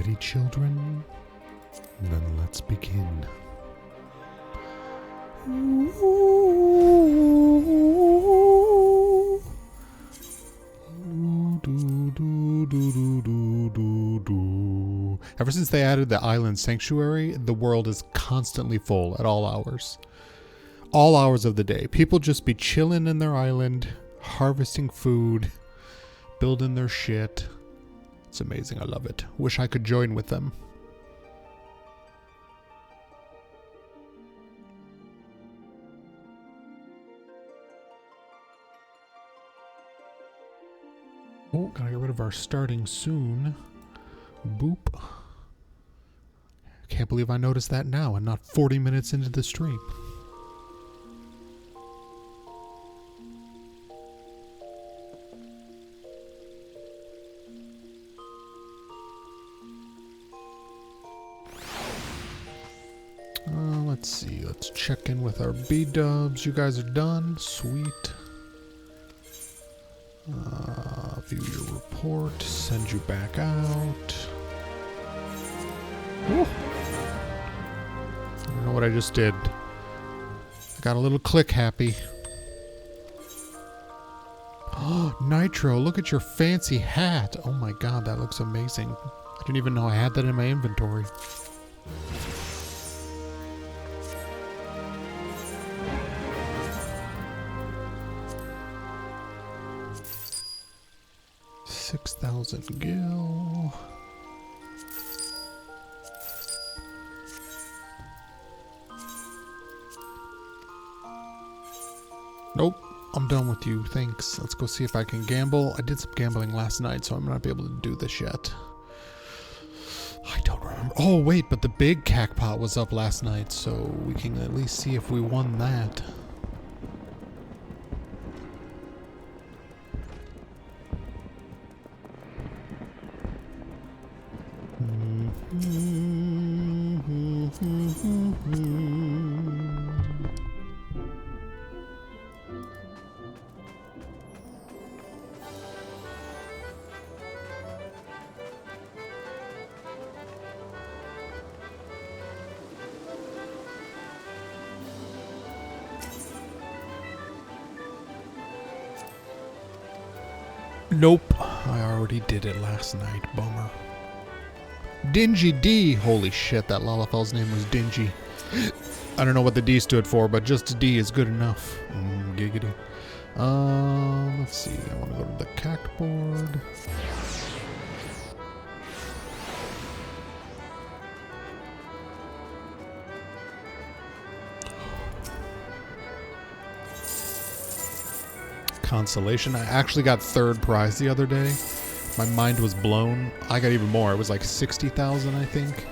ready, children? Then let's begin. Ever since they added the island sanctuary, the world is constantly full at all hours. All hours of the day. People just be chilling in their island, harvesting food, building their shit. It's amazing. I love it. Wish I could join with them. Oh, gotta get rid of our starting soon. Boop. Can't believe I noticed that now and not 40 minutes into the stream. Let's see. Let's check in with our B-dubs. You guys are done. Sweet. View your report. Send you back out. Ooh. I don't know what I just did. I got a little click happy. Oh, Nitro, look at your fancy hat. Oh my god, that looks amazing. I didn't even know I had that in my inventory. Gil. Nope, I'm done with you. Thanks. Let's go see if I can gamble. I did some gambling last night, so I'm not be able to do this yet. I don't remember. Oh, wait, but the big cackpot was up last night, so we can at least see if we won that. Nope, I already did it last night. Bummer. Dingy D. Holy shit, that Lalafell's name was Dingy. I don't know what the D stood for, but just a D is good enough. Giggity. Let's see. I want to go to the cact board. Consolation. I actually got third prize the other day. My mind was blown. I got even more. It was like 60,000, I think.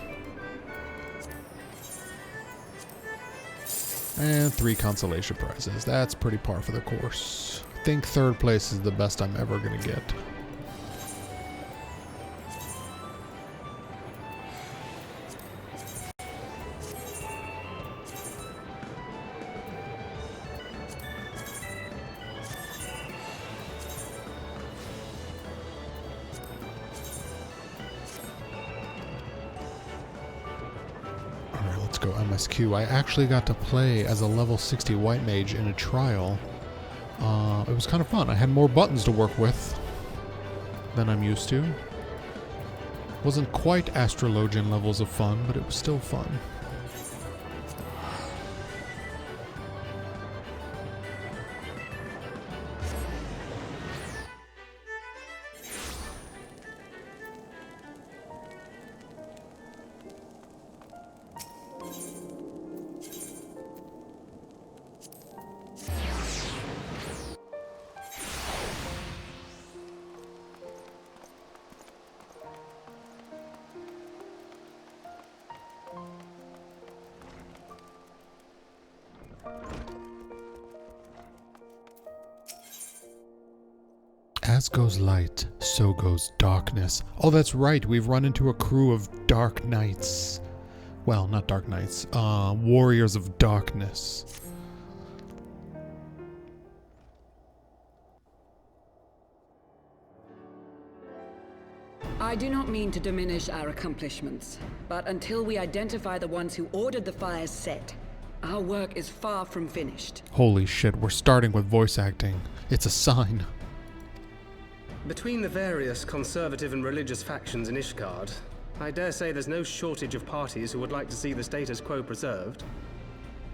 And 3 consolation prizes. That's pretty par for the course. I think third place is the best I'm ever going to get. I actually got to play as a level 60 white mage in a trial. It was kind of fun. I had more buttons to work with than I'm used to. Wasn't quite astrologian levels of fun, but it was still fun. As goes light, so goes darkness. Oh, that's right. We've run into a crew of dark knights. Well, not dark knights. Warriors of darkness. I do not mean to diminish our accomplishments, but until we identify the ones who ordered the fires set, our work is far from finished. Holy shit, we're starting with voice acting. It's a sign. Between the various conservative and religious factions in Ishgard, I dare say there's no shortage of parties who would like to see the status quo preserved.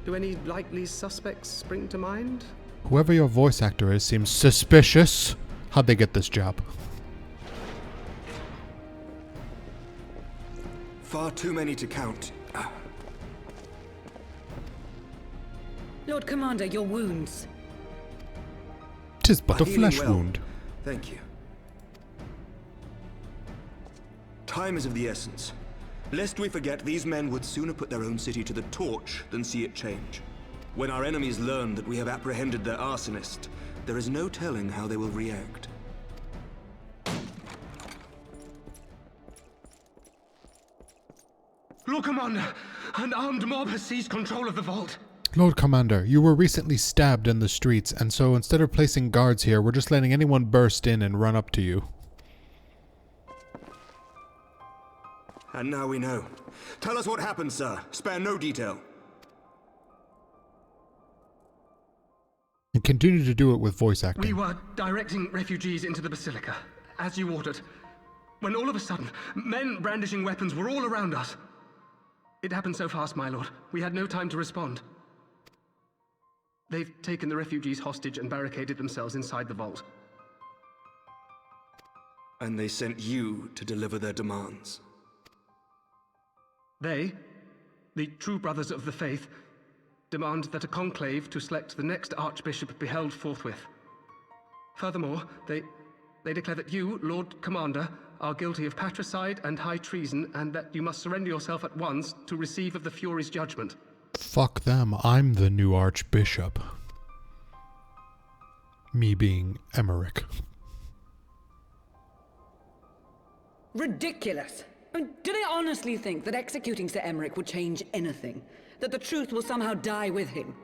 Do any likely suspects spring to mind? Whoever your voice actor is seems suspicious. How'd they get this job? Far too many to count. Lord Commander, your wounds. 'Tis but a Healing flesh well. wound. Thank you. Time is of the essence. Lest we forget, these men would sooner put their own city to the torch than see it change. When our enemies learn that we have apprehended their arsonist, there is no telling how they will react. Lord Commander, an armed mob has seized control of the vault. Lord Commander, you were recently stabbed in the streets, and so instead of placing guards here, we're just letting anyone burst in and run up to you. And now we know. Tell us what happened, sir. Spare no detail. And continue to do it with voice acting. We were directing refugees into the Basilica, as you ordered, when all of a sudden, men brandishing weapons were all around us. It happened so fast, my lord. We had no time to respond. They've taken the refugees hostage and barricaded themselves inside the vault. And they sent you to deliver their demands. They, the true brothers of the faith, demand that a conclave to select the next archbishop be held forthwith. Furthermore, they declare that you, Lord Commander, are guilty of patricide and high treason, and that you must surrender yourself at once to receive of the Fury's judgment. Fuck them. I'm the new archbishop. Me being Emmerich. Ridiculous! Do they honestly think that executing Sir Emmerich would change anything? That the truth will somehow die with him?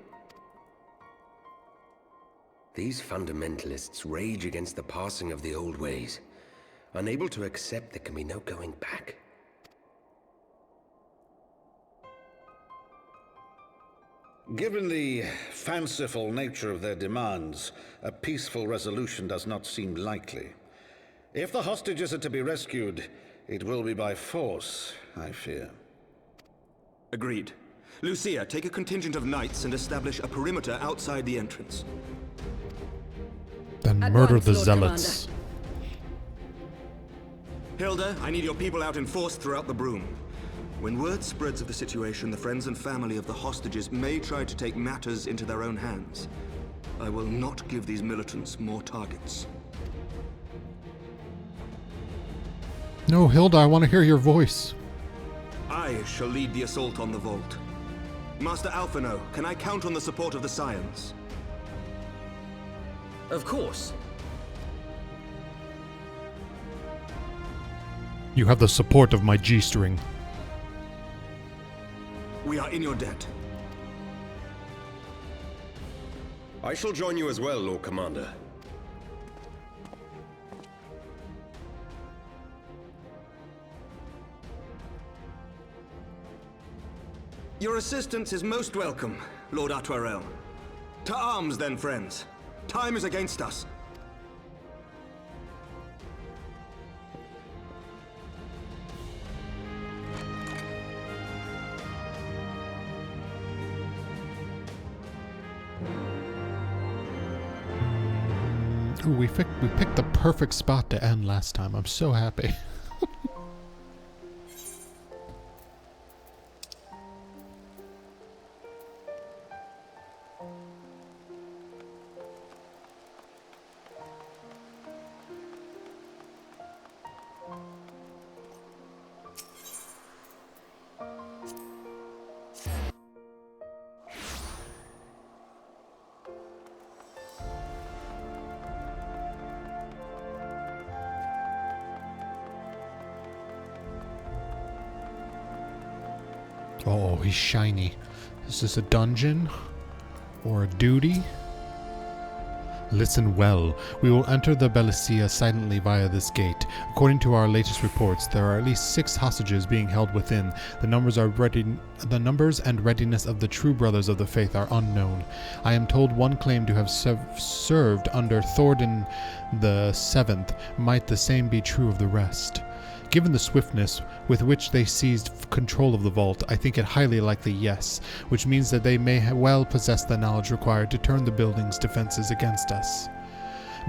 These fundamentalists rage against the passing of the old ways, unable to accept there can be no going back. Given the fanciful nature of their demands, a peaceful resolution does not seem likely. If the hostages are to be rescued, it will be by force, I fear. Agreed. Lucia, take a contingent of knights and establish a perimeter outside the entrance. Then At murder once, the Lord zealots. Hilda, I need your people out in force throughout the Broom. When word spreads of the situation, the friends and family of the hostages may try to take matters into their own hands. I will not give these militants more targets. No, Hilda, I want to hear your voice. I shall lead the assault on the vault. Master Alphino, can I count on the support of the Scions? Of course. You have the support of my G-string. We are in your debt. I shall join you as well, Lord Commander. Your assistance is most welcome, Lord Atwarel. To arms then, friends. Time is against us. Ooh, we picked the perfect spot to end last time. I'm so happy. Oh, he's shiny. Is this a dungeon? Or a duty? Listen well. We will enter the Belicia silently via this gate. According to our latest reports, there are at least 6 hostages being held within. The numbers and readiness of the true brothers of the faith are unknown. I am told one claimed to have served under Thordan the Seventh. Might the same be true of the rest? Given the swiftness with which they seized control of the vault, I think it highly likely yes, which means that they may well possess the knowledge required to turn the building's defenses against us.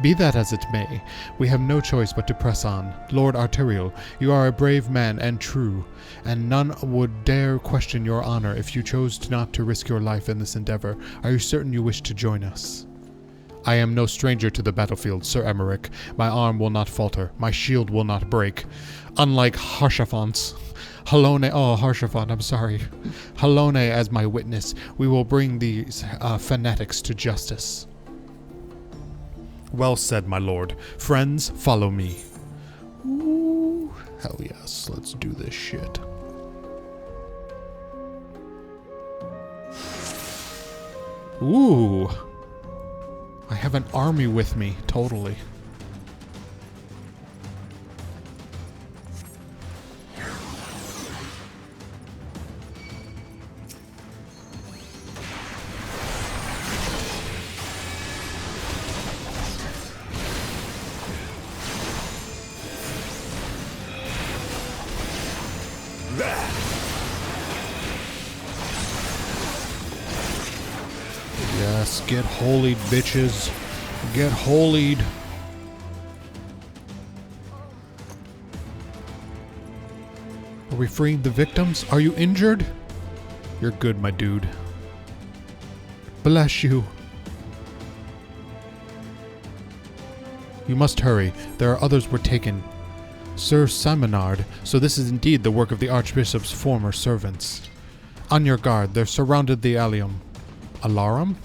Be that as it may, we have no choice but to press on. Lord Arterial, you are a brave man and true, and none would dare question your honor if you chose not to risk your life in this endeavor. Are you certain you wish to join us? I am no stranger to the battlefield, Sir Emmerich. My arm will not falter. My shield will not break. Unlike Harshaphant's. Harshaphant, I'm sorry. Halone as my witness, we will bring these fanatics to justice. Well said, my lord. Friends, follow me. Ooh, hell yes, let's do this shit. Ooh. I have an army with me, totally. Yes, get holied, bitches. Get holied. Are we freeing the victims? Are you injured? You're good, my dude. Bless you. You must hurry. There are others were taken. Sir Simonard, so this is indeed the work of the Archbishop's former servants. On your guard, they're surrounded the allium. Alarum?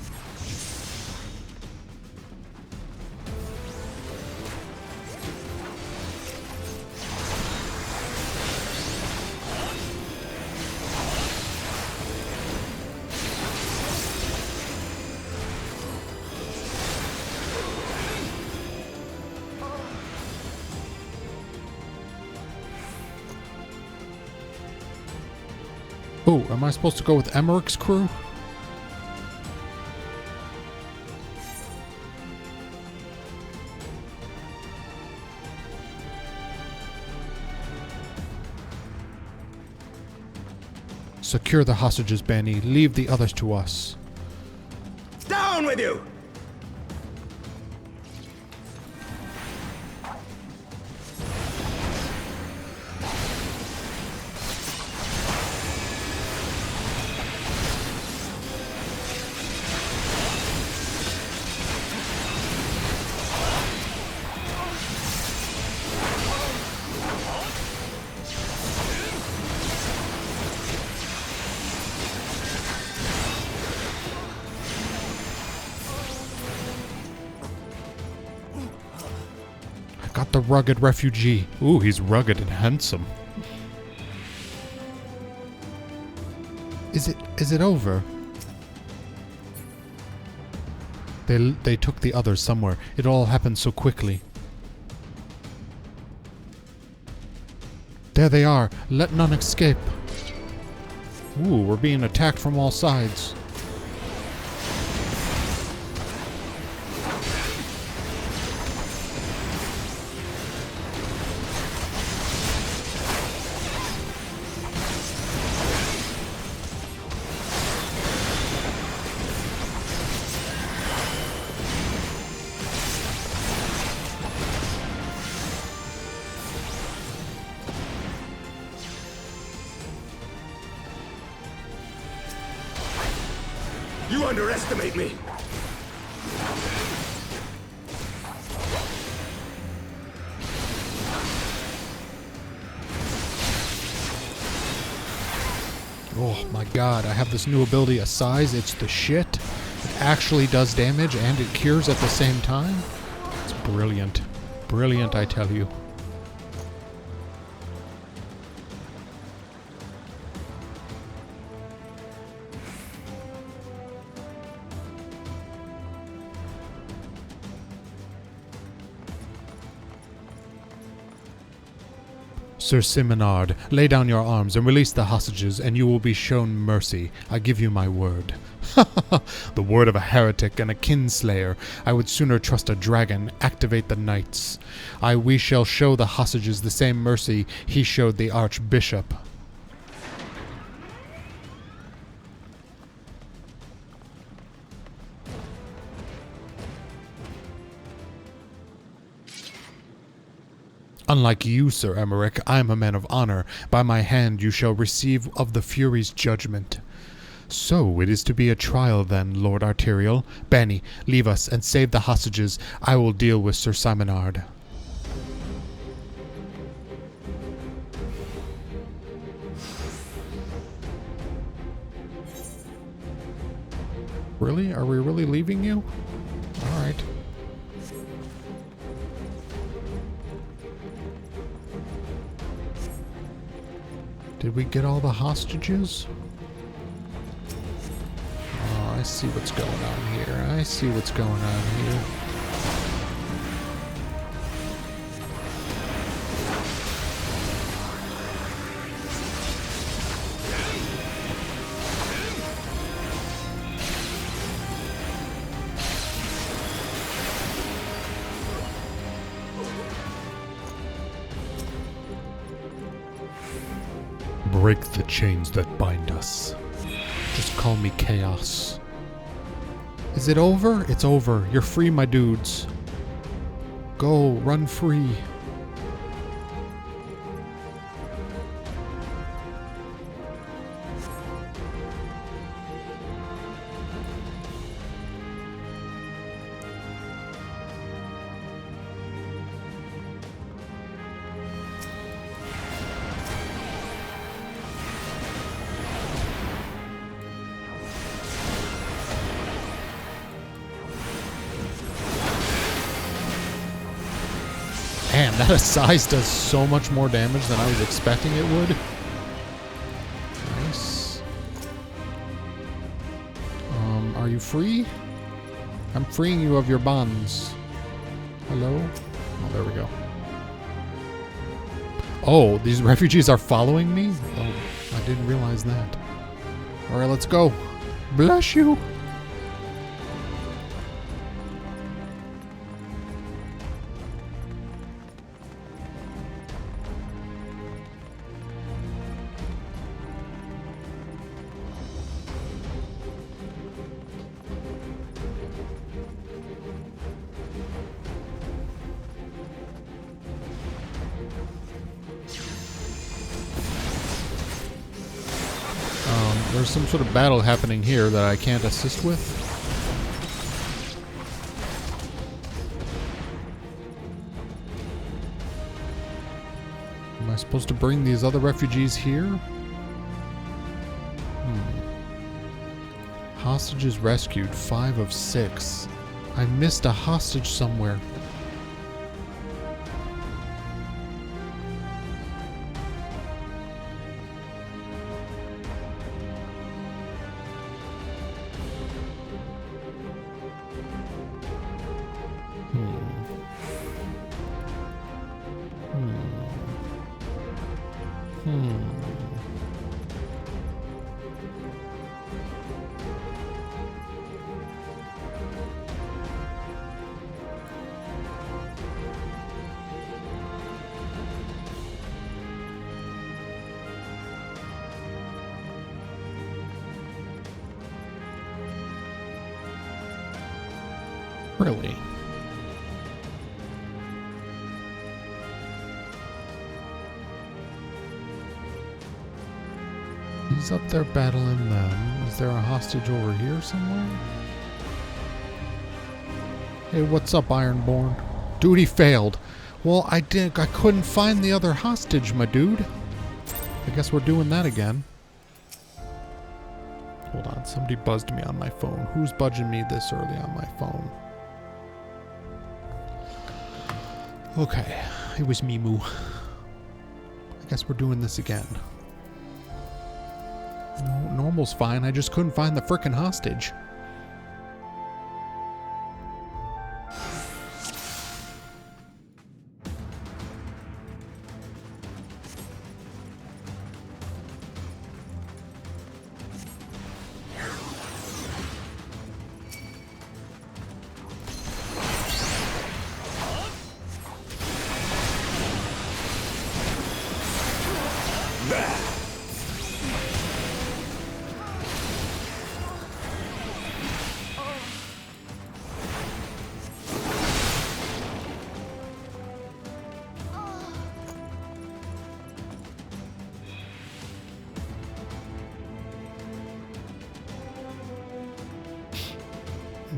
Oh, am I supposed to go with Emmerich's crew? Secure the hostages, Bani. Leave the others to us. Down with you! Got the rugged refugee. Ooh, he's rugged and handsome. Is it over? They took the others somewhere. It all happened so quickly. There they are. Let none escape. Ooh, we're being attacked from all sides. You underestimate me! Oh my god, I have this new ability, a size, it's the shit. It actually does damage and it cures at the same time. It's brilliant. Brilliant, I tell you. Sir Simonard, lay down your arms and release the hostages, and you will be shown mercy. I give you my word. The word of a heretic and a kinslayer. I would sooner trust a dragon. Activate the knights. We shall show the hostages the same mercy he showed the archbishop. Unlike you, Sir Emmerich, I am a man of honor. By my hand you shall receive of the Fury's judgment. So it is to be a trial then, Lord Arterial. Bani, leave us and save the hostages. I will deal with Sir Simonard. Really? Are we really leaving you? Alright. Did we get all the hostages? Oh, I see what's going on here. I see what's going on here. Break the chains that bind us. Just call me Chaos. Is it over? It's over. You're free, my dudes. Go, run free. Man, that Assize does so much more damage than I was expecting it would. Nice. Are you free? I'm freeing you of your bonds. Hello? Oh, there we go. Oh, these refugees are following me? Oh, I didn't realize that. Alright, let's go. Bless you. There's some sort of battle happening here that I can't assist with. Am I supposed to bring these other refugees here? Hostages rescued, 5 of 6. I missed a hostage somewhere. Really? He's up there battling them. Is there a hostage over here somewhere? Hey, what's up, Ironborn? Dude, he failed. Well, I couldn't find the other hostage, my dude. I guess we're doing that again. Hold on, somebody buzzed me on my phone. Who's budging me this early on my phone? Okay, it was Mimu. I guess we're doing this again. No, normal's fine. I just couldn't find the frickin' hostage.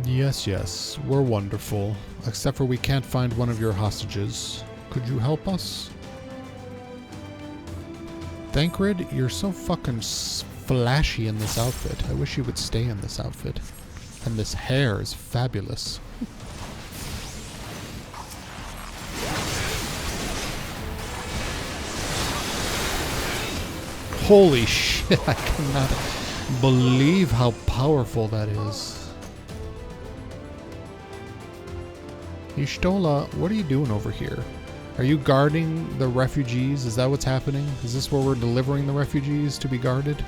Yes, yes, we're wonderful. Except for we can't find one of your hostages. Could you help us? Thancred, you're so fucking flashy in this outfit. I wish you would stay in this outfit. And this hair is fabulous. Holy shit, I cannot believe how powerful that is. Y'shtola, what are you doing over here? Are you guarding the refugees? Is that what's happening? Is this where we're delivering the refugees to be guarded?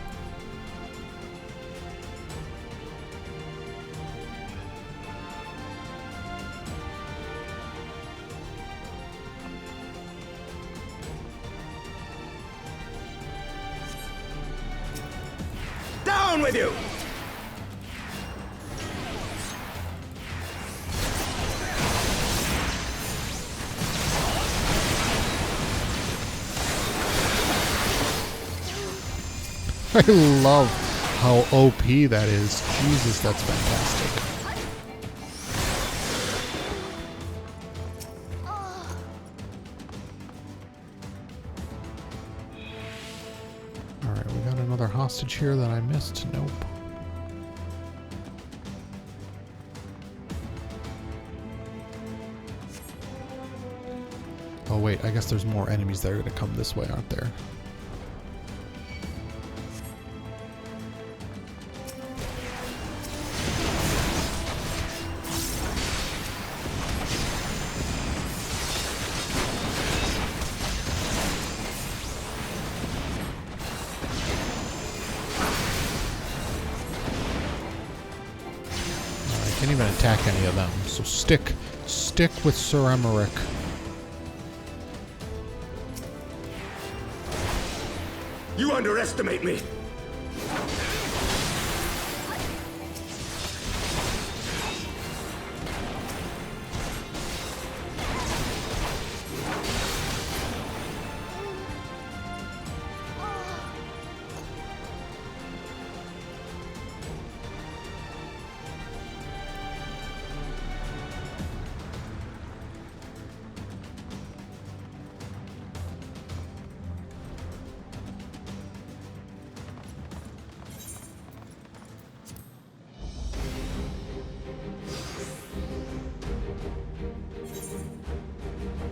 Down with you! I love how OP that is. Jesus, that's fantastic. Alright, we got another hostage here that I missed. Nope. Oh wait, I guess there's more enemies that are going to come this way, aren't there? Can't even attack any of them. So stick with Sir Emmerich. You underestimate me!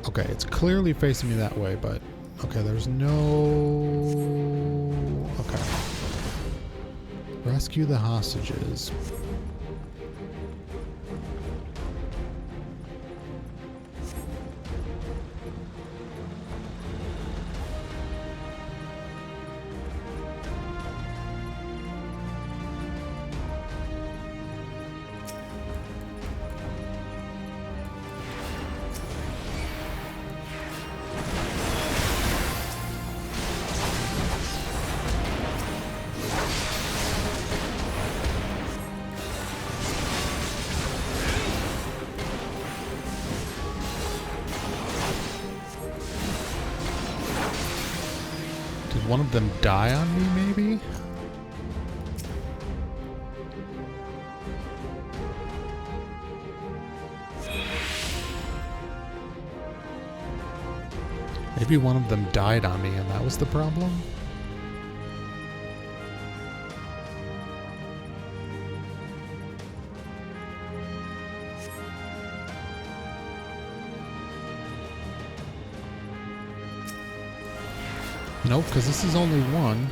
Okay, it's clearly facing me that way, but... Okay, there's no... Okay. Rescue the hostages. Did one of them die on me, maybe? Maybe one of them died on me and that was the problem? Nope, because this is only one.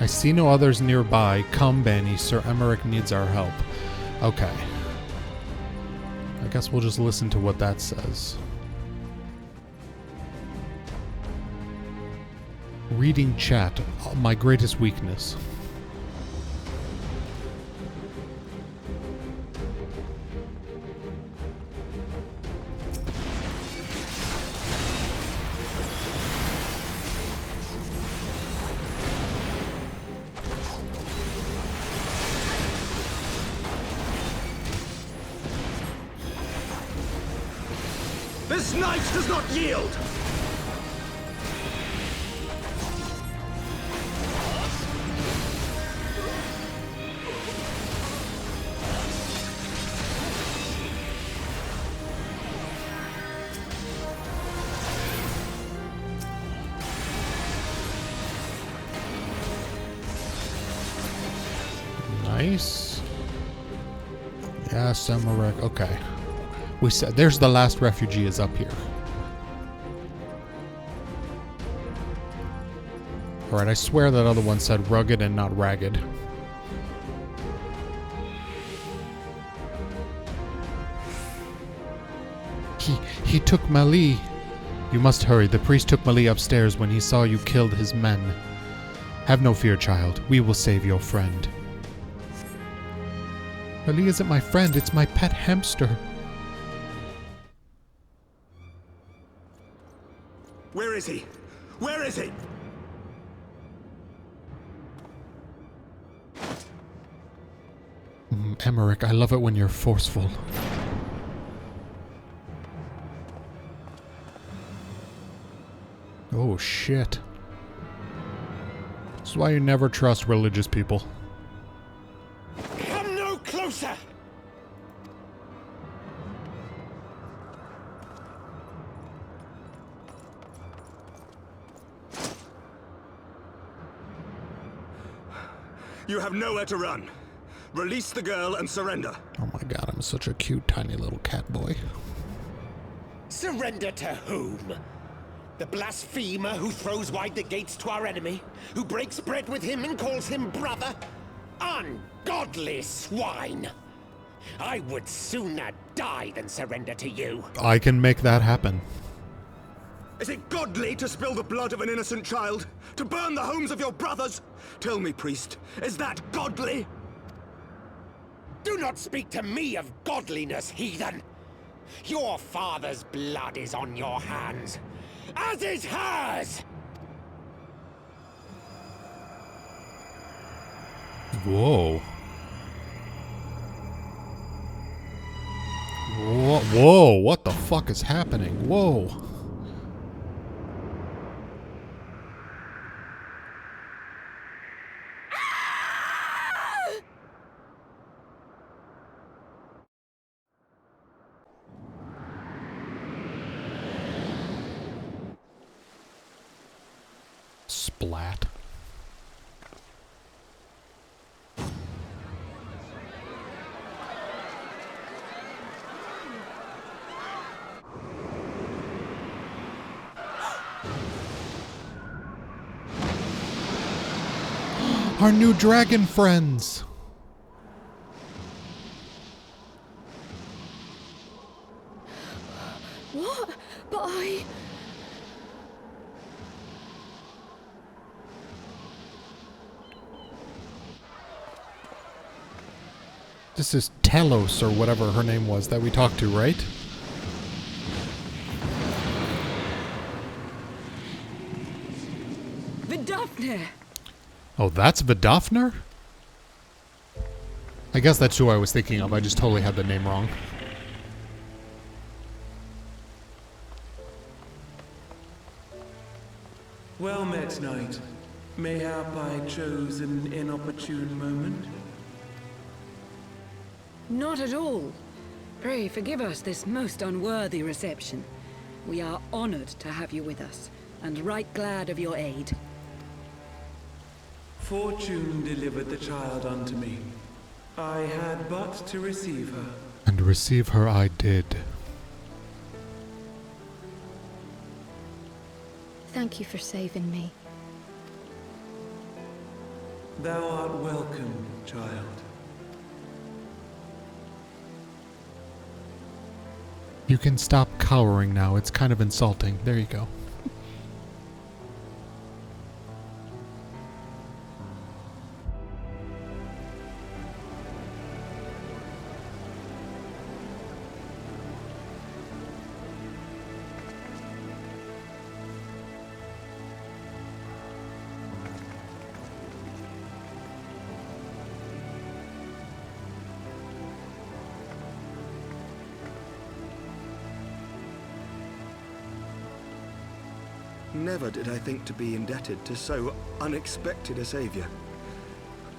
I see no others nearby. Come, Bani. Sir Emmerich needs our help. Okay. I guess we'll just listen to what that says. Reading chat. My greatest weakness. This knight does not yield! Nice. Yeah, Semarek. Okay. We said there's the last refugee is up here. Alright, I swear that other one said rugged and not ragged. He took Mali. You must hurry. The priest took Mali upstairs when he saw you killed his men. Have no fear, child. We will save your friend. Mali isn't my friend, it's my pet hamster. Where is he? Where is he? Emmerich, I love it when you're forceful. Oh shit. This is why you never trust religious people. Come no closer! You have nowhere to run. Release the girl and surrender. Oh my god, I'm such a cute tiny little cat boy. Surrender to whom? The blasphemer who throws wide the gates to our enemy? Who breaks bread with him and calls him brother? Ungodly swine! I would sooner die than surrender to you. I can make that happen. Is it godly to spill the blood of an innocent child? To burn the homes of your brothers? Tell me, priest, is that godly? Do not speak to me of godliness, heathen! Your father's blood is on your hands, as is hers! Whoa. Whoa, what the fuck is happening? Whoa. Splat. Our new dragon friends. What? But I... This is Telos or whatever her name was that we talked to, right? Vidofnir! Oh, that's Vidofnir? I guess that's who I was thinking of. I just totally had the name wrong. Well met, knight. Mayhap I chose an inopportune moment? Not at all. Pray forgive us this most unworthy reception. We are honored to have you with us, and right glad of your aid. Fortune delivered the child unto me. I had but to receive her. And receive her I did. Thank you for saving me. Thou art welcome, child. You can stop cowering now. It's kind of insulting. There you go. Never did I think to be indebted to so unexpected a savior.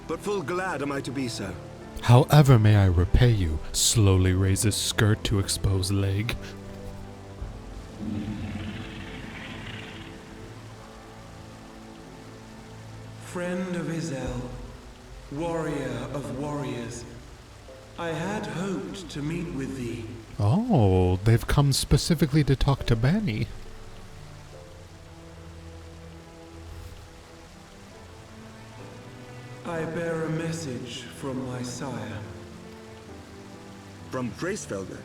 But full glad am I to be so. However may I repay you? Slowly raises skirt to expose leg. Friend of Izel, warrior of warriors, I had hoped to meet with thee. Oh, they've come specifically to talk to Bani. I bear a message from my sire. From Gracefelder.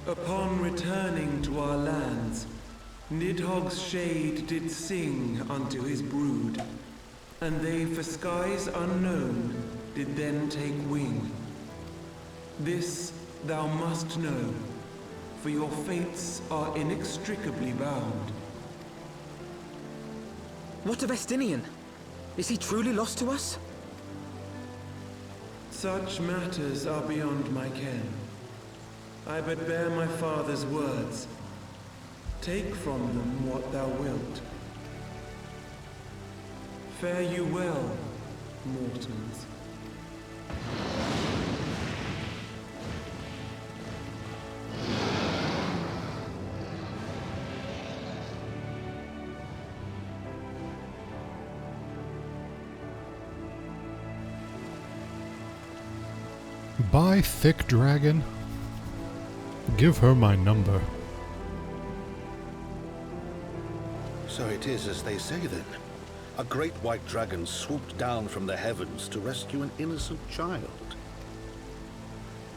Upon returning to our lands, Nidhogg's shade did sing unto his brood, and they for skies unknown did then take wing. This thou must know, for your fates are inextricably bound. What of Estinian? Is he truly lost to us? Such matters are beyond my ken. I but bear my father's words. Take from them what thou wilt. Fare you well, mortals. By thick dragon, give her my number. So it is as they say then. A great white dragon swooped down from the heavens to rescue an innocent child.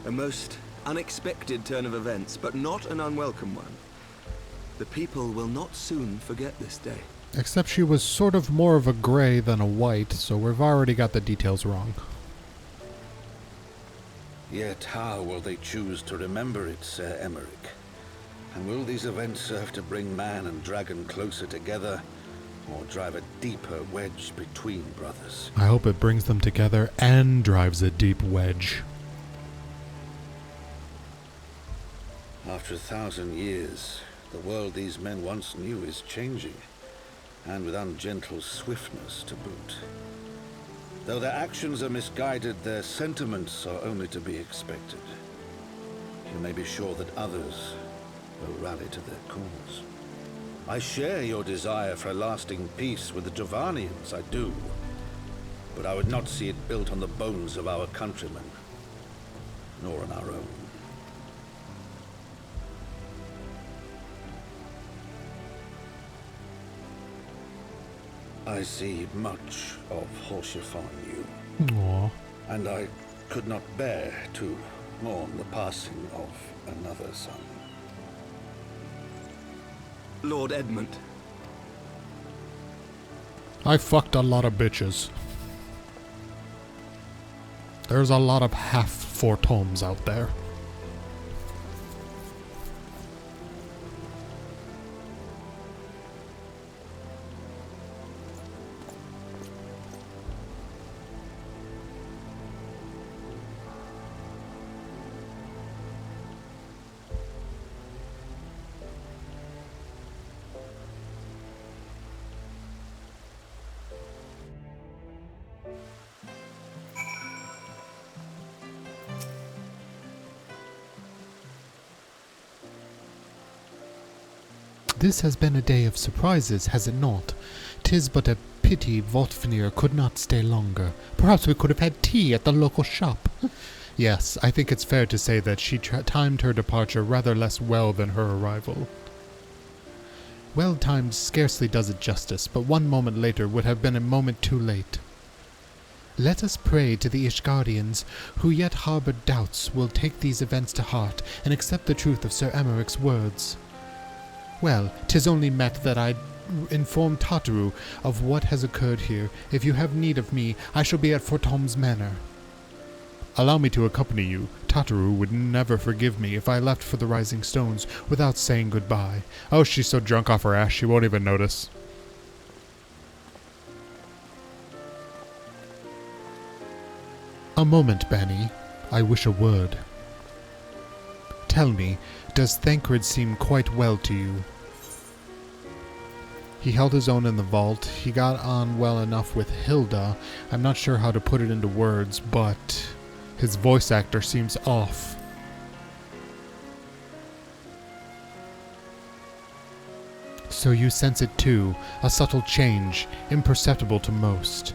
A most unexpected turn of events, but not an unwelcome one. The people will not soon forget this day. Except she was sort of more of a gray than a white, so we've already got the details wrong. Yet how will they choose to remember it, Sir Emmerich? And will these events serve to bring man and dragon closer together, or drive a deeper wedge between brothers? I hope it brings them together and drives a deep wedge. After 1,000 years, the world these men once knew is changing, and with ungentle swiftness to boot. Though their actions are misguided, their sentiments are only to be expected. You may be sure that others will rally to their cause. I share your desire for a lasting peace with the Jovanians, I do. But I would not see it built on the bones of our countrymen, nor on our own. I see much of Horsefon in you. Aww. And I could not bear to mourn the passing of another son. Lord Edmund. I fucked a lot of bitches. There's a lot of half-fortomes out there. This has been a day of surprises, has it not? 'Tis but a pity Volfnir could not stay longer. Perhaps we could have had tea at the local shop. Yes, I think it's fair to say that she timed her departure rather less well than her arrival. Well timed scarcely does it justice, but one moment later would have been a moment too late. Let us pray to the Ishgardians, who yet harbor doubts, will take these events to heart and accept the truth of Sir Emmerich's words. Well, 'tis only met that I inform Tataru of what has occurred here. If you have need of me, I shall be at Fortom's Manor. Allow me to accompany you. Tataru would never forgive me if I left for the Rising Stones without saying goodbye. Oh, she's so drunk off her ass she won't even notice. A moment, Bani. I wish a word. tell me, does Thancred seem quite well to you? He held his own in the vault. He got on well enough with Hilda. I'm not sure how to put it into words, but his voice actor seems off. So you sense it too, a subtle change, imperceptible to most.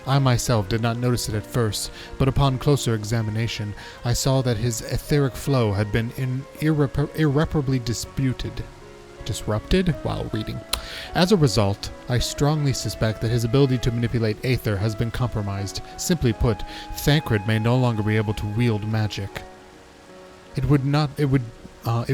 I myself did not notice it at first, but upon closer examination, I saw that his etheric flow had been irreparably disrupted while reading. As a result, I strongly suspect that his ability to manipulate aether has been compromised. Simply put, Thancred may no longer be able to wield magic. It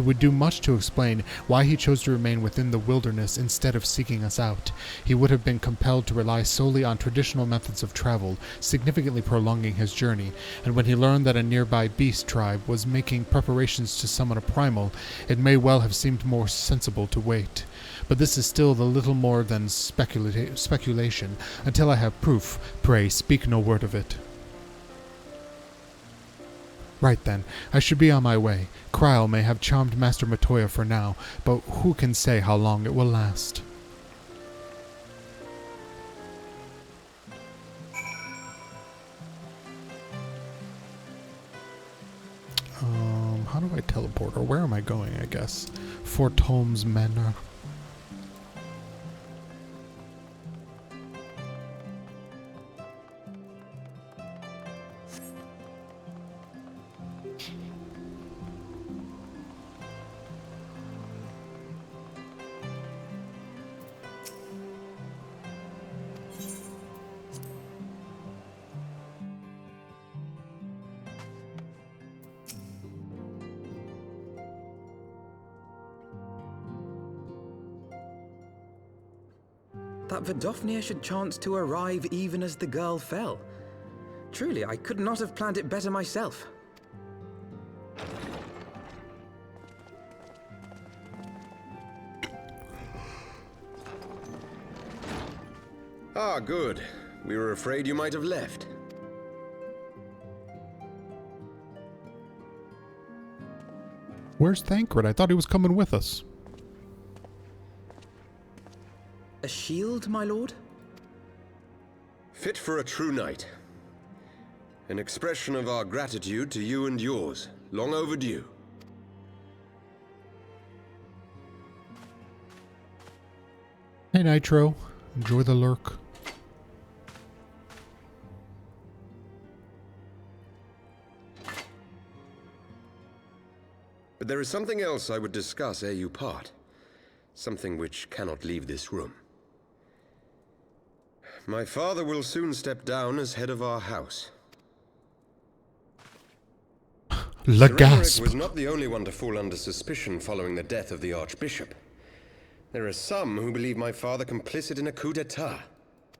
would do much to explain why he chose to remain within the wilderness instead of seeking us out. He would have been compelled to rely solely on traditional methods of travel, significantly prolonging his journey, and when he learned that a nearby beast tribe was making preparations to summon a primal, it may well have seemed more sensible to wait. But this is still the little more than speculation. Until I have proof, pray speak no word of it. Right then, I should be on my way. Kryl may have charmed Master Matoya for now, but who can say how long it will last? How do I teleport? Or where am I going, I guess? Fort Holmes Manor. That Vidofnir should chance to arrive even as the girl fell. Truly, I could not have planned it better myself. Ah, good. We were afraid you might have left. Where's Thancred? I thought he was coming with us. A shield, my lord? Fit for a true knight. An expression of our gratitude to you and yours. Long overdue. Hey, Nitro. Enjoy the lurk. But there is something else I would discuss ere you part. Something which cannot leave this room. My father will soon step down as head of our house. Le Sir gasp. Emmerich was not the only one to fall under suspicion following the death of the Archbishop. There are some who believe my father complicit in a coup d'etat.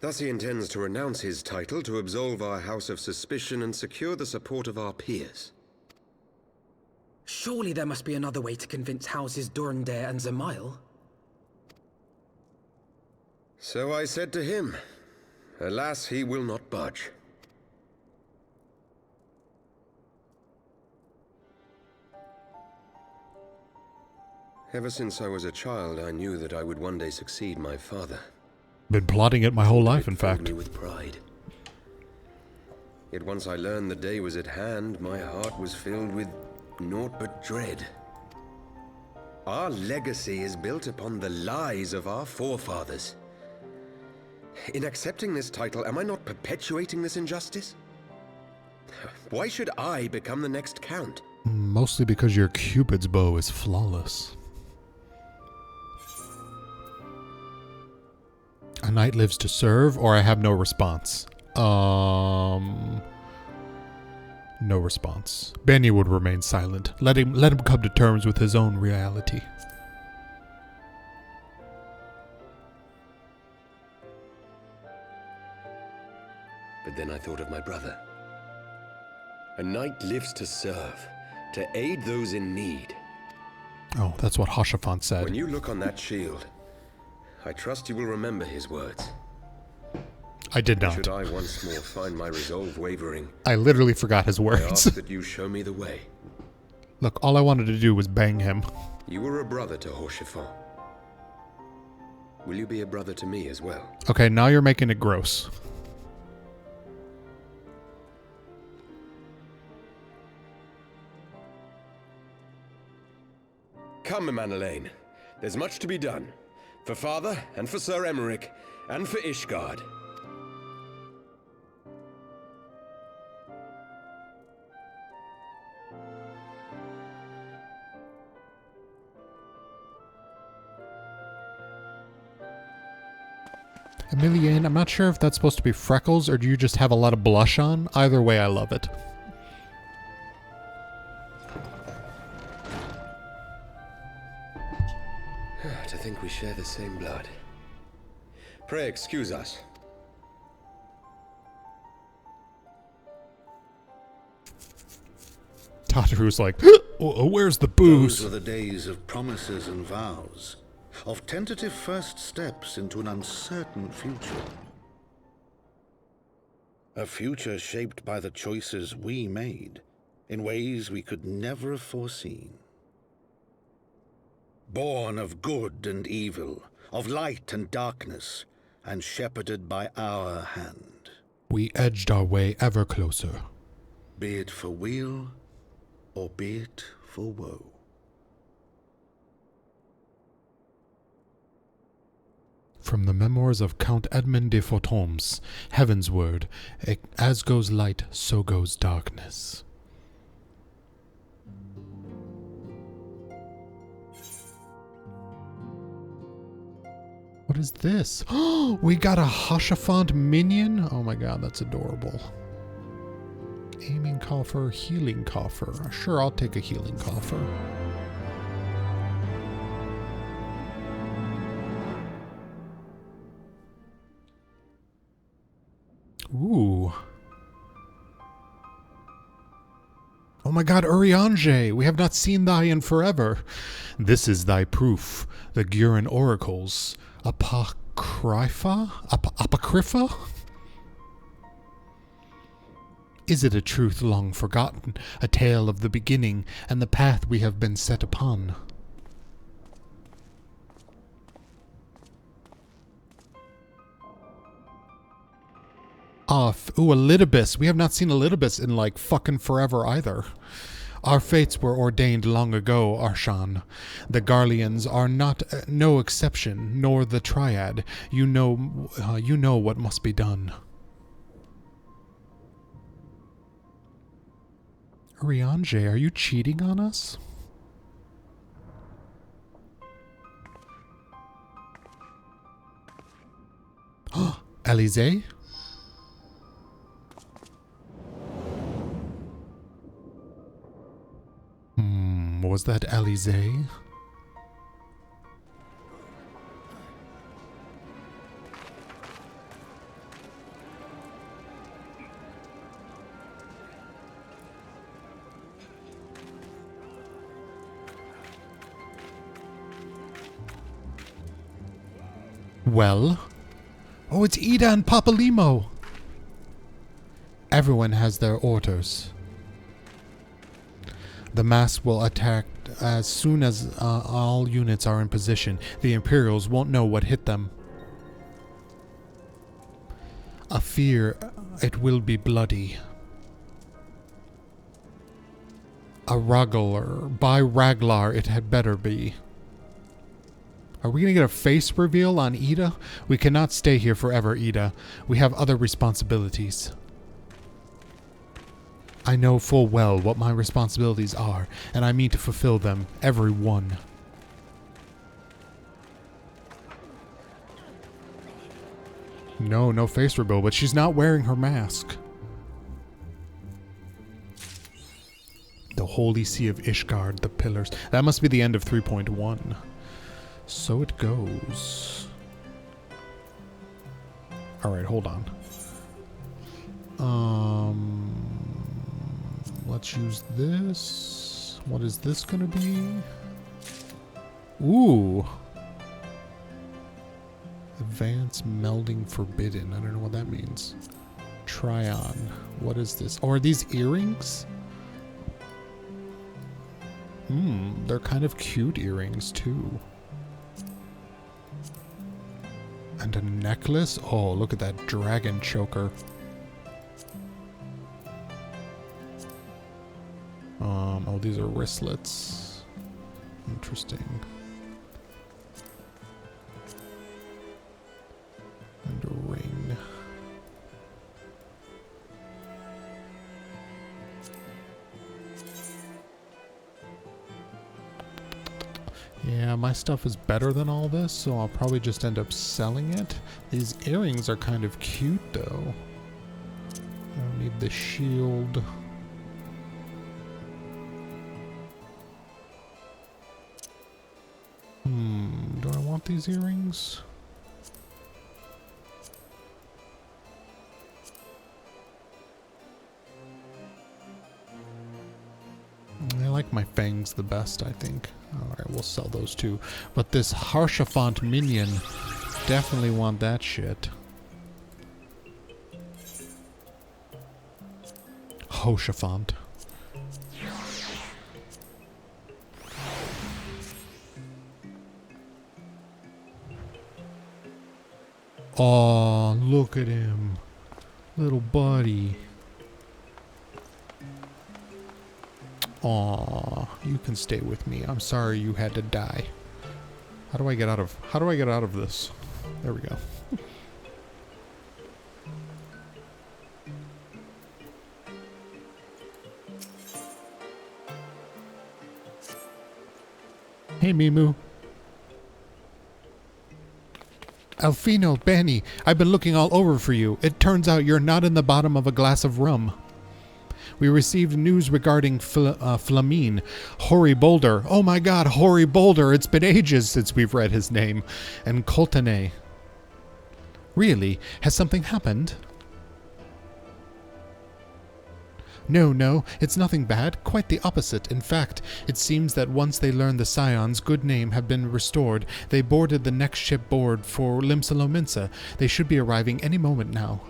Thus he intends to renounce his title to absolve our house of suspicion and secure the support of our peers. Surely there must be another way to convince Houses Durandare and Zemail. So I said to him. Alas, he will not budge. Ever since I was a child, I knew that I would one day succeed my father. Been plotting it my whole life, in It filled fact. me with pride. Yet once I learned the day was at hand, my heart was filled with naught but dread. Our legacy is built upon the lies of our forefathers. In accepting this title, am I not perpetuating this injustice? Why should I become the next count? Mostly because your Cupid's bow is flawless. A knight lives to serve, or I have no response. No response. Bani would remain silent. Let him come to terms with his own reality. But then I thought of my brother. A knight lives to serve, to aid those in need. Oh, that's what Hoshafant said. When you look on that shield, I trust you will remember his words. I did not. Should I once more find my resolve wavering, I literally forgot his I words. ask that you show me the way. Look, all I wanted to do was bang him. You were a brother to Haut-Chiffon. Will you be a brother to me as well? Okay, now you're making it gross. Come, Manelaine. There's much to be done. For Father, and for Sir Emmerich, and for Ishgard. Emilienne, I'm not sure if that's supposed to be freckles or do you just have a lot of blush on? Either way, I love it. To think we share the same blood. Pray excuse us. Tataru's like, where's the booze? Those were the days of promises and vows, of tentative first steps into an uncertain future. A future shaped by the choices we made, in ways we could never have foreseen. Born of good and evil, of light and darkness, and shepherded by our hand. We edged our way ever closer. Be it for weal, or be it for woe. From the memoirs of Count Edmond de Fortoms, Heavensward, as goes light, so goes darkness. What is this? Oh, we got a Haut-Chiffon minion? Oh my god, that's adorable. Aiming coffer, healing coffer. Sure, I'll take a healing coffer. Ooh. Oh my god, Urianger, we have not seen thy in forever. This is thy proof, the Gurin oracles. Apocrypha? Apocrypha? Is it a truth long forgotten, a tale of the beginning, and the path we have been set upon? Ooh, Elidibus. We have not seen Elidibus in like fucking forever either. Our fates were ordained long ago, Arshan. The Garleans are not no exception, nor the Triad. You know what must be done. Urianger, are you cheating on us? Oh, Élysée? Was that Élysée? Well? Oh, it's Ida and Papalimo! Everyone has their orders. The mass will attack as soon as all units are in position. The Imperials won't know what hit them. I fear it will be bloody. A Raglar. By Raglar it had better be. Are we going to get a face reveal on Ida? We cannot stay here forever, Ida. We have other responsibilities. I know full well what my responsibilities are, and I mean to fulfill them, every one. No face reveal, but she's not wearing her mask. The Holy Sea of Ishgard, the pillars. That must be the end of 3.1. So it goes. Alright, hold on. Let's use this. What is this gonna be? Ooh. Advanced melding forbidden. I don't know what that means. Try on. What is this? Oh, are these earrings? They're kind of cute earrings, too. And a necklace? Oh, look at that dragon choker. Oh, these are wristlets. Interesting. And a ring. Yeah, my stuff is better than all this, so I'll probably just end up selling it. These earrings are kind of cute, though. I don't need the shield. Do I want these earrings? I like my fangs the best, I think. Alright, we'll sell those too. But this Harshafont minion, definitely want that shit. Hoshafont. Oh, look at him. Little buddy. Aw, you can stay with me. I'm sorry you had to die. How do I get out of this? There we go. Hey, Mimu. Alfino, Bani, I've been looking all over for you. It turns out you're not in the bottom of a glass of rum. We received news regarding Flamine, Hoary Boulder. Oh my god, Hoary Boulder! It's been ages since we've read his name. And Coltane. Really? Has something happened? No, it's nothing bad. Quite the opposite. In fact, it seems that once they learned the Scion's good name have been restored, they boarded the next ship board for Limsa. They should be arriving any moment now.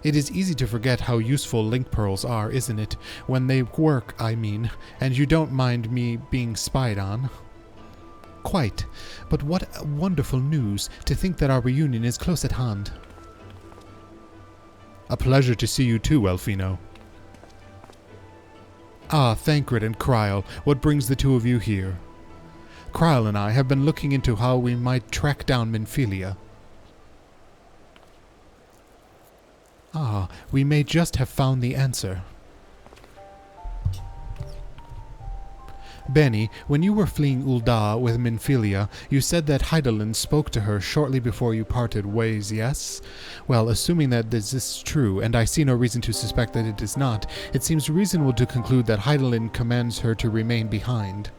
It is easy to forget how useful link pearls are, isn't it? When they work, I mean, and you don't mind me being spied on. Quite. But what wonderful news to think that our reunion is close at hand. A pleasure to see you too, Elfino. Ah, Thancred and Kryl, what brings the two of you here? Kryl and I have been looking into how we might track down Minfilia. Ah, we may just have found the answer. Bani, when you were fleeing Ul'dah with Minfilia, you said that Hydaelyn spoke to her shortly before you parted ways, yes? Well, assuming that this is true, and I see no reason to suspect that it is not, it seems reasonable to conclude that Hydaelyn commands her to remain behind.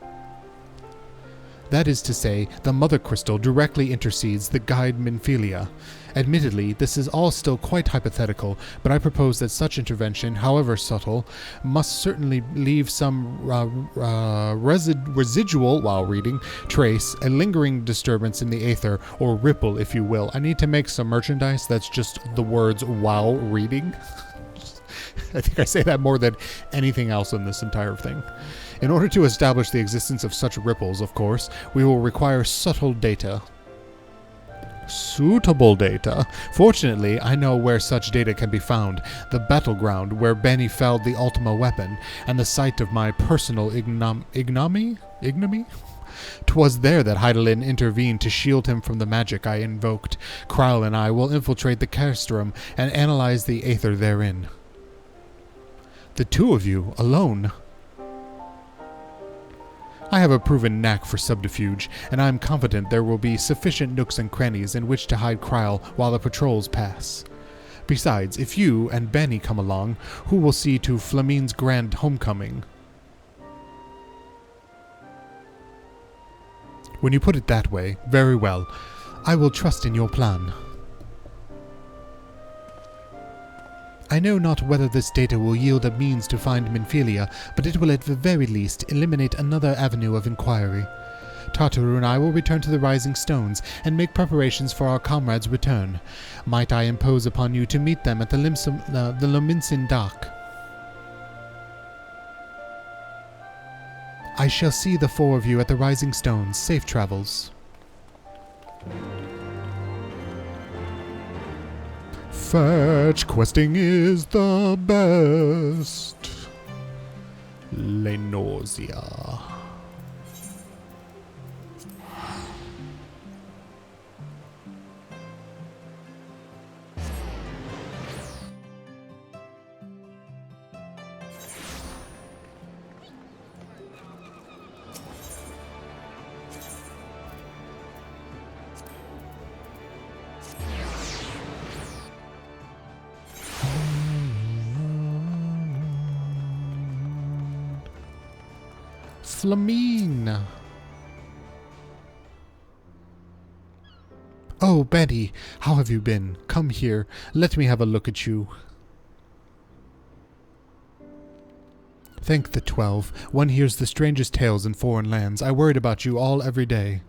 That is to say, the Mother Crystal directly intercedes the guide Minfilia. Admittedly, this is all still quite hypothetical, but I propose that such intervention, however subtle, must certainly leave some residual, while reading, trace, a lingering disturbance in the aether, or ripple, if you will. I need to make some merchandise that's just the words while reading. I think I say that more than anything else in this entire thing. In order to establish the existence of such ripples, of course, we will require subtle data. Suitable data? Fortunately, I know where such data can be found. The battleground where Bani felled the Ultima weapon, and the site of my personal ignominy? 'Twas there that Hydaelyn intervened to shield him from the magic I invoked. Kryl and I will infiltrate the castrum and analyze the aether therein. The two of you, alone? I have a proven knack for subterfuge, and I am confident there will be sufficient nooks and crannies in which to hide Kryl while the patrols pass. Besides, if you and Bani come along, who will see to Flamine's grand homecoming? When you put it that way, very well. I will trust in your plan. I know not whether this data will yield a means to find Minfilia, but it will at the very least eliminate another avenue of inquiry. Tartaru and I will return to the Rising Stones and make preparations for our comrades' return. Might I impose upon you to meet them at the Lominsin dock? I shall see the 4 of you at the Rising Stones. Safe travels. Fetch questing is the best. Le nausea. Flamine. Oh, Bani, how have you been? Come here. Let me have a look at you. Thank the 12. One hears the strangest tales in foreign lands. I worried about you all every day.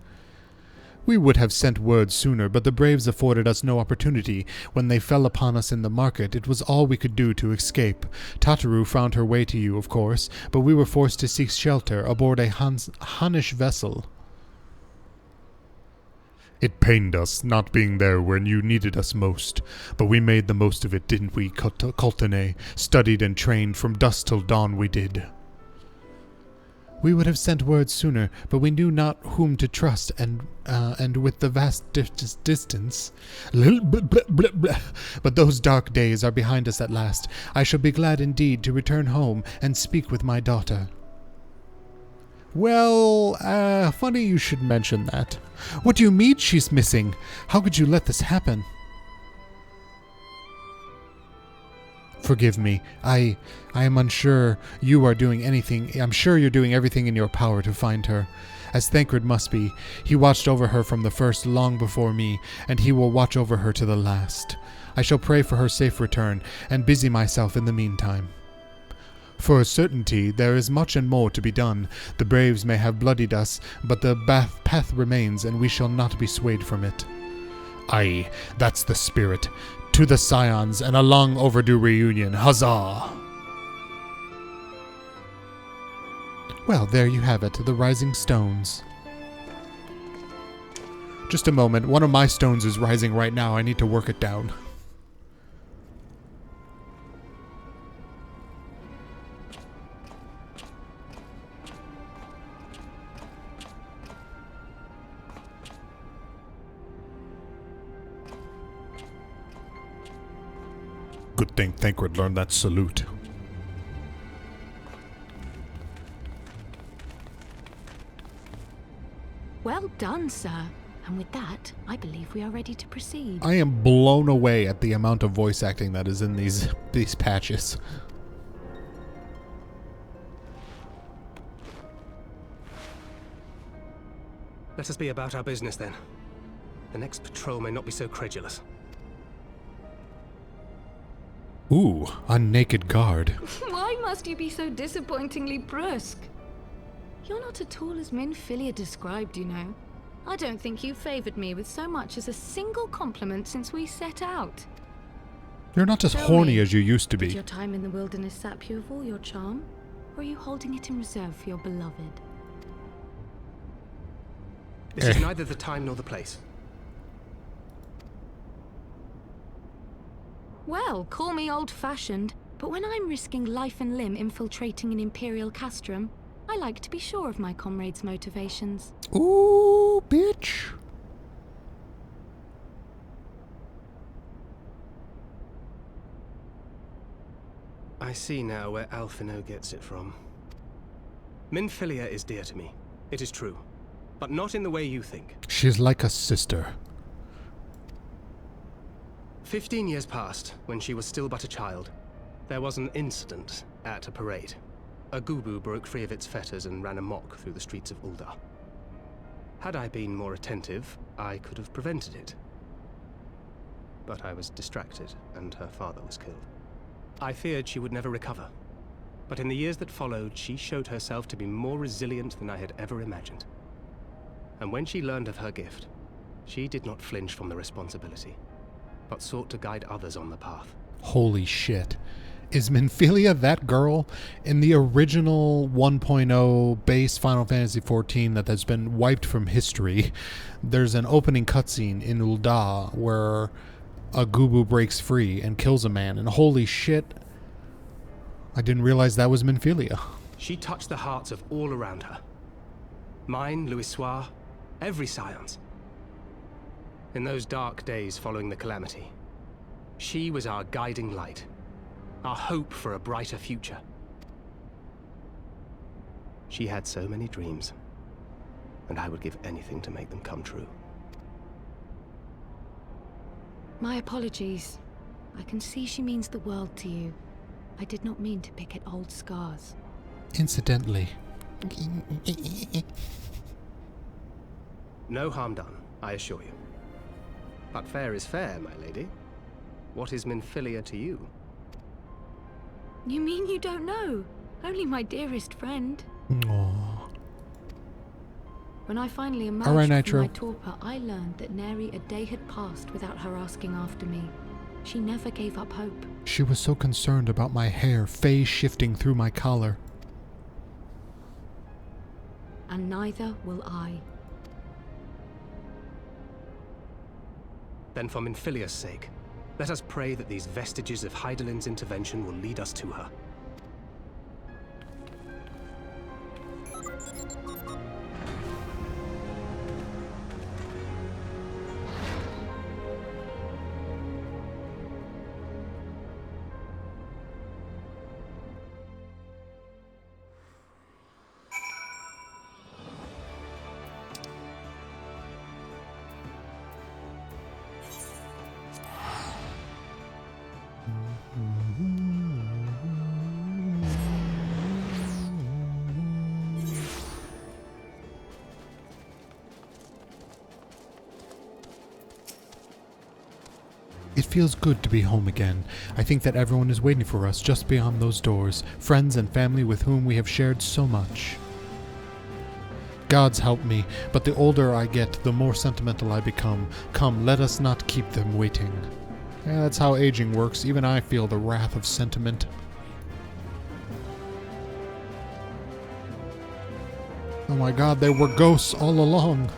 We would have sent word sooner, but the braves afforded us no opportunity. When they fell upon us in the market, it was all we could do to escape. Tataru found her way to you, of course, but we were forced to seek shelter aboard a Hunnish vessel. It pained us, not being there when you needed us most. But we made the most of it, didn't we, Kultane? Studied and trained from dusk till dawn we did. We would have sent word sooner, but we knew not whom to trust, and with the vast distance... But those dark days are behind us at last. I shall be glad indeed to return home and speak with my daughter. Well, funny you should mention that. What do you mean she's missing? How could you let this happen? Forgive me. I am unsure you are doing anything. I'm sure you're doing everything in your power to find her. As Thancred must be. He watched over her from the first long before me, and he will watch over her to the last. I shall pray for her safe return, and busy myself in the meantime. For a certainty, there is much and more to be done. The braves may have bloodied us, but the path remains, and we shall not be swayed from it. Aye, that's the spirit. To the Scions, and a long overdue reunion. Huzzah! Well, there you have it, the Rising Stones. Just a moment, one of my stones is rising right now. I need to work it down. Good thing Thancred learned that salute. Well done, sir. And with that, I believe we are ready to proceed. I am blown away at the amount of voice acting that is in these patches. Let us be about our business then. The next patrol may not be so credulous. Ooh, a naked guard. Why must you be so disappointingly brusque? You're not at all as Minfilia described, you know. I don't think you favored me with so much as a single compliment since we set out. You're not as horny as you used to be. Did your time in the wilderness sap you of all your charm? Or are you holding it in reserve for your beloved? This is neither the time nor the place. Well, call me old-fashioned, but when I'm risking life and limb infiltrating an Imperial castrum, I like to be sure of my comrades' motivations. Ooh, bitch. I see now where Alphino gets it from. Minfilia is dear to me. It is true. But not in the way you think. She's like a sister. 15 years passed, when she was still but a child. There was an incident at a parade. A Gubu broke free of its fetters and ran amok through the streets of Ul'dah. Had I been more attentive, I could have prevented it. But I was distracted, and her father was killed. I feared she would never recover. But in the years that followed, she showed herself to be more resilient than I had ever imagined. And when she learned of her gift, she did not flinch from the responsibility, but sought to guide others on the path. Holy shit. Is Minfilia that girl? In the original 1.0 base Final Fantasy XIV that has been wiped from history, there's an opening cutscene in Ul'dah where a Gubu breaks free and kills a man, and holy shit, I didn't realize that was Minfilia. She touched the hearts of all around her. Mine, Louisoire, every scion's. In those dark days following the calamity, she was our guiding light. Our hope for a brighter future. She had so many dreams, and I would give anything to make them come true. My apologies. I can see she means the world to you. I did not mean to pick at old scars. Incidentally. No harm done, I assure you. But fair is fair, my lady. What is Minfilia to you? You mean you don't know? Only my dearest friend. Aww. When I finally emerged from my torpor, I learned that nary a day had passed without her asking after me. She never gave up hope. She was so concerned about my hair phase shifting through my collar. And neither will I. Then for Minfilia's sake, let us pray that these vestiges of Hydaelyn's intervention will lead us to her. It feels good to be home again. I think that everyone is waiting for us just beyond those doors, friends and family with whom we have shared so much. Gods help me, but the older I get, the more sentimental I become. Come, let us not keep them waiting. Yeah, that's how aging works. Even I feel the wrath of sentiment. Oh my god, they were ghosts all along.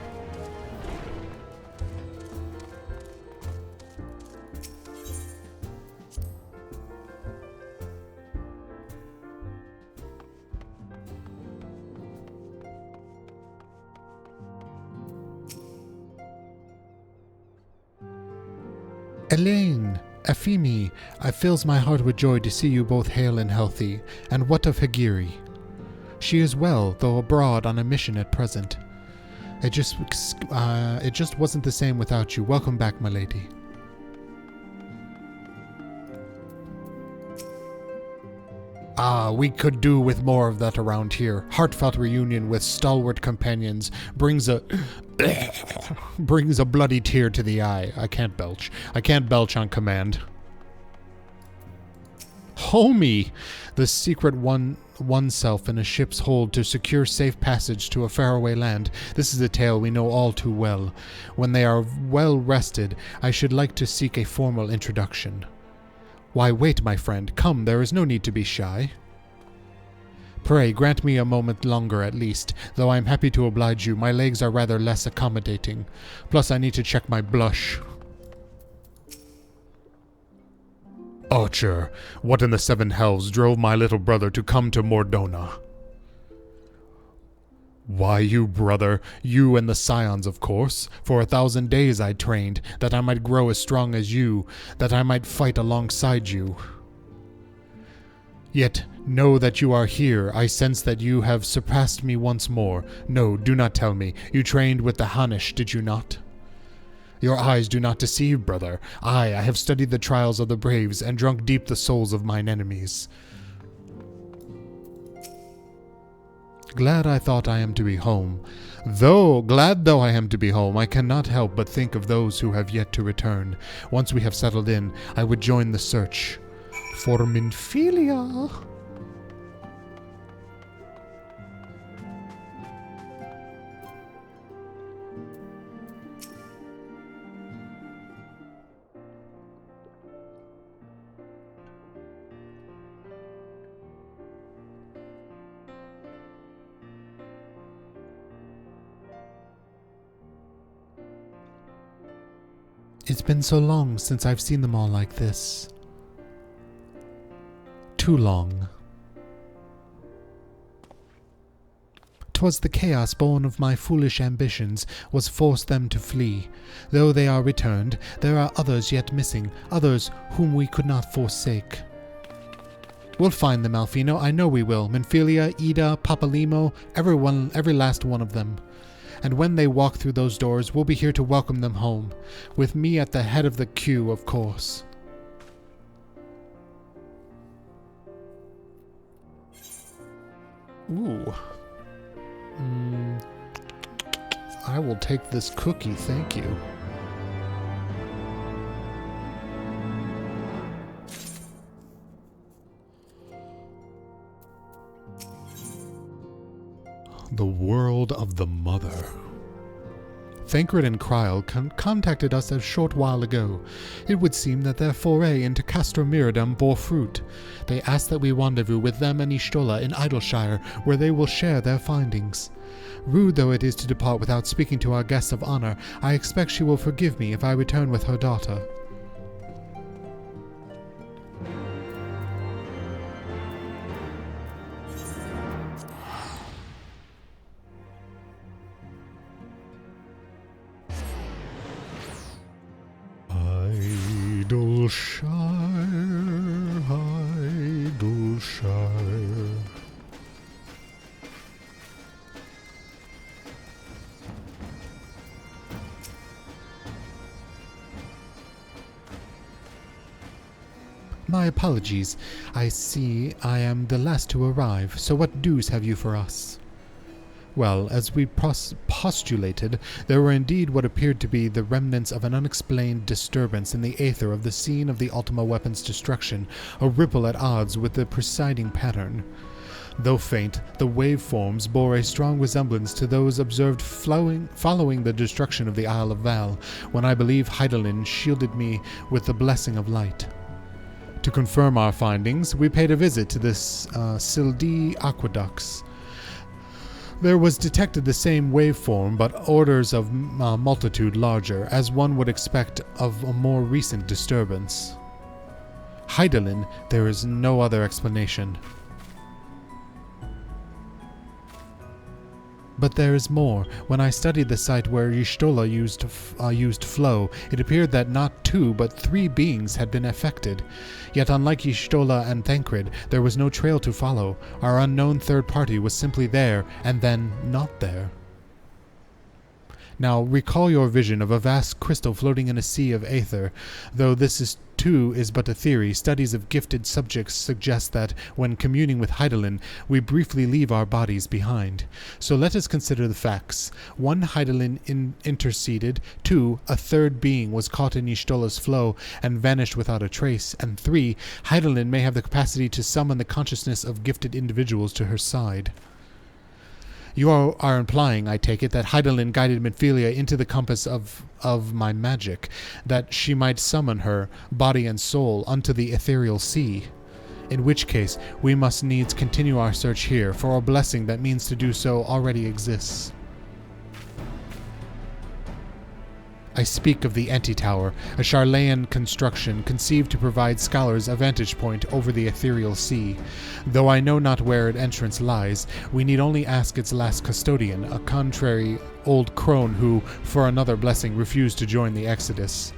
Elaine, Afimi, it fills my heart with joy to see you both hale and healthy. And what of Hagiri? She is well, though abroad on a mission at present. It just wasn't the same without you. Welcome back, my lady. Ah, we could do with more of that around here. Heartfelt reunion with stalwart companions brings a bloody tear to the eye. I can't belch. I can't belch on command. Homie! The secret oneself in a ship's hold to secure safe passage to a faraway land. This is a tale we know all too well. When they are well rested, I should like to seek a formal introduction. Why wait, my friend? Come, there is no need to be shy. Pray, grant me a moment longer at least, though I am happy to oblige you. My legs are rather less accommodating. Plus, I need to check my blush. Archer, what in the seven hells drove my little brother to come to Mordona? Why, you brother, you and the scions, of course. For 1,000 days I trained, that I might grow as strong as you, that I might fight alongside you. Yet, know that you are here. I sense that you have surpassed me once more. No, do not tell me. You trained with the Hanish, did you not? Your eyes do not deceive, brother. I have studied the trials of the braves, and drunk deep the souls of mine enemies. Glad I thought I am to be home. Glad though I am to be home, I cannot help but think of those who have yet to return. Once we have settled in, I would join the search for Minfilia. It's been so long since I've seen them all like this. Too long. 'Twas the chaos born of my foolish ambitions was forced them to flee. Though they are returned, there are others yet missing, others whom we could not forsake. We'll find them, Alfino. I know we will. Minfilia, Ida, Papalimo, everyone, every last one of them. And when they walk through those doors, we'll be here to welcome them home. With me at the head of the queue, of course. Ooh. I will take this cookie, thank you. The world of the Mother. Thancred and Kryl contacted us a short while ago. It would seem that their foray into Castro Miradum bore fruit. They asked that we rendezvous with them and Y'shtola in Idleshire, where they will share their findings. Rude though it is to depart without speaking to our guest of honor, I expect she will forgive me if I return with her daughter. Idleshire. My apologies. I see I am the last to arrive, so what news have you for us? Well, as we postulated, there were indeed what appeared to be the remnants of an unexplained disturbance in the aether of the scene of the Ultima weapon's destruction, a ripple at odds with the preceding pattern. Though faint, the waveforms bore a strong resemblance to those observed following the destruction of the Isle of Val, when I believe Hydaelyn shielded me with the blessing of light. To confirm our findings, we paid a visit to the Sildi aqueducts. There was detected the same waveform, but orders of multitude larger, as one would expect of a more recent disturbance. Hydaelyn, there is no other explanation. But there is more. When I studied the site where Y'shtola used flow, it appeared that not 2 but 3 beings had been affected. Yet unlike Y'shtola and Thancred, there was no trail to follow. Our unknown third party was simply there, and then not there. Now recall your vision of a vast crystal floating in a sea of aether. Though this too is but a theory, studies of gifted subjects suggest that, when communing with Hydaelyn, we briefly leave our bodies behind. So let us consider the facts. 1. Hydaelyn interceded. 2. A third being was caught in Y'shtola's flow and vanished without a trace. And 3. Hydaelyn may have the capacity to summon the consciousness of gifted individuals to her side. You are implying, I take it, that Hydaelyn guided Minfilia into the compass of my magic, that she might summon her, body and soul, unto the ethereal sea. In which case, we must needs continue our search here, for a blessing that means to do so already exists. I speak of the Antitower, a Charlayan construction conceived to provide scholars a vantage point over the ethereal sea. Though I know not where its entrance lies, we need only ask its last custodian, a contrary old crone who, for another blessing, refused to join the Exodus.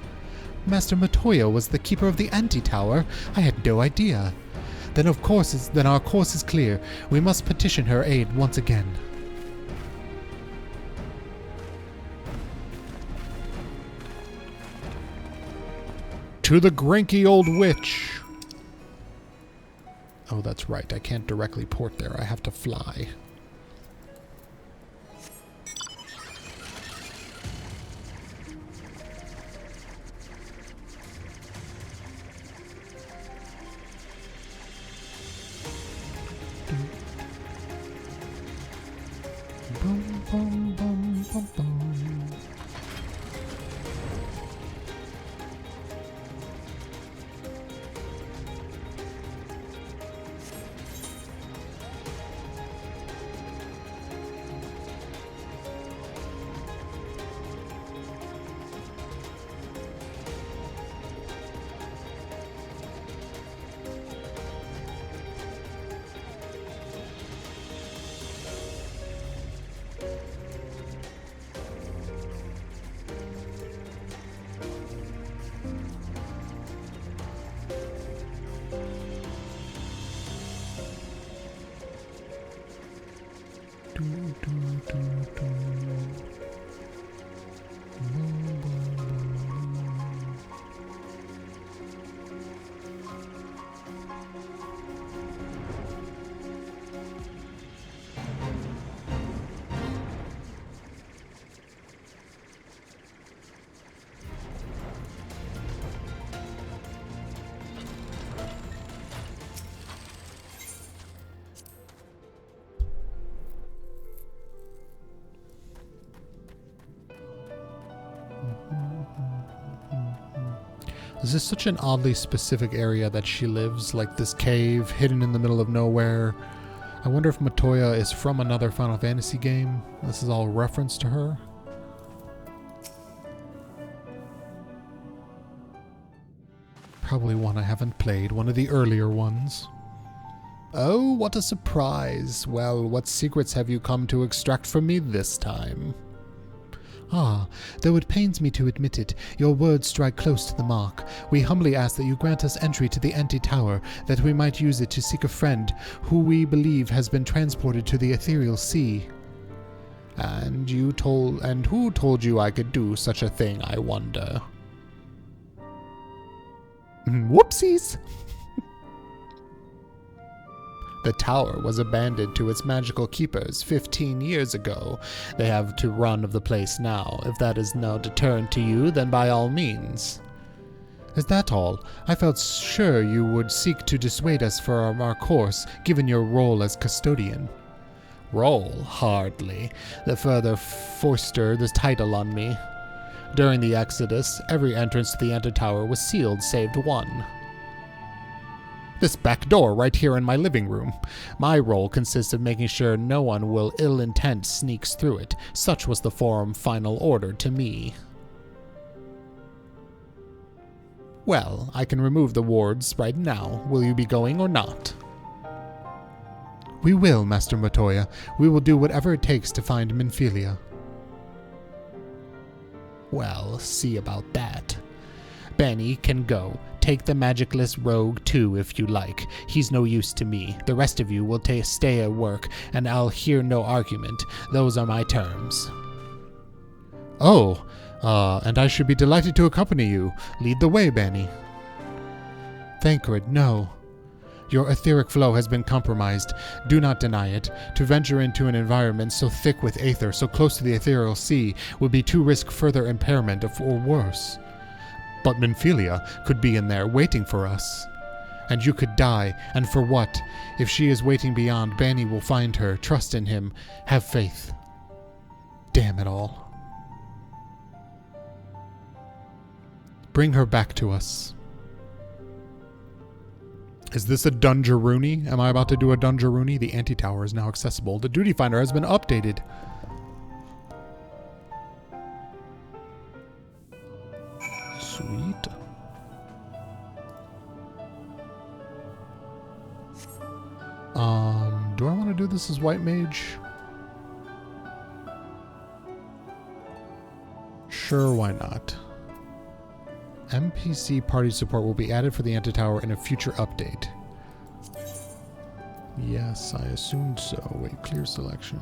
Master Matoya was the keeper of the Antitower? I had no idea. Then our course is clear. We must petition her aid once again. To the Granky Old Witch! Oh, that's right. I can't directly port there. I have to fly. Bum, bum, bum, bum, bum. This is such an oddly specific area that she lives, like this cave hidden in the middle of nowhere. I wonder if Matoya is from another Final Fantasy game. This is all reference to her. Probably one I haven't played, one of the earlier ones. Oh, what a surprise. Well, what secrets have you come to extract from me this time? Ah, though it pains me to admit it, your words strike close to the mark. We humbly ask that you grant us entry to the anti-tower, that we might use it to seek a friend who we believe has been transported to the ethereal sea. And who told you I could do such a thing, I wonder? Whoopsies! The tower was abandoned to its magical keepers 15 years ago. They have to run of the place now. If that is no deterrent to you, then by all means. Is that all? I felt sure you would seek to dissuade us from our course, given your role as custodian. Role? Hardly. The further foisted this title on me. During the Exodus, every entrance to the Anti-Tower was sealed save one. This back door right here in my living room. My role consists of making sure no one will ill intent sneaks through it. Such was the Forum final order to me. Well, I can remove the wards right now. Will you be going or not? We will, Master Matoya. We will do whatever it takes to find Minfilia. Well, see about that. Bani can go. Take the magicless rogue too, if you like. He's no use to me. The rest of you will stay at work, and I'll hear no argument. Those are my terms. Oh, and I should be delighted to accompany you. Lead the way, Bani. Thancred, no. Your etheric flow has been compromised. Do not deny it. To venture into an environment so thick with aether, so close to the ethereal sea, would be to risk further impairment or worse. But Minfilia could be in there waiting for us. And you could die, and for what? If she is waiting beyond, Bani will find her. Trust in him. Have faith. Damn it all. Bring her back to us. Is this a Dungeroony? Am I about to do a Dungeroony? The Anti-Tower is now accessible. The Duty Finder has been updated. Sweet. Do I want to do this as White Mage? Sure, why not? NPC party support will be added for the Anti-Tower in a future update. Yes, I assumed so. Wait, clear selection.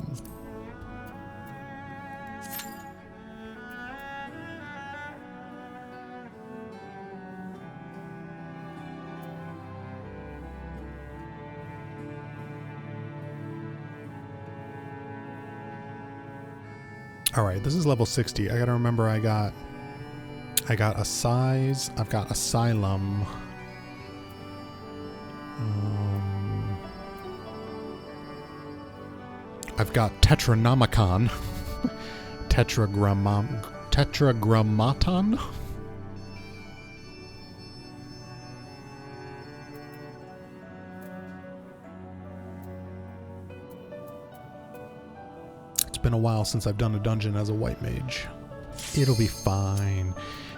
Alright, this is level 60. I gotta remember I got a size. I've got asylum. I've got tetranomicon. Tetragrammaton. It's been a while since I've done a dungeon as a white mage. It'll be fine.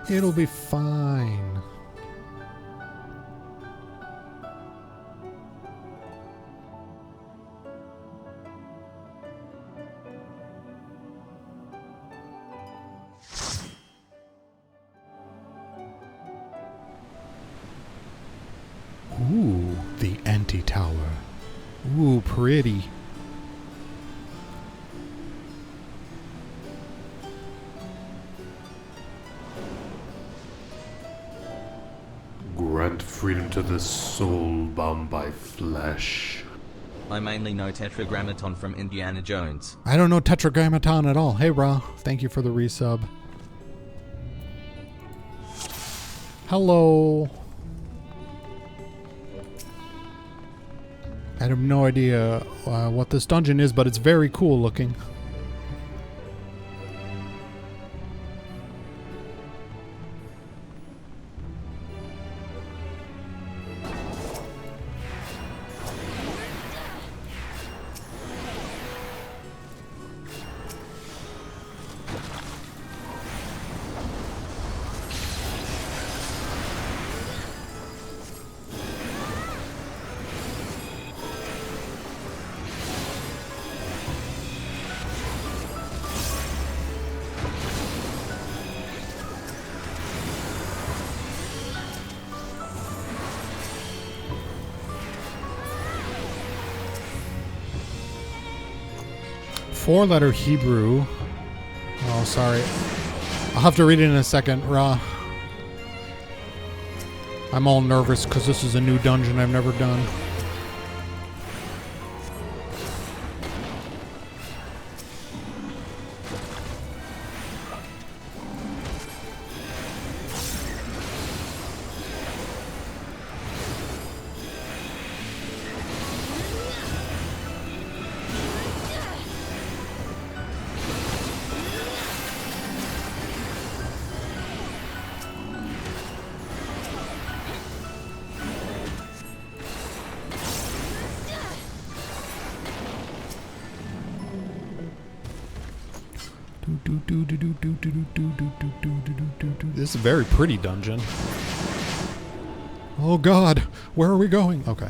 It'll be fine. Ooh, the Anti-Tower. Ooh, pretty. freedom to the soul bound by flesh. I mainly know Tetragrammaton from Indiana Jones. I don't know Tetragrammaton at all. Hey, Ra. Thank you for the resub. Hello. I have no idea what this dungeon is, but it's very cool looking. Four-letter Hebrew. Oh, sorry. I'll have to read it in a second, Ra. I'm all nervous because this is a new dungeon I've never done. This is a very pretty dungeon. Oh God, where are we going? Okay.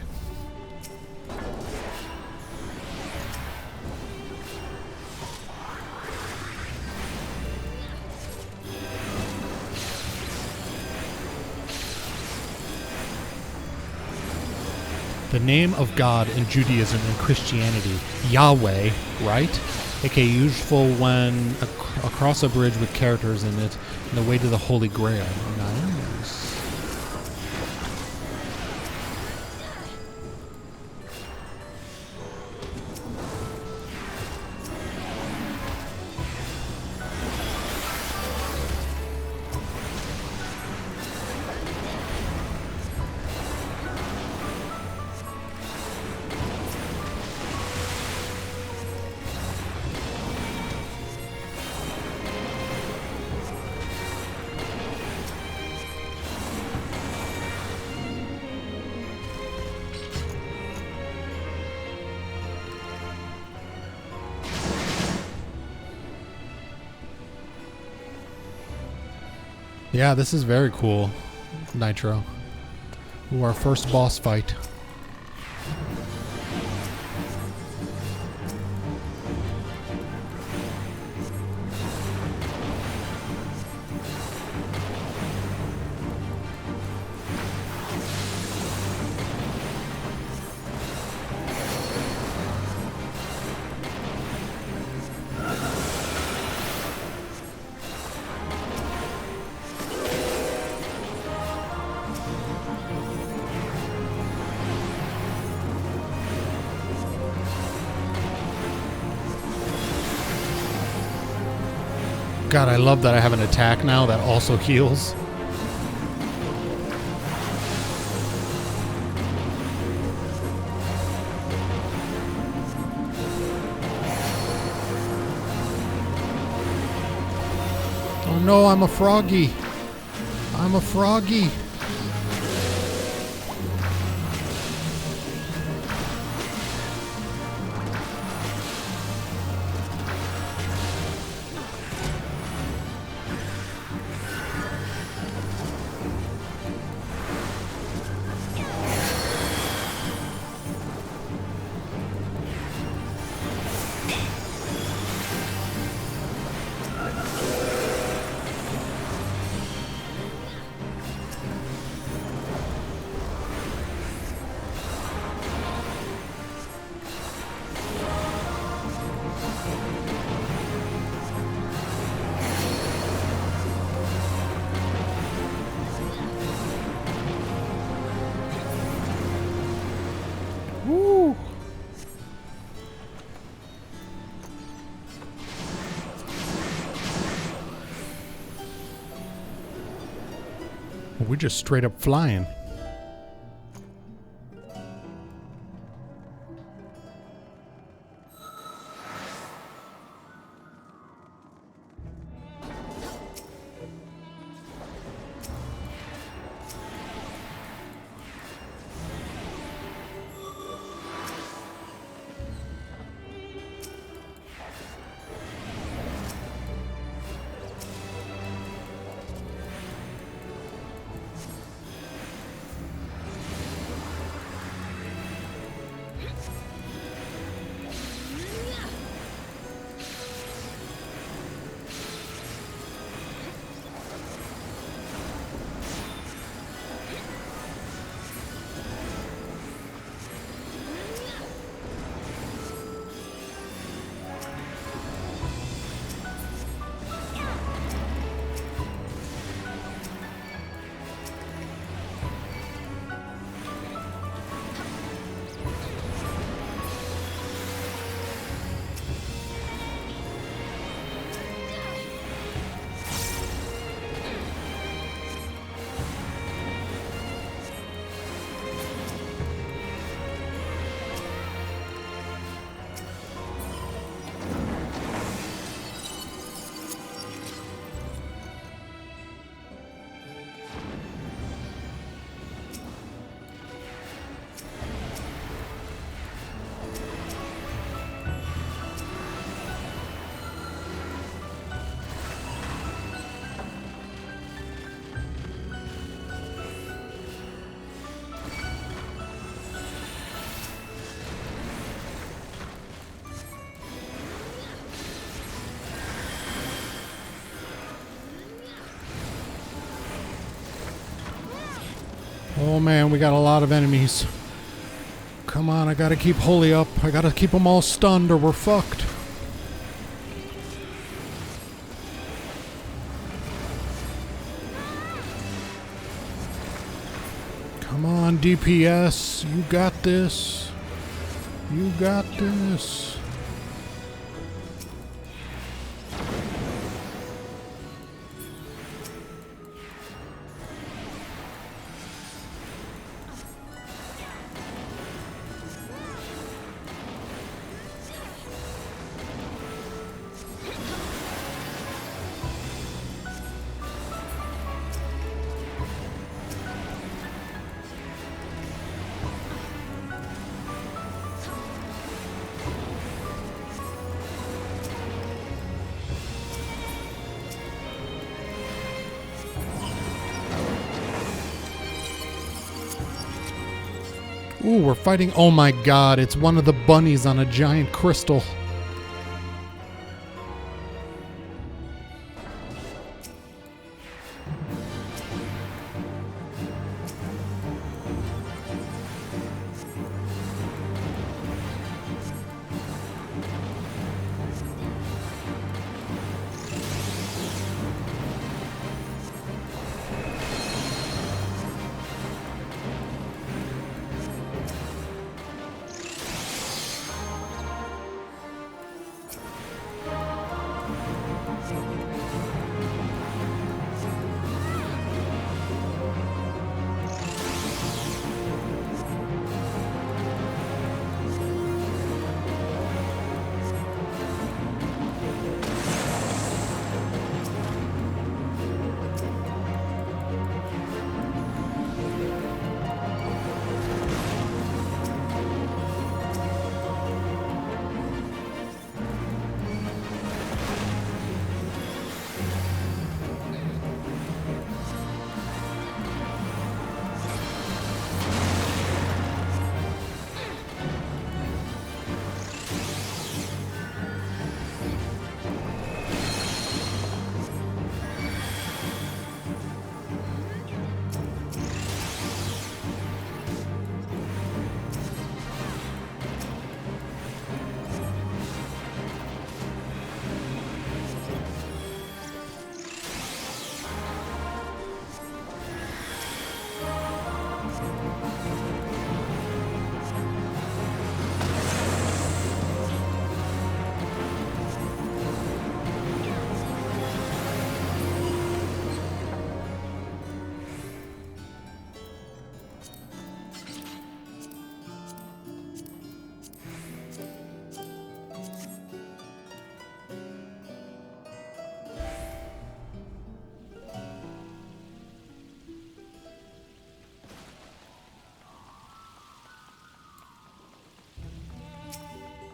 The name of God in Judaism and Christianity, Yahweh, right? aka useful when across a bridge with characters in it, and the way to the Holy Grail. Nice. Yeah, this is very cool, Nitro. Ooh, our first boss fight. God, I love that I have an attack now that also heals. Oh no, I'm a froggy. I'm a froggy. we're just straight up flying. Oh man, we got a lot of enemies. Come on, I gotta keep Holy up. I gotta keep them all stunned or we're fucked. Come on, DPS. You got this. You got this. Ooh, we're fighting. Oh my god, it's one of the bunnies on a giant crystal.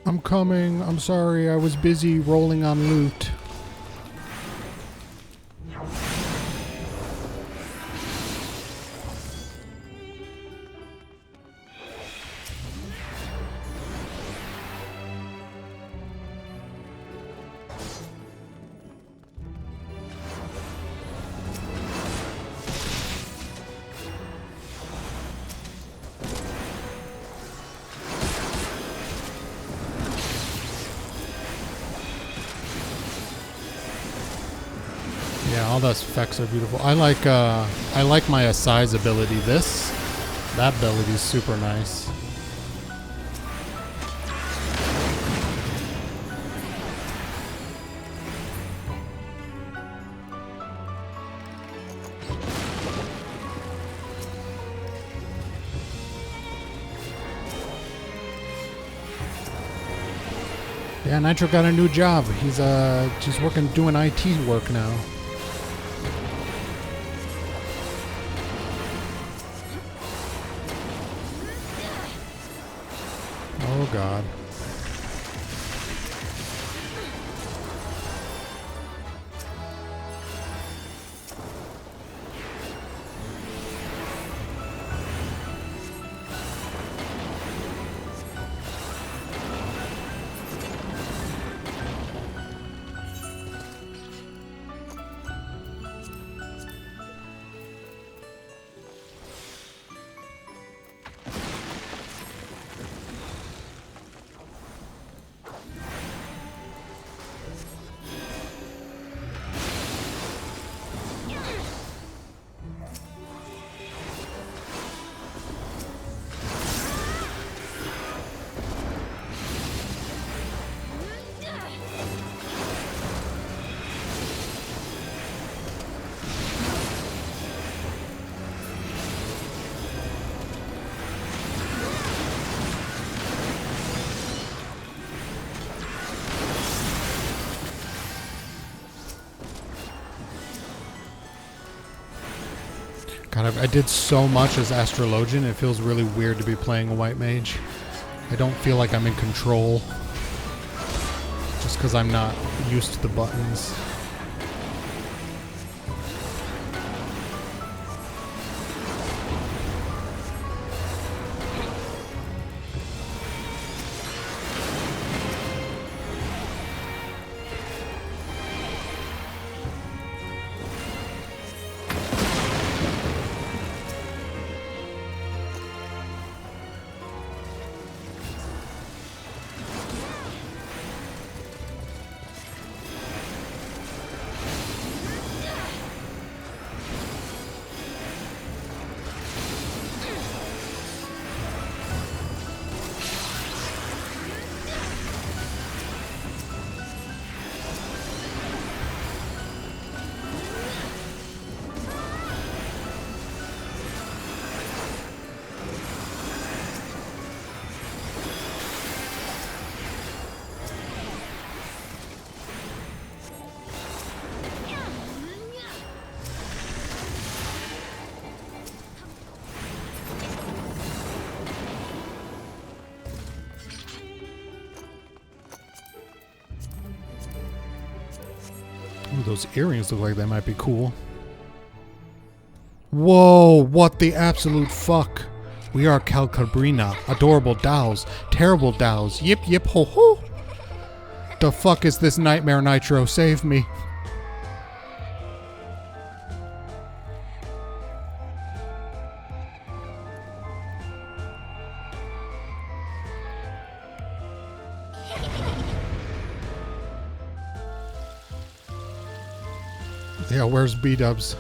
I'm coming. I'm sorry. I was busy rolling on loot. Yeah, all those effects are beautiful. I like my Asai's ability. That ability is super nice. Yeah, Nitro got a new job. He's working doing IT work now. Oh God. God, I did so much as Astrologian, it feels really weird to be playing a white mage. I don't feel like I'm in control. Just because I'm not used to the buttons. Ooh, those earrings look like they might be cool. Whoa, what the absolute fuck? We are Calcabrina, adorable dows, terrible dows, yip yip ho ho. The fuck is this nightmare, Nitro? Save me. Yeah, where's B-dubs?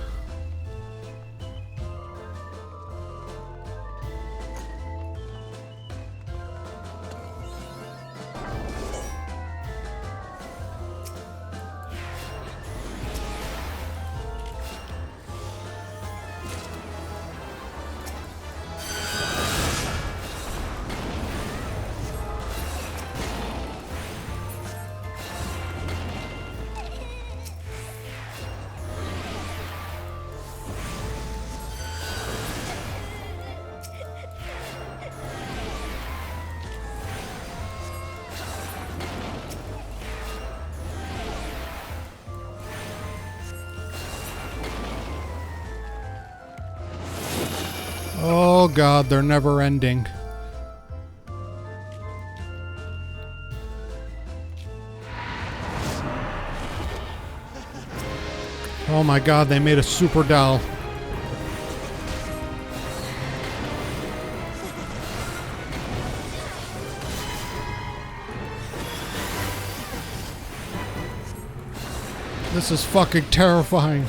Oh god, they're never ending. Oh my god, they made a super doll. This is fucking terrifying.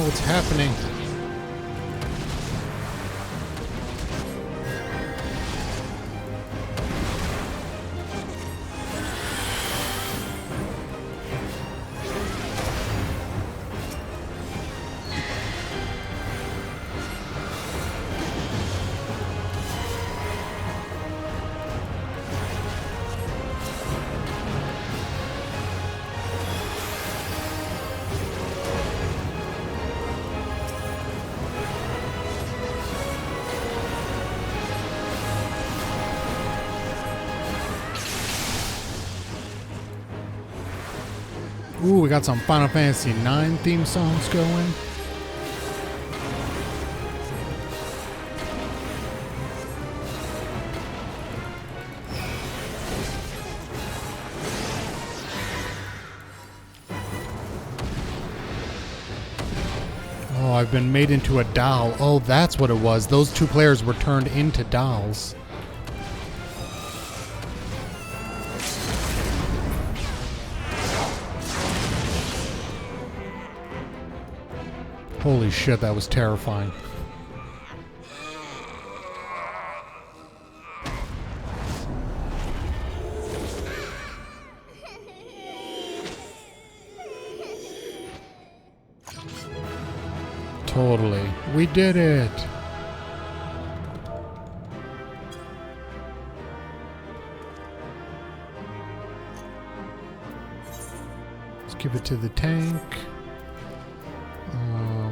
What's happening? Ooh, we got some Final Fantasy IX theme songs going. Oh, I've been made into a doll. Oh, that's what it was. Those two players were turned into dolls. Holy shit, that was terrifying. Totally. We did it. Let's give it to the tank.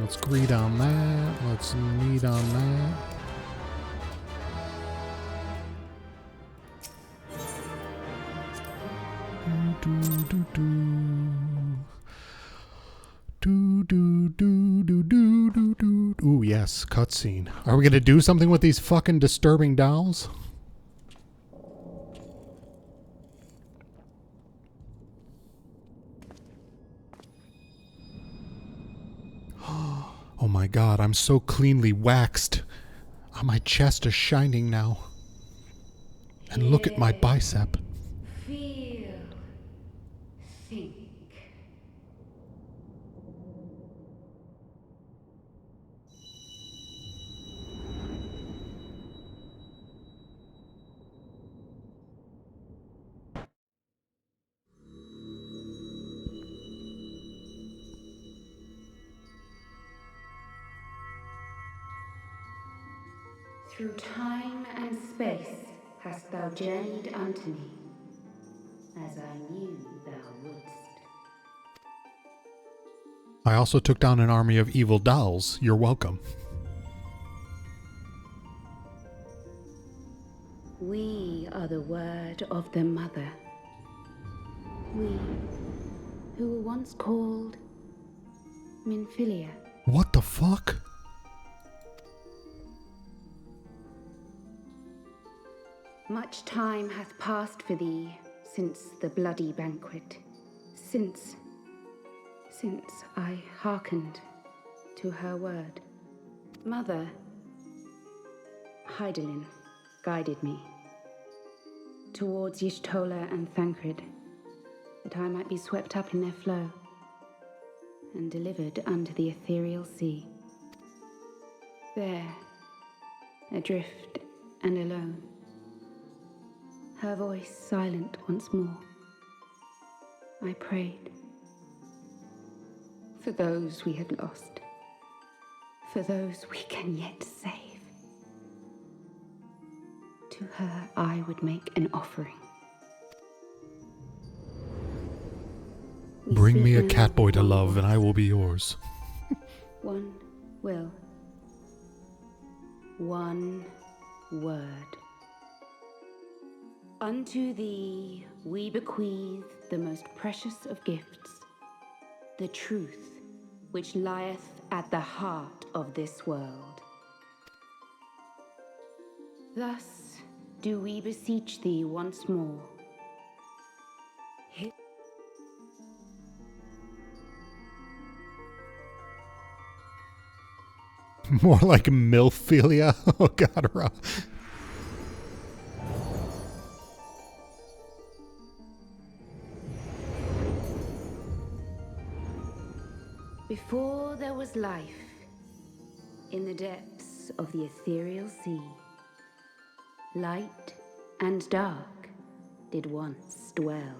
Let's greed on that. Let's need on that. Ooh, yes, cutscene. Are we gonna do something with these fucking disturbing dolls? Oh my god, I'm so cleanly waxed. My chest is shining now. And look at my bicep. Feel. Think. Through time and space hast thou journeyed unto me, as I knew thou wouldst. I also took down an army of evil dolls. You're welcome. We are the word of the Mother. We, who were once called Minfilia. What the fuck? Much time hath passed for thee since the bloody banquet, since I hearkened to her word. Mother, Hydaelyn guided me towards Y'shtola and Thancred, that I might be swept up in their flow and delivered unto the ethereal sea. There, adrift and alone. Her voice silent once more. I prayed. For those we had lost. For those we can yet save. To her I would make an offering. Bring me a catboy to love, and I will be yours. One will. One word. Unto thee we bequeath the most precious of gifts, the truth which lieth at the heart of this world. Thus do we beseech thee once more. More like milphilia. Oh god, Ra. Before there was life, in the depths of the ethereal sea, light and dark did once dwell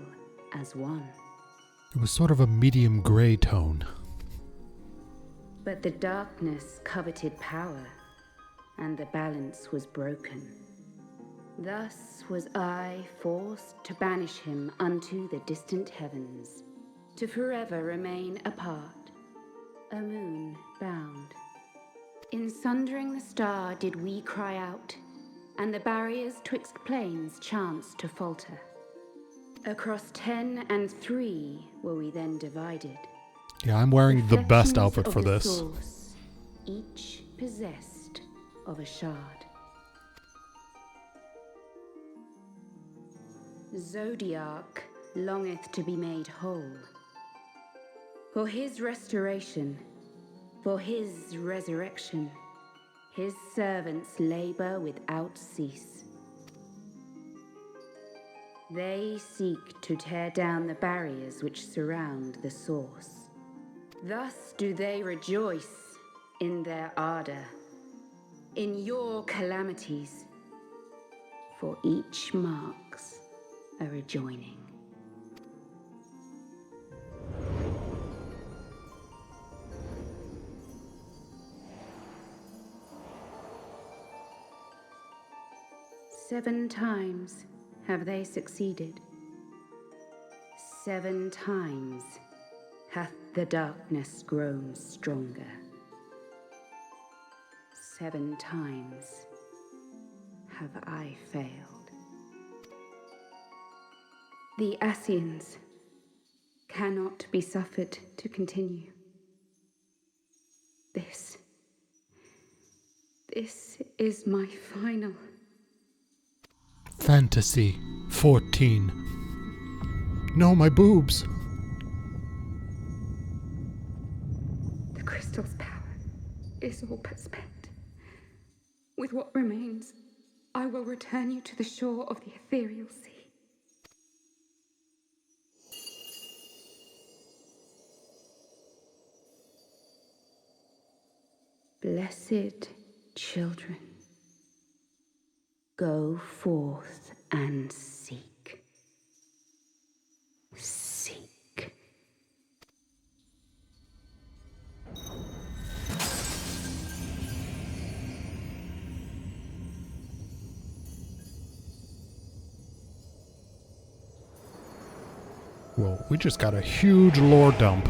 as one. It was sort of a medium gray tone. But the darkness coveted power, and the balance was broken. Thus was I forced to banish him unto the distant heavens, to forever remain apart, a moon bound. In sundering the star did we cry out, and the barriers twixt planes chanced to falter. Across 10 and 3 were we then divided. Yeah, I'm wearing the best outfit for this. Source, each possessed of a shard. Zodiac longeth to be made whole. For his restoration, for his resurrection, his servants labor without cease. They seek to tear down the barriers which surround the source. Thus do they rejoice in their ardor, in your calamities, for each marks a rejoining. Seven times have they succeeded. 7 times hath the darkness grown stronger. 7 times have I failed. The Ascians cannot be suffered to continue. This is my final. Fantasy 14. No, my boobs. The crystal's power is all but spent. With what remains, I will return you to the shore of the ethereal sea. Blessed children, go forth and seek. Seek. Whoa, we just got a huge lore dump.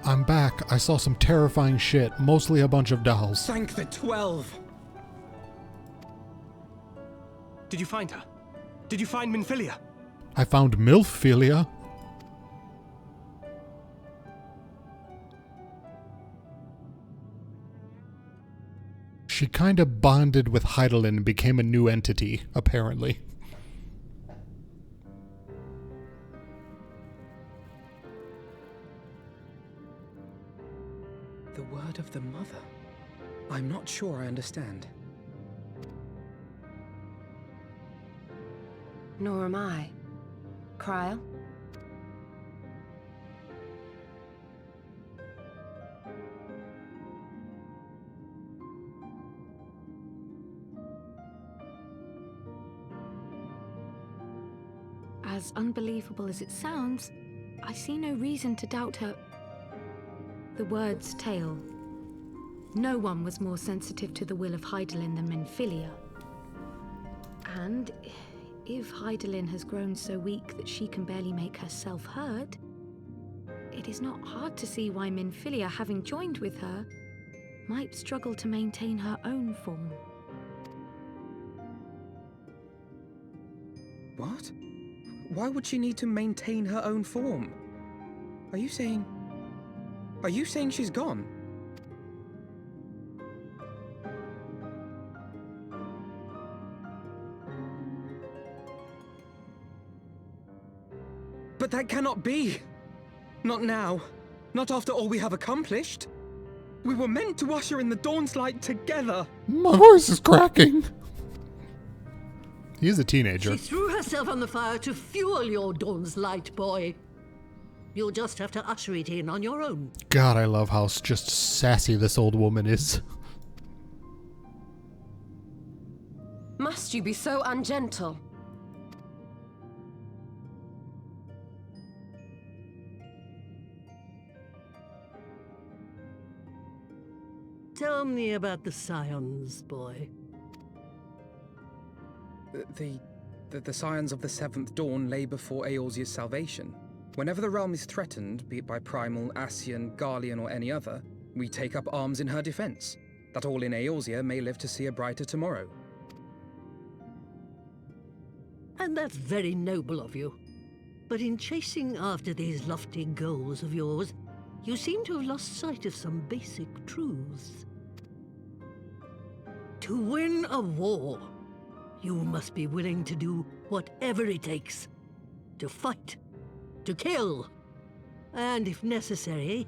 I'm back. I saw some terrifying shit, mostly a bunch of dolls. Thank the 12! Did you find her? Did you find Minfilia? I found milphilia. She kinda bonded with Heidelin and became a new entity, apparently. The word of the mother? I'm not sure I understand. Nor am I. Cryle? As unbelievable as it sounds, I see no reason to doubt her. The word's tale. No one was more sensitive to the will of Hydaelyn than Minfilia. And if Hydaelyn has grown so weak that she can barely make herself heard, it is not hard to see why Minfilia, having joined with her, might struggle to maintain her own form. What? Why would she need to maintain her own form? Are you saying she's gone? But that cannot be! Not now. Not after all we have accomplished. We were meant to usher in the dawn's light together! My voice is cracking! He's a teenager. She threw herself on the fire to fuel your dawn's light, boy. You'll just have to usher it in on your own. God, I love how just sassy this old woman is. Must you be so ungentle? Tell me about the Scions, boy. The scions of the Seventh Dawn lay before Eorzea's salvation. Whenever the realm is threatened, be it by Primal, Ascian, Garlean, or any other, we take up arms in her defense, that all in Eorzea may live to see a brighter tomorrow. And that's very noble of you. But in chasing after these lofty goals of yours, you seem to have lost sight of some basic truths. To win a war, you must be willing to do whatever it takes. To fight, to kill, and if necessary,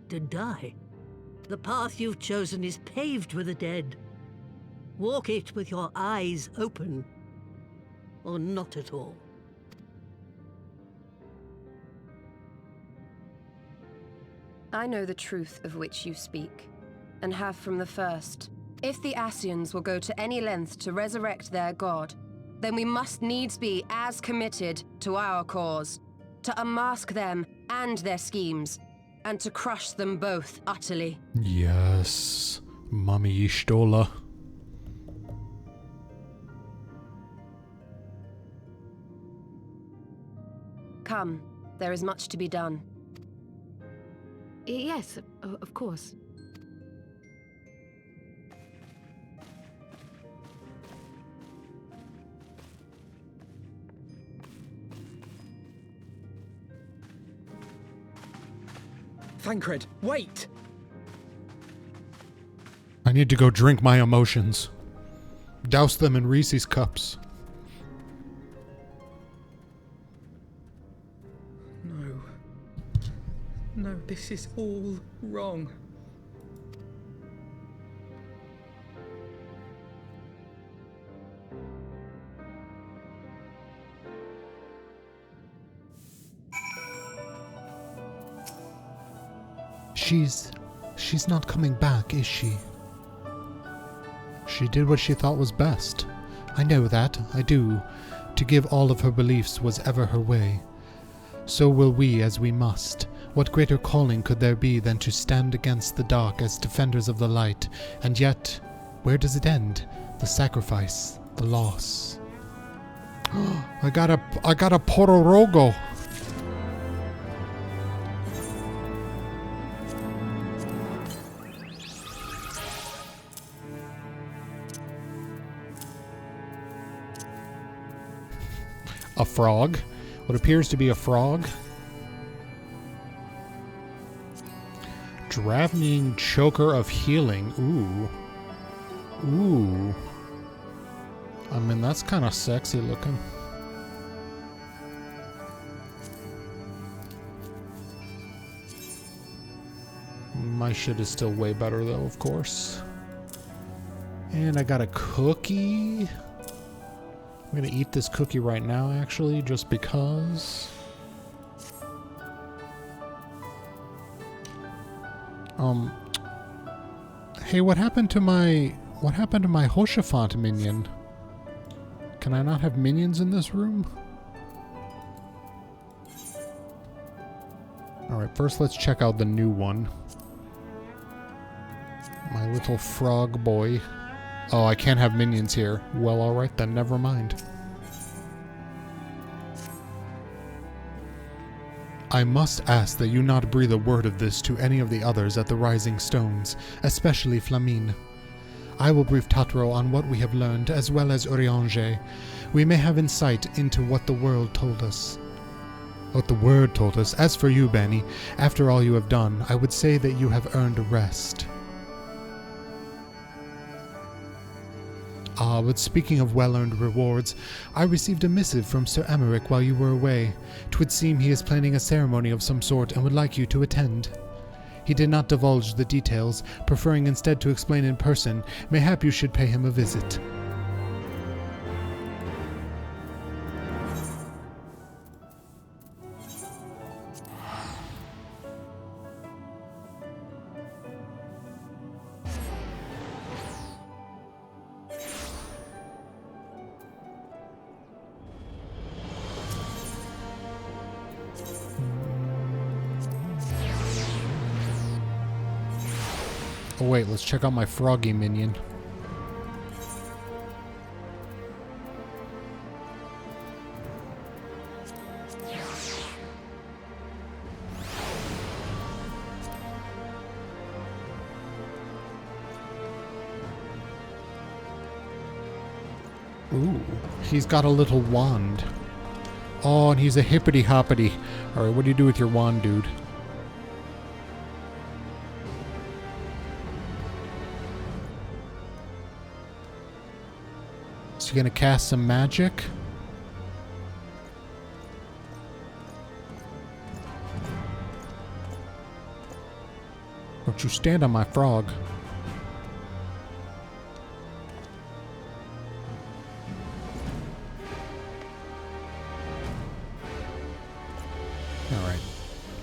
to die. The path you've chosen is paved with the dead. Walk it with your eyes open, or not at all. I know the truth of which you speak, and have from the first. If the Ascians will go to any length to resurrect their god, then we must needs be as committed to our cause, to unmask them and their schemes, and to crush them both utterly. Yes, Mami Ishtola. Come, there is much to be done. Yes, of course. Thancred, wait! I need to go drink my emotions. Douse them in Reese's cups. No, this is all wrong. She's not coming back, is she? She did what she thought was best. I know that, I do. To give all of her beliefs was ever her way. So will we, as we must. What greater calling could there be than to stand against the dark as defenders of the light? And yet, where does it end? The sacrifice, the loss. I got a Pororogo. A frog. What appears to be a frog. Drowning choker of healing. Ooh. I mean, that's kind of sexy looking. My shit is still way better though, of course. And I got a cookie. I'm gonna eat this cookie right now, actually, just because. Hey, what happened to my Hoshafant minion? Can I not have minions in this room? Alright, first let's check out the new one. My little frog boy. Oh, I can't have minions here. Well, alright then, never mind. I must ask that you not breathe a word of this to any of the others at the Rising Stones, especially Flamine. I will brief Tatro on what we have learned, as well as Urianger. We may have insight into what the world told us. What the word told us. As for you, Bani, after all you have done, I would say that you have earned a rest. Ah, but speaking of well-earned rewards, I received a missive from Sir Emmerich while you were away. 'Twould seem he is planning a ceremony of some sort and would like you to attend. He did not divulge the details, preferring instead to explain in person. Mayhap you should pay him a visit. Oh wait, let's check out my froggy minion. Ooh, he's got a little wand. Oh, and he's a hippity-hoppity. Alright, what do you do with your wand, dude? Is he gonna cast some magic? Don't you stand on my frog. Alright.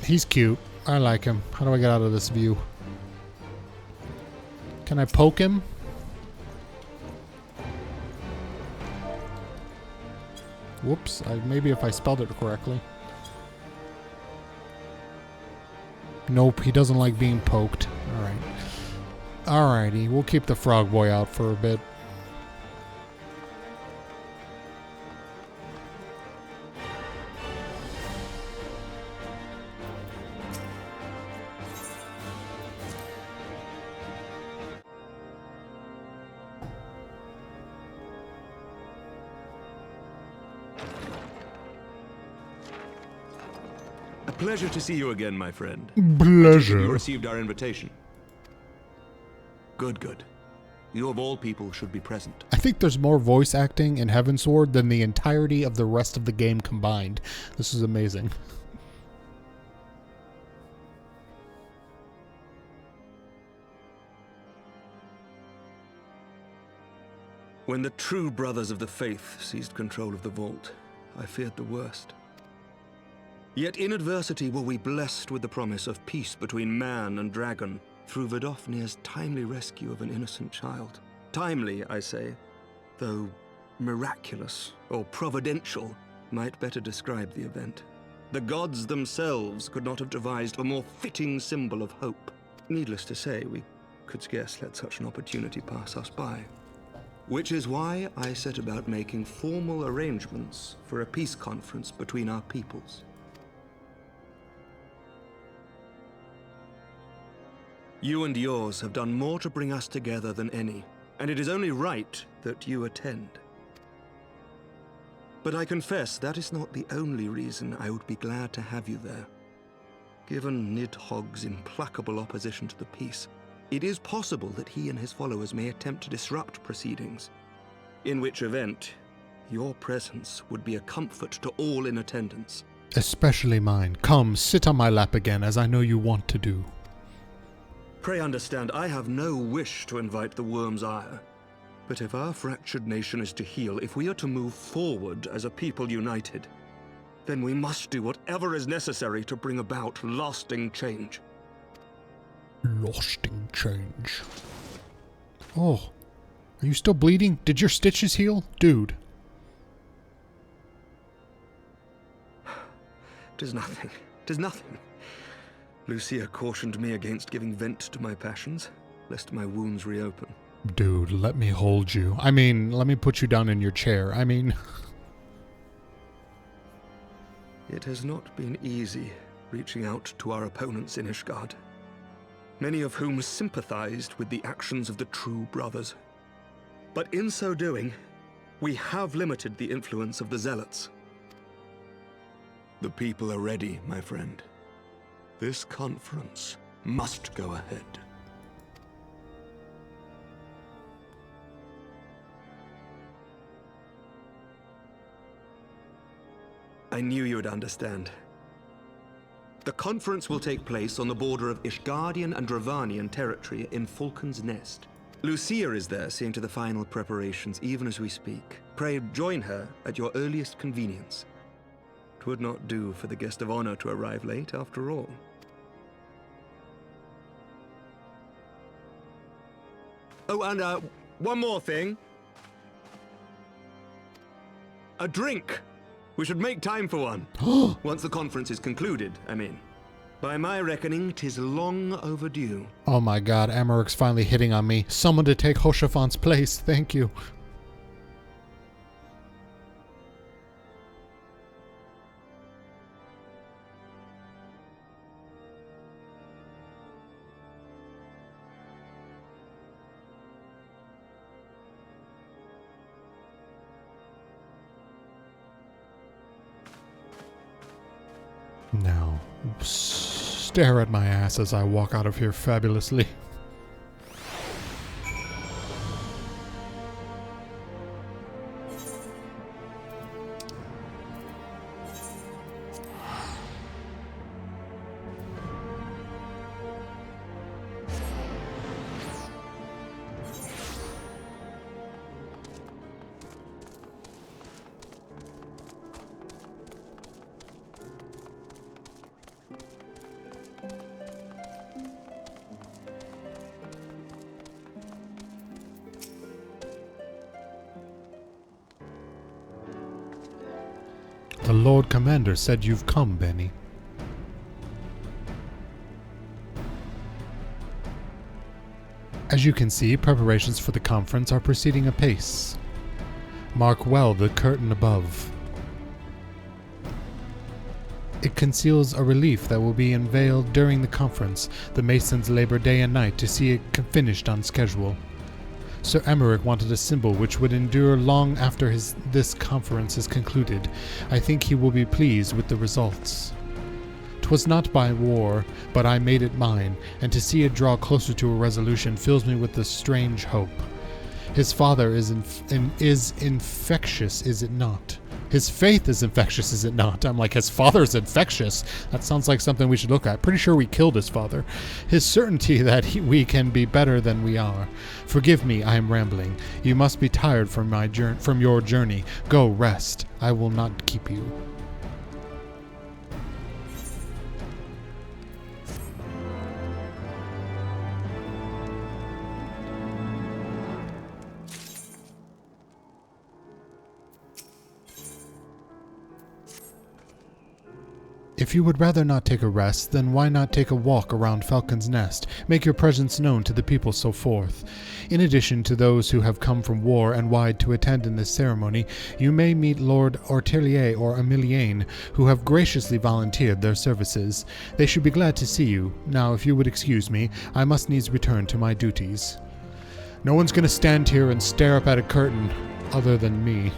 He's cute. I like him. How do I get out of this view? Can I poke him? Whoops, maybe if I spelled it correctly. Nope, he doesn't like being poked. Alright. Alrighty, we'll keep the frog boy out for a bit. Pleasure to see you again, my friend. Pleasure. You received our invitation. Good, good. You of all people should be present. I think there's more voice acting in Heavensward than the entirety of the rest of the game combined. This is amazing. When the true brothers of the faith seized control of the vault, I feared the worst. Yet in adversity were we blessed with the promise of peace between man and dragon through Vidofnir's timely rescue of an innocent child. Timely, I say, though miraculous or providential might better describe the event. The gods themselves could not have devised a more fitting symbol of hope. Needless to say, we could scarce let such an opportunity pass us by. Which is why I set about making formal arrangements for a peace conference between our peoples. You and yours have done more to bring us together than any, and it is only right that you attend. But I confess that is not the only reason I would be glad to have you there. Given Nidhogg's implacable opposition to the peace, it is possible that he and his followers may attempt to disrupt proceedings, in which event your presence would be a comfort to all in attendance. Especially mine. Come, sit on my lap again, as I know you want to do. Pray understand, I have no wish to invite the worm's ire, But if our fractured nation is to heal, if we are to move forward as a people united, then we must do whatever is necessary to bring about lasting change. Lasting change. Oh, are you still bleeding? Did your stitches heal? Dude. 'Tis nothing. 'Tis nothing. Lucia cautioned me against giving vent to my passions, lest my wounds reopen. Dude, let me hold you. I mean, let me put you down in your chair. I mean... It has not been easy reaching out to our opponents in Ishgard, many of whom sympathized with the actions of the true brothers. But in so doing, we have limited the influence of the zealots. The people are ready, my friend. This conference must go ahead. I knew you would understand. The conference will take place on the border of Ishgardian and Dravanian territory in Falcon's Nest. Lucia is there seeing to the final preparations even as we speak. Pray join her at your earliest convenience. 'Twould not do for the guest of honor to arrive late after all. Oh, and one more thing. A drink. We should make time for one. Once the conference is concluded, I mean. By my reckoning, 'tis long overdue. Oh my god, Amaryk's finally hitting on me. Someone to take Hoshaphan's place, thank you. Now, stare at my ass as I walk out of here fabulously. The Lord Commander said you've come, Bani. As you can see, preparations for the conference are proceeding apace. Mark well the curtain above. It conceals a relief that will be unveiled during the conference. The masons labor day and night to see it finished on schedule. Sir Amaryk wanted a symbol which would endure long after this conference is concluded. I think he will be pleased with the results. 'Twas not by war, but I made it mine, and to see it draw closer to a resolution fills me with a strange hope. His father is infectious, is it not? His faith is infectious, is it not? I'm like, his father's infectious? That sounds like something we should look at. Pretty sure we killed his father. His certainty that we can be better than we are. Forgive me, I am rambling. You must be tired from your journey. Go rest. I will not keep you. If you would rather not take a rest, then why not take a walk around Falcon's Nest, make your presence known to the people, so forth. In addition to those who have come from war and wide to attend in this ceremony, you may meet Lord Ortelier or Emilienne, who have graciously volunteered their services. They should be glad to see you. Now, if you would excuse me, I must needs return to my duties. No one's gonna stand here and stare up at a curtain, other than me.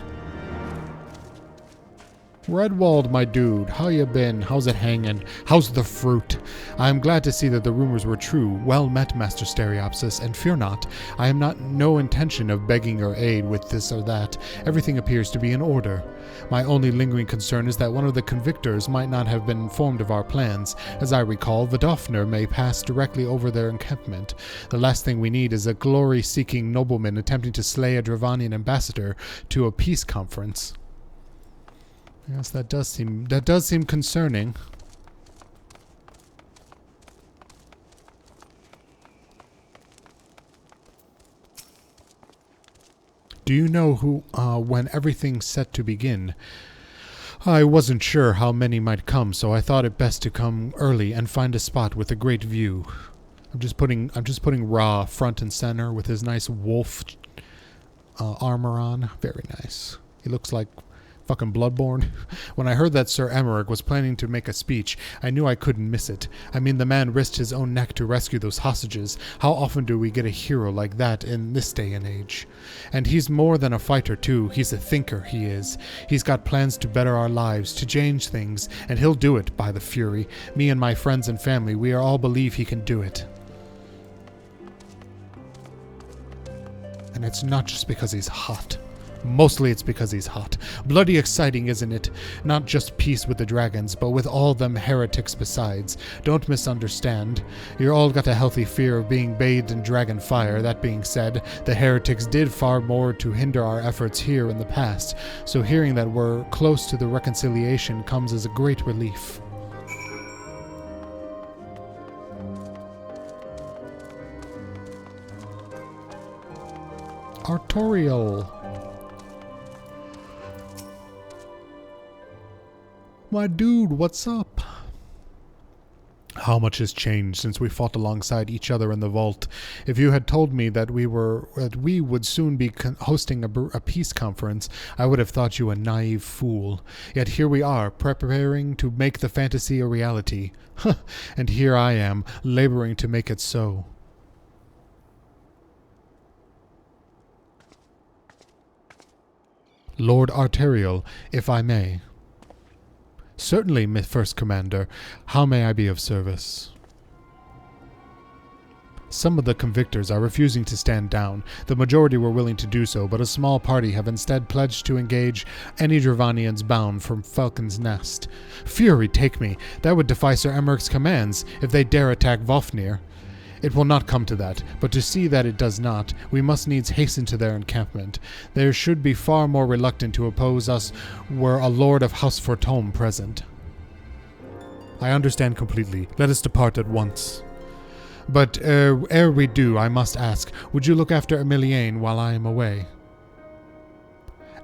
Redwald, my dude, how you been? How's it hanging? How's the fruit? I am glad to see that the rumors were true. Well met, Master Stereopsis, and fear not. I am no intention of begging your aid with this or that. Everything appears to be in order. My only lingering concern is that one of the convictors might not have been informed of our plans. As I recall, the Dauphnir may pass directly over their encampment. The last thing we need is a glory-seeking nobleman attempting to slay a Dravanian ambassador to a peace conference. Yes, that does seem concerning. Do you know who, when everything's set to begin? I wasn't sure how many might come, so I thought it best to come early and find a spot with a great view. I'm just putting Ra front and center with his nice wolf armor on. Very nice. He looks like fucking Bloodborne. When I heard that Sir Emmerich was planning to make a speech, I knew I couldn't miss it. I mean, the man risked his own neck to rescue those hostages. How often do we get a hero like that in this day and age? And he's more than a fighter, too. He's a thinker, he is. He's got plans to better our lives, to change things, and he'll do it, by the Fury. Me and my friends and family, we all believe he can do it. And it's not just because he's hot. Mostly it's because he's hot. Bloody exciting, isn't it? Not just peace with the dragons, but with all them heretics besides. Don't misunderstand. You all got a healthy fear of being bathed in dragon fire. That being said, the heretics did far more to hinder our efforts here in the past, so hearing that we're close to the reconciliation comes as a great relief. Artorial. My dude, what's up? How much has changed since we fought alongside each other in the vault? If you had told me that we would soon be hosting a peace conference, I would have thought you a naive fool. Yet here we are, preparing to make the fantasy a reality. And here I am, laboring to make it so. Lord Arterial, if I may. Certainly, First Commander. How may I be of service? Some of the convictors are refusing to stand down. The majority were willing to do so, but a small party have instead pledged to engage any Dravanians bound from Falcon's Nest. Fury take me! That would defy Sir Emmerich's commands if they dare attack Vofnir. It will not come to that, but to see that it does not, we must needs hasten to their encampment. They should be far more reluctant to oppose us were a Lord of House Fortome present. I understand completely. Let us depart at once. But ere we do, I must ask, would you look after Emilienne while I am away?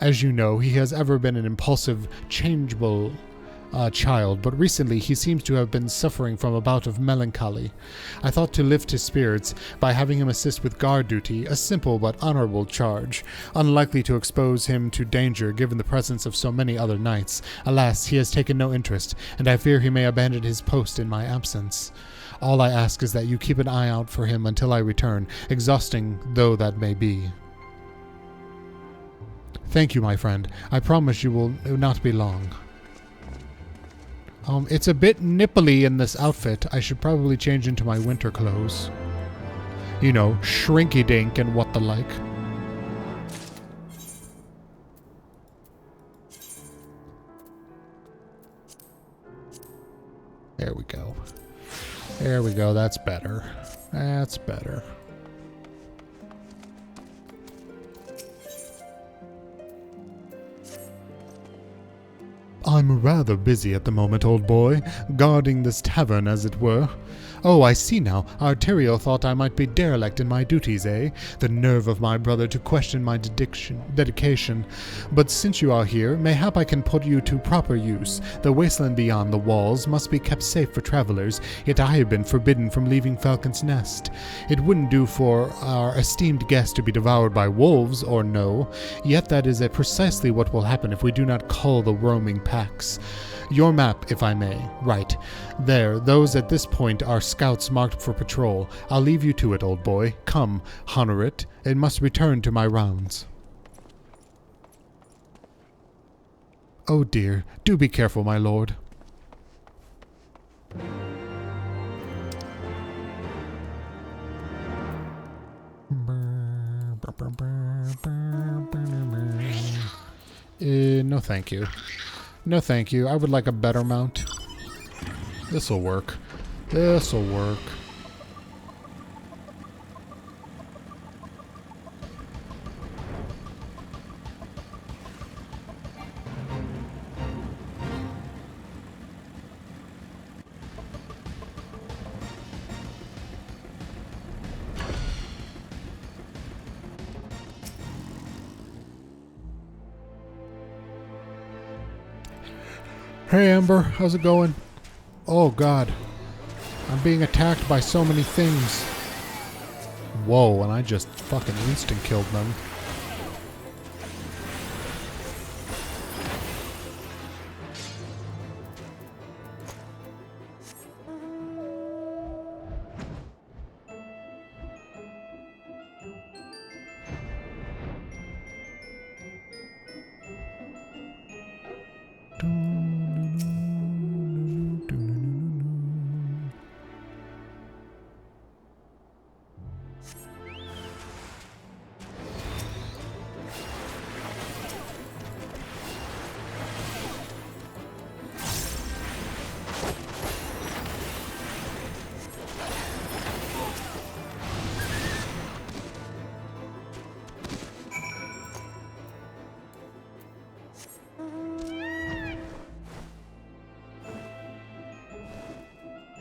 As you know, he has ever been an impulsive, changeable child, but recently he seems to have been suffering from a bout of melancholy. I thought to lift his spirits by having him assist with guard duty, a simple but honorable charge, unlikely to expose him to danger given the presence of so many other knights. Alas, he has taken no interest, and I fear he may abandon his post in my absence. All I ask is that you keep an eye out for him until I return, exhausting though that may be. Thank you, my friend. I promise you will not be long. It's a bit nipply in this outfit. I should probably change into my winter clothes. You know, shrinky-dink and what the like. There we go. There we go. That's better. That's better. I'm rather busy at the moment, old boy, guarding this tavern, as it were. Oh, I see now. Arterial thought I might be derelict in my duties, eh? The nerve of my brother to question my dedication. But since you are here, mayhap I can put you to proper use. The wasteland beyond the walls must be kept safe for travelers, yet I have been forbidden from leaving Falcon's Nest. It wouldn't do for our esteemed guest to be devoured by wolves, or no, yet that is precisely what will happen if we do not cull the roaming packs. Your map, if I may. Right. There, those at this point are scouts marked for patrol. I'll leave you to it, old boy. Come, honor it. It must return to my rounds. Oh dear, do be careful, my lord. No thank you. No thank you. I would like a better mount. This'll work. This'll work. Hey Amber, how's it going? Oh god. I'm being attacked by so many things. Whoa, and I just fucking instant killed them.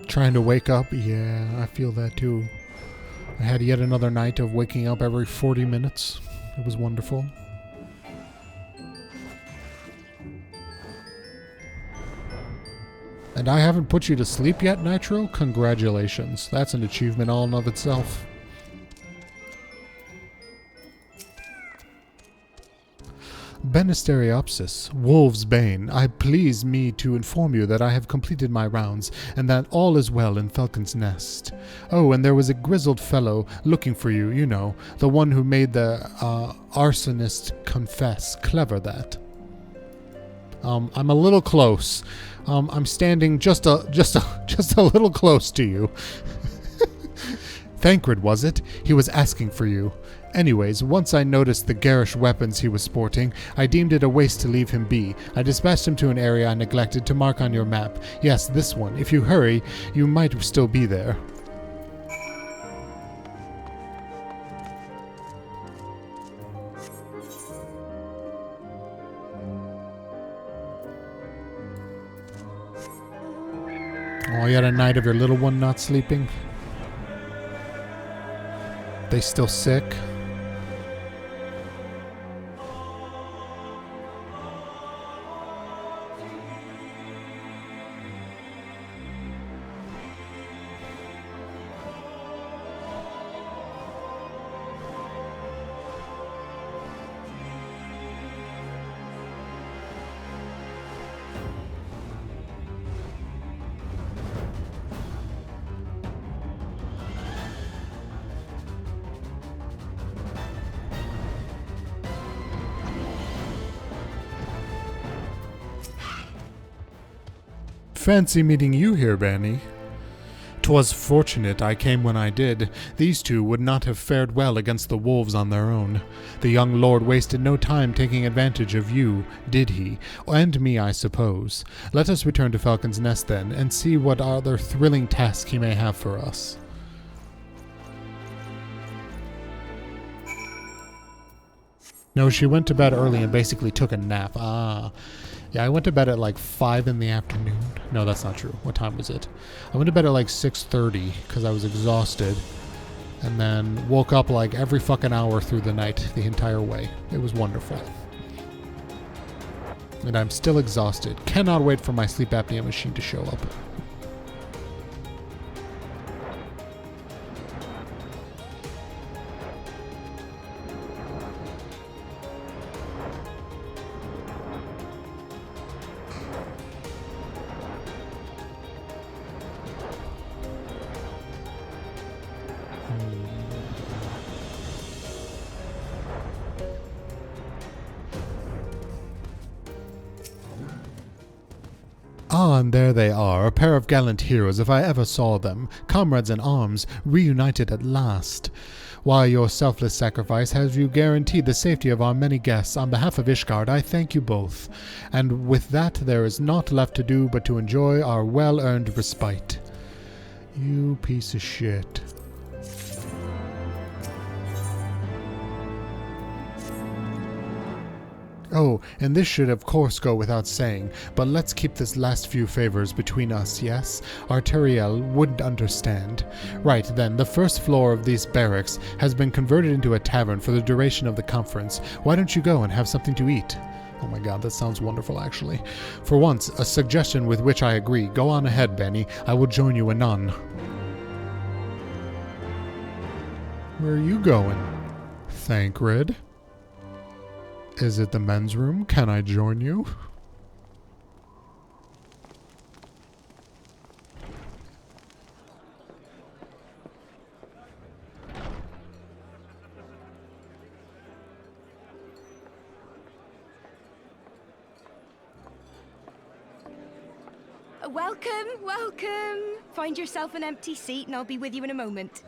Trying to wake up? Yeah, I feel that too. I had yet another night of waking up every 40 minutes. It was wonderful. And I haven't put you to sleep yet, Nitro? Congratulations. That's an achievement all in of itself. Benisteriopsis, Wolf's Bane, I please me to inform you that I have completed my rounds, and that all is well in Falcon's Nest. Oh, and there was a grizzled fellow looking for you, you know, the one who made the arsonist confess. Clever, that. I'm a little close. I'm standing just a little close to you. Thancred, was it? He was asking for you. Anyways, once I noticed the garish weapons he was sporting, I deemed it a waste to leave him be. I dispatched him to an area I neglected to mark on your map. Yes, this one. If you hurry, you might still be there. Oh, you had a night of your little one not sleeping? They still sick? Fancy meeting you here, Bani. 'Twas fortunate I came when I did. These two would not have fared well against the wolves on their own. The young lord wasted no time taking advantage of you, did he? And me, I suppose. Let us return to Falcon's Nest then, and see what other thrilling task he may have for us. No, she went to bed early and basically took a nap. Ah. Yeah, I went to bed at like 5 in the afternoon. No, that's not true. What time was it? I went to bed at like 6:30 because I was exhausted. And then woke up like every fucking hour through the night the entire way. It was wonderful. And I'm still exhausted. Cannot wait for my sleep apnea machine to show up. Ah, and there they are, a pair of gallant heroes if I ever saw them, comrades in arms, reunited at last. Why, your selfless sacrifice has you guaranteed the safety of our many guests. On behalf of Ishgard, I thank you both. And with that, there is naught left to do but to enjoy our well-earned respite. You piece of shit. Oh, and this should of course go without saying, but let's keep this last few favors between us, yes? Arteriel wouldn't understand. Right then, the first floor of these barracks has been converted into a tavern for the duration of the conference. Why don't you go and have something to eat? Oh my god, that sounds wonderful actually. For once, a suggestion with which I agree. Go on ahead, Bani. I will join you anon. Where are you going? Thancred? Is it the men's room? Can I join you? Welcome, welcome. Find yourself an empty seat and I'll be with you in a moment.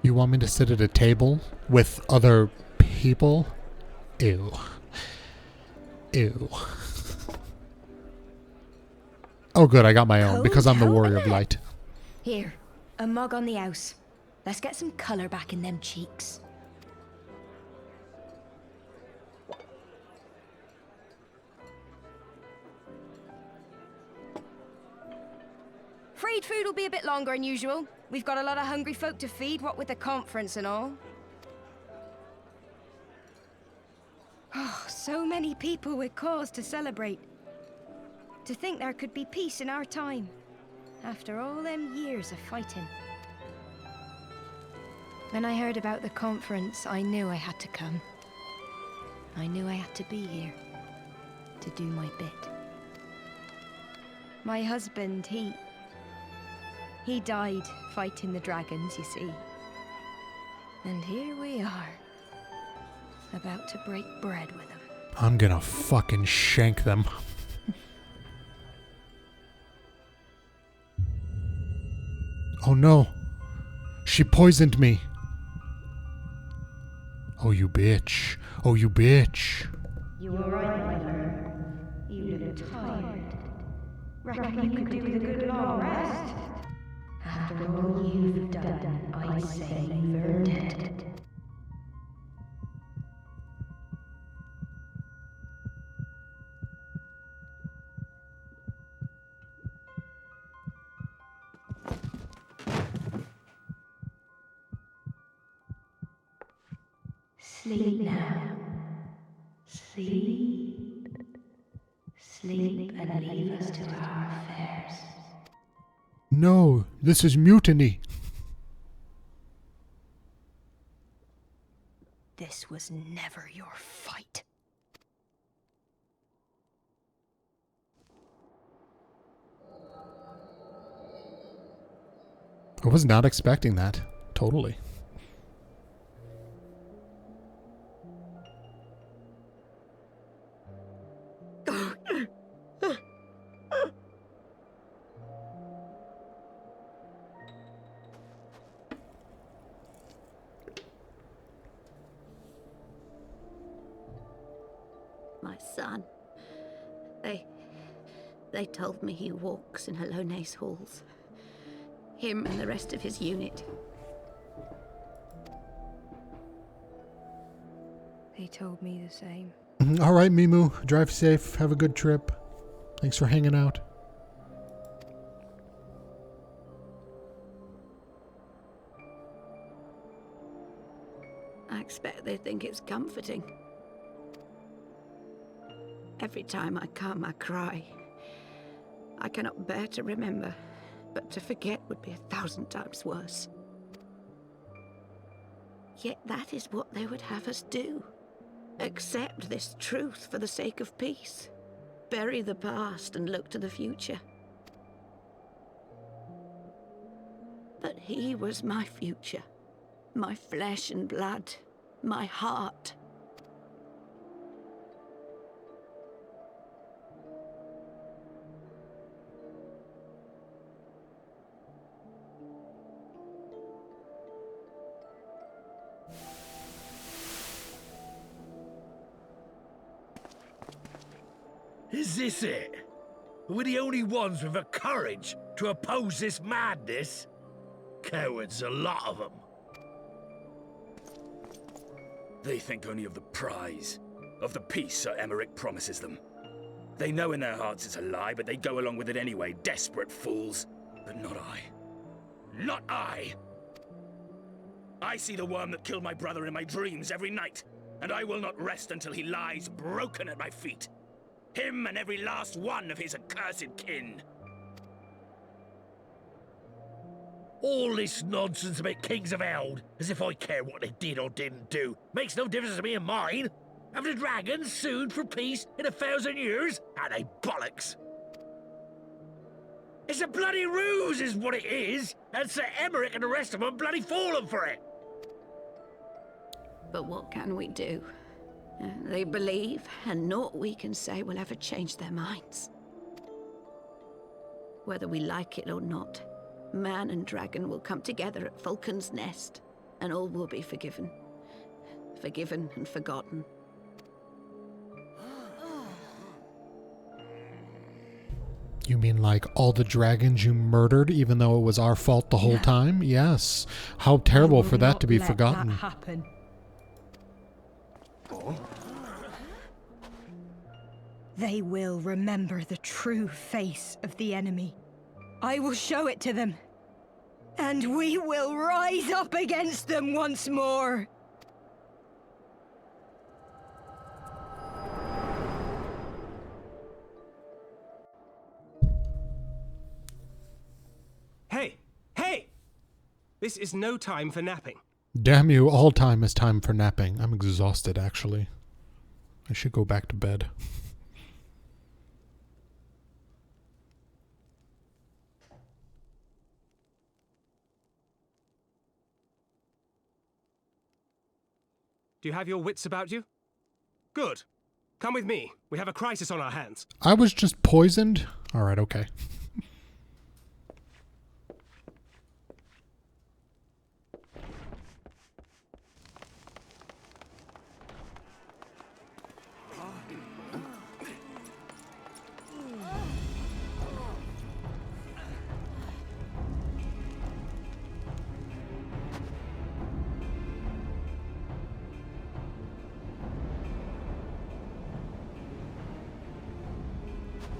You want me to sit at a table with other people? Ew. Ew. Oh good, I got my own, because I'm the warrior of light. Here, a mug on the house. Let's get some colour back in them cheeks. Afraid food will be a bit longer than usual. We've got a lot of hungry folk to feed, what with the conference and all. Oh, so many people with cause to celebrate. To think there could be peace in our time, after all them years of fighting. When I heard about the conference, I knew I had to come. I knew I had to be here, to do my bit. My husband, he died fighting the dragons, you see. And here we are, about to break bread with them. I'm gonna fucking shank them. Oh no. She poisoned me. Oh you bitch. Oh you bitch. You alright, my lord? You look tired. Reckon you could do with a good long rest? After all you've done, I'd say you've earned it. Sleep now. Sleep. Sleep and leave us to our affairs. No, this is mutiny. This was never your fight. I was not expecting that. Totally. My son. They told me he walks in Hallone's halls. Him and the rest of his unit. They told me the same. All right, Mimu. Drive safe. Have a good trip. Thanks for hanging out. I expect they think it's comforting. Every time I come, I cry. I cannot bear to remember, but to forget would be 1,000 times worse. Yet that is what they would have us do. Accept this truth for the sake of peace. Bury the past and look to the future. But he was my future. My flesh and blood. My heart. Is this it? We're the only ones with the courage to oppose this madness? Cowards, a lot of them. They think only of the prize, of the peace Sir Emmerich promises them. They know in their hearts it's a lie, but they go along with it anyway, desperate fools. But not I. Not I! I see the worm that killed my brother in my dreams every night, and I will not rest until he lies broken at my feet. Him and every last one of his accursed kin. All this nonsense about Kings of Eld, as if I care what they did or didn't do, makes no difference to me and mine. Have the dragons sued for peace in 1,000 years? Are they bollocks? It's a bloody ruse is what it is, and Sir Emmerich and the rest of them bloody fallen for it. But what can we do? They believe, and naught we can say will ever change their minds. Whether we like it or not, man and dragon will come together at Vulcan's Nest, and all will be forgiven. Forgiven and forgotten. You mean like all the dragons you murdered, even though it was our fault the whole time? Yes. How terrible for that to be forgotten. That happen. They will remember the true face of the enemy. I will show it to them. And we will rise up against them once more. Hey! Hey! This is no time for napping. Damn you, all time is time for napping. I'm exhausted, actually. I should go back to bed. Do you have your wits about you? Good. Come with me. We have a crisis on our hands. I was just poisoned? Alright, okay.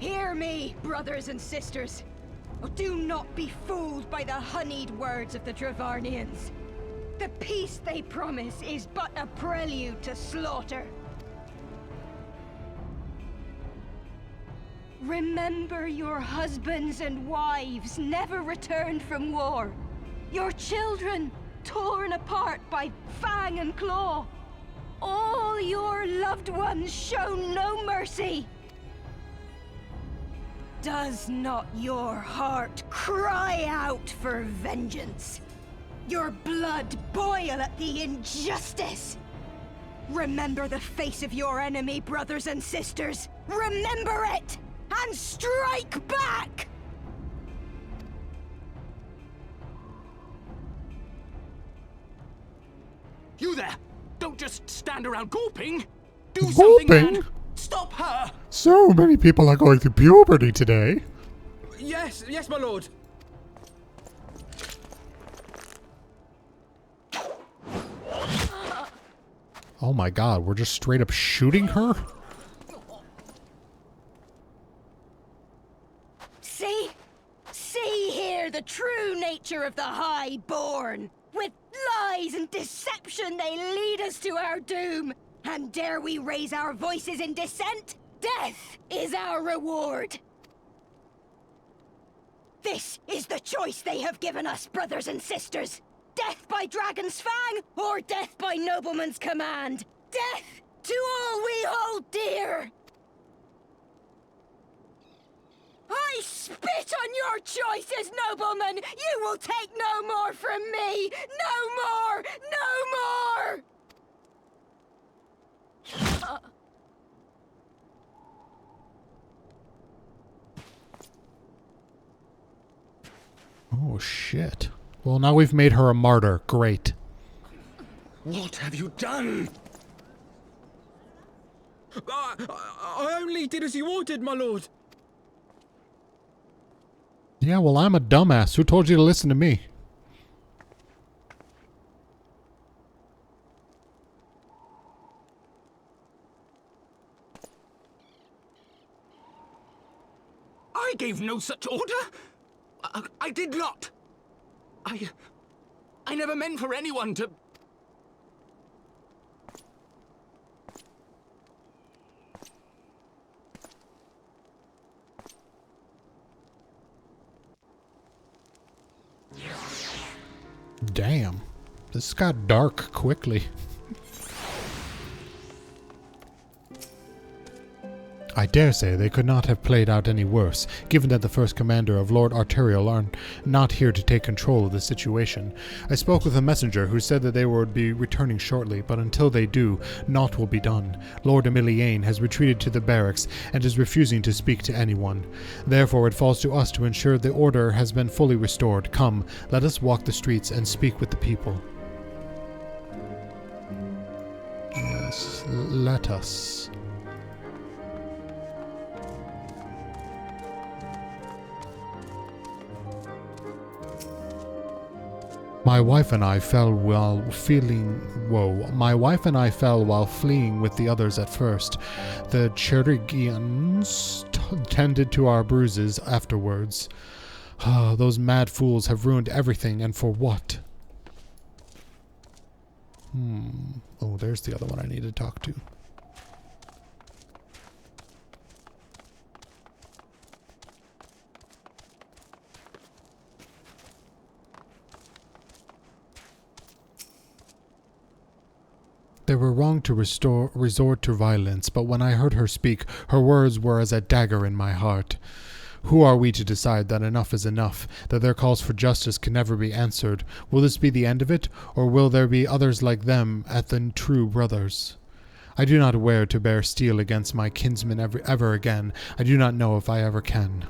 Hear me, brothers and sisters. Do not be fooled by the honeyed words of the Dravarnians. The peace they promise is but a prelude to slaughter. Remember your husbands and wives never returned from war. Your children torn apart by fang and claw. All your loved ones shown no mercy. Does not your heart cry out for vengeance? Your blood boil at the injustice? Remember the face of your enemy, brothers and sisters. Remember it, and strike back! You there! Don't just stand around gulping! Do something, man! Stop her! So many people are going through puberty today. Yes, my lord. Oh my god, we're just straight up shooting her? See here the true nature of the Highborn. With lies and deception they lead us to our doom. And dare we raise our voices in dissent? Death is our reward. This is the choice they have given us, brothers and sisters. Death by dragon's fang, or death by nobleman's command. Death to all we hold dear. I spit on your choices, noblemen! You will take no more from me! No more! No more! Oh shit. Well, now we've made her a martyr. Great. What have you done? I only did as you ordered, my lord. Yeah, well, I'm a dumbass. Who told you to listen to me? I gave no such order. I did not. I never meant for anyone to... Damn. This got dark quickly. I dare say they could not have played out any worse, given that the first commander of Lord Arterial are not here to take control of the situation. I spoke with a messenger who said that they would be returning shortly, but until they do, naught will be done. Lord Emiliane has retreated to the barracks and is refusing to speak to anyone. Therefore it falls to us to ensure the order has been fully restored. Come, let us walk the streets and speak with the people. Yes, let us. My wife and I fell while fleeing with the others at first. The Cherigians tended to our bruises afterwards. Those mad fools have ruined everything, and for what? Oh, there's the other one I need to talk to. They were wrong to resort to violence, but when I heard her speak, her words were as a dagger in my heart. Who are we to decide that enough is enough, that their calls for justice can never be answered? Will this be the end of it, or will there be others like them at the true brothers? I do not wear to bear steel against my kinsmen ever again. I do not know if I ever can.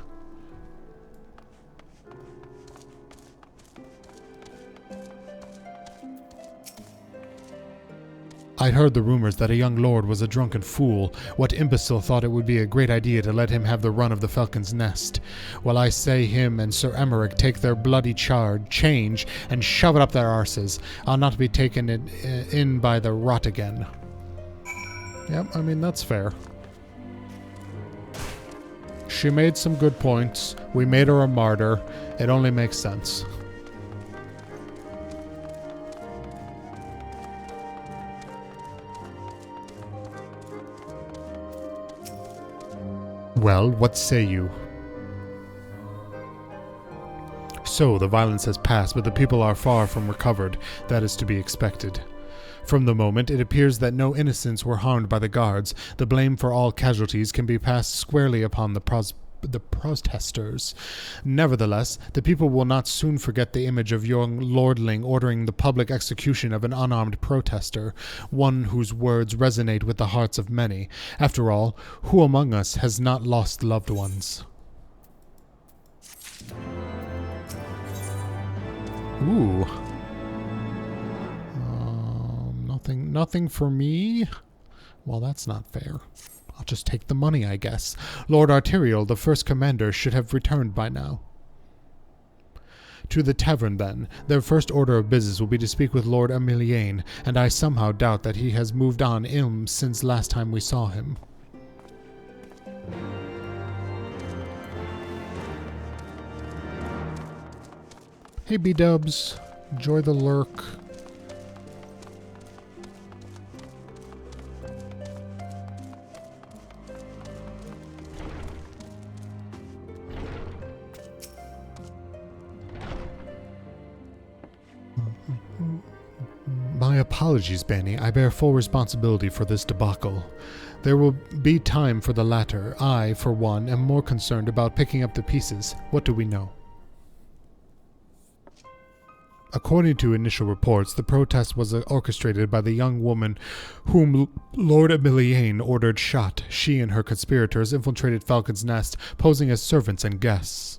I'd heard the rumors that a young lord was a drunken fool. What imbecile thought it would be a great idea to let him have the run of the Falcon's Nest? Well, I say him and Sir Emmerich take their bloody change, and shove it up their arses. I'll not be taken in by the rot again. Yep, I mean, that's fair. She made some good points. We made her a martyr. It only makes sense. Well, what say you? So, the violence has passed, but the people are far from recovered. That is to be expected. From the moment it appears that no innocents were harmed by the guards, the blame for all casualties can be passed squarely upon the protesters. Nevertheless, the people will not soon forget the image of young lordling ordering the public execution of an unarmed protester, one whose words resonate with the hearts of many. After all, who among us has not lost loved ones? Ooh. Nothing for me? Well, that's not fair. I'll just take the money, I guess. Lord Arterial, the first commander, should have returned by now. To the tavern, then. Their first order of business will be to speak with Lord Emiliane, and I somehow doubt that he has moved on since last time we saw him. Hey, B-dubs. Enjoy the lurk. My apologies, Bani. I bear full responsibility for this debacle. There will be time for the latter. I, for one, am more concerned about picking up the pieces. What do we know? According to initial reports, the protest was orchestrated by the young woman whom Lord Emiliane ordered shot. She and her conspirators infiltrated Falcon's Nest, posing as servants and guests.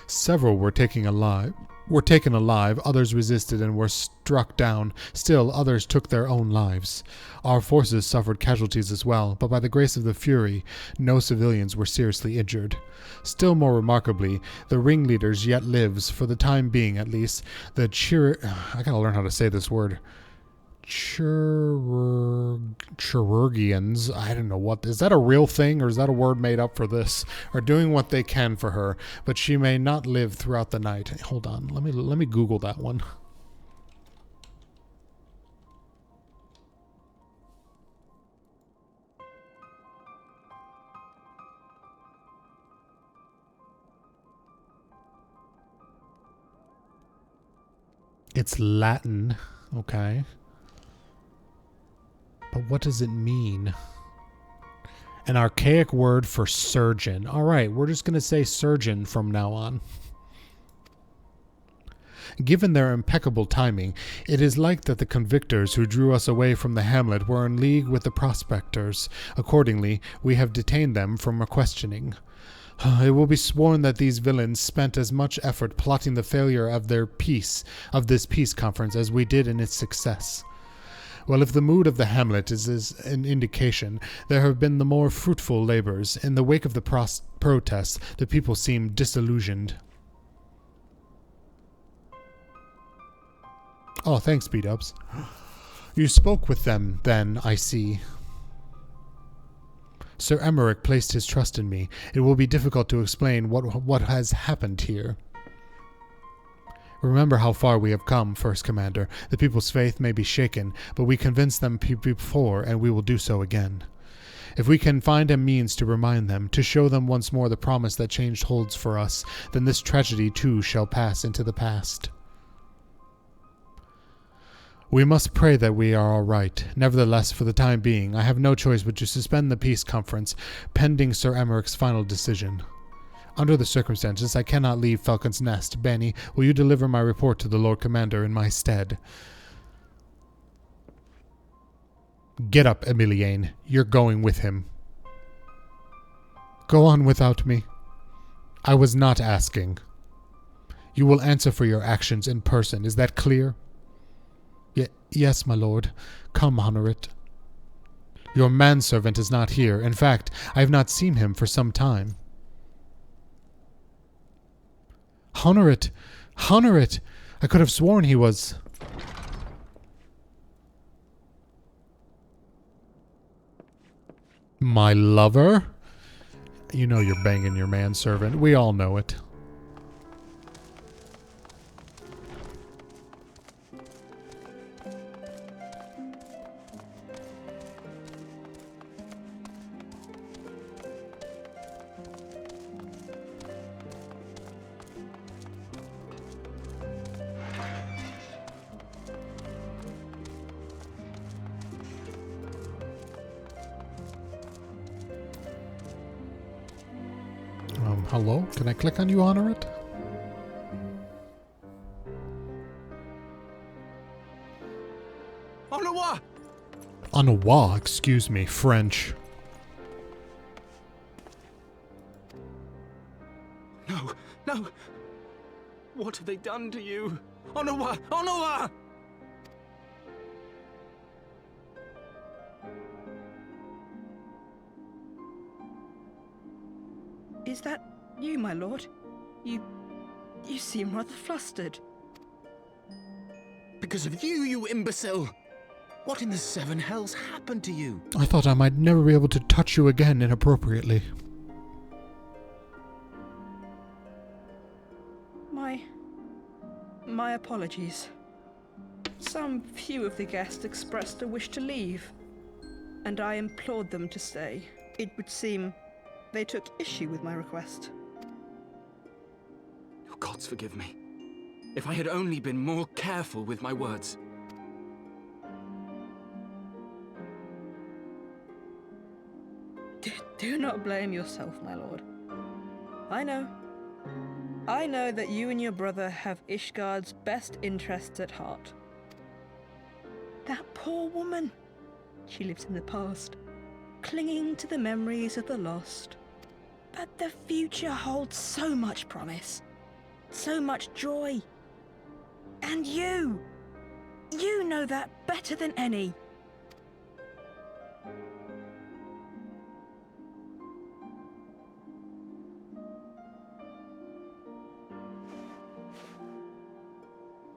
Several were taken alive, were taken alive, others resisted and were struck down. Still, others took their own lives. Our forces suffered casualties as well, but by the grace of the Fury, no civilians were seriously injured. Still more remarkably, the ringleaders yet lives, for the time being at least. I gotta learn how to say this word. Chirurgians, I don't know what, is that a real thing or is that a word made up for this, are doing what they can for her, but she may not live throughout the night. Hold on, let me Google that one. It's Latin, okay. But what does it mean? An archaic word for surgeon. Alright, we're just going to say surgeon from now on. Given their impeccable timing, it is like that the convictors who drew us away from the hamlet were in league with the prospectors. Accordingly, we have detained them from questioning. It will be sworn that these villains spent as much effort plotting the failure of this peace conference as we did in its success. Well, if the mood of the hamlet is an indication, there have been the more fruitful labors. In the wake of the protests, the people seem disillusioned. Oh, thanks, B-dubs. You spoke with them, then, I see. Sir Emmerich placed his trust in me. It will be difficult to explain what has happened here. Remember how far we have come, First Commander. The people's faith may be shaken, but we convinced them before, and we will do so again. If we can find a means to remind them, to show them once more the promise that change holds for us, then this tragedy too shall pass into the past. We must pray that we are all right. Nevertheless, for the time being, I have no choice but to suspend the peace conference, pending Sir Emmerich's final decision. Under the circumstances, I cannot leave Falcon's Nest. Bani, will you deliver my report to the Lord Commander in my stead? Get up, Emilienne. You're going with him. Go on without me. I was not asking. You will answer for your actions in person. Is that clear? Yes, my lord. Come, Honorit. Your manservant is not here. In fact, I have not seen him for some time. Honorit! Honorit! I could have sworn he was... My lover? You know you're banging your manservant. We all know it. Hello? Can I click on you, Honorit? Onawa! Onawa, excuse me, French. No, no! What have they done to you? Onawa! Onawa! Is that you, my lord? You seem rather flustered. Because of you, you imbecile! What in the seven hells happened to you? I thought I might never be able to touch you again inappropriately. My apologies. Some few of the guests expressed a wish to leave, and I implored them to stay. It would seem they took issue with my request. Oh, gods forgive me. If I had only been more careful with my words. Do not blame yourself, my lord. I know that you and your brother have Ishgard's best interests at heart. That poor woman. She lives in the past, clinging to the memories of the lost. But the future holds so much promise, so much joy. And you! You know that better than any.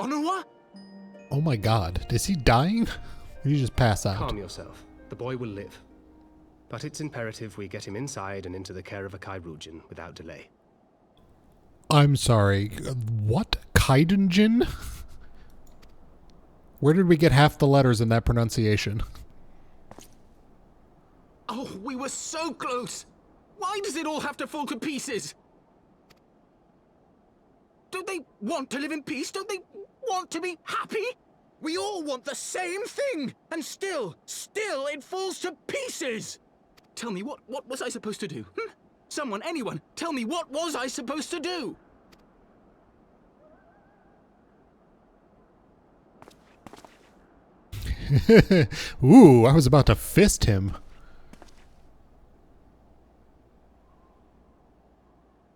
Onuwa? Oh my god, is he dying? Or you just pass out? Calm yourself. The boy will live. But it's imperative we get him inside and into the care of a Kairujin without delay. I'm sorry, what? Kaidunjin? Where did we get half the letters in that pronunciation? Oh, we were so close! Why does it all have to fall to pieces? Don't they want to live in peace? Don't they want to be happy? We all want the same thing! And still it falls to pieces! Tell me, what was I supposed to do? Someone, anyone, tell me, what was I supposed to do? Ooh, I was about to fist him.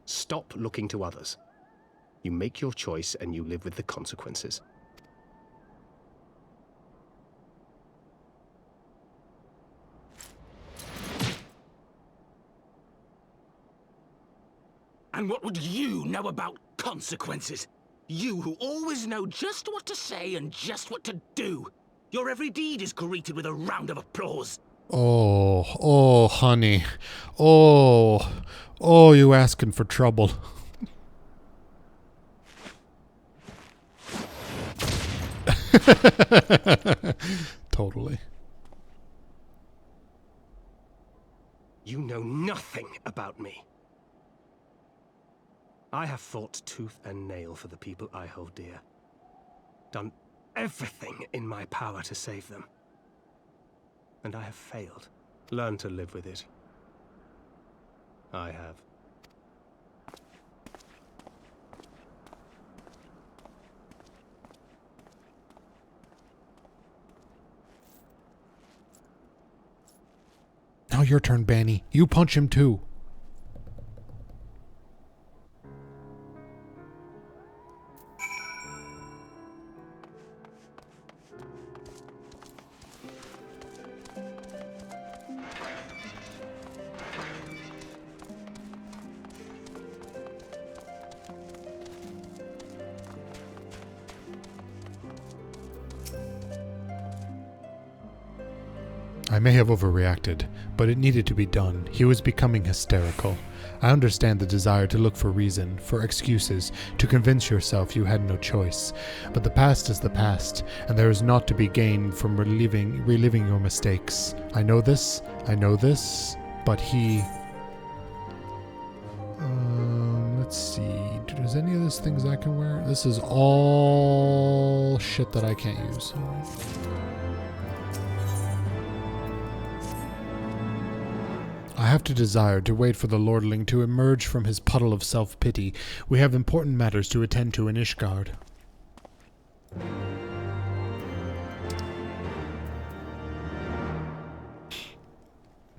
Stop looking to others. You make your choice and you live with the consequences. And what would you know about consequences? You who always know just what to say and just what to do. Your every deed is greeted with a round of applause. Oh, honey. Oh, you asking for trouble. Totally. You know nothing about me. I have fought tooth and nail for the people I hold dear. Done everything in my power to save them. And I have failed. Learn to live with it. I have. Now your turn, Bani. You punch him too. I may have overreacted, but it needed to be done. He was becoming hysterical. I understand the desire to look for reason, for excuses, to convince yourself you had no choice. But the past is the past, and there is naught to be gained from reliving your mistakes. I know this, but he... let's see. There's any of these things I can wear? This is all shit that I can't use. I have to desire to wait for the lordling to emerge from his puddle of self-pity. We have important matters to attend to in Ishgard.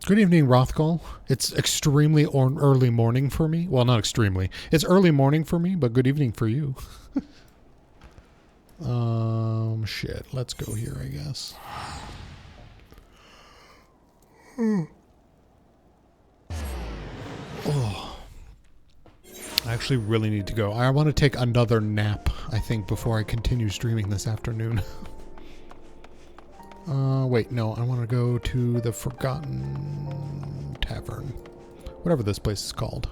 Good evening, Rothgall. It's extremely early morning for me. Well, not extremely. It's early morning for me, but good evening for you. Shit. Let's go here, I guess. Oh. I actually really need to go. I want to take another nap, I think, before I continue streaming this afternoon. Wait, no. I want to go to the Forgotten Tavern. Whatever this place is called.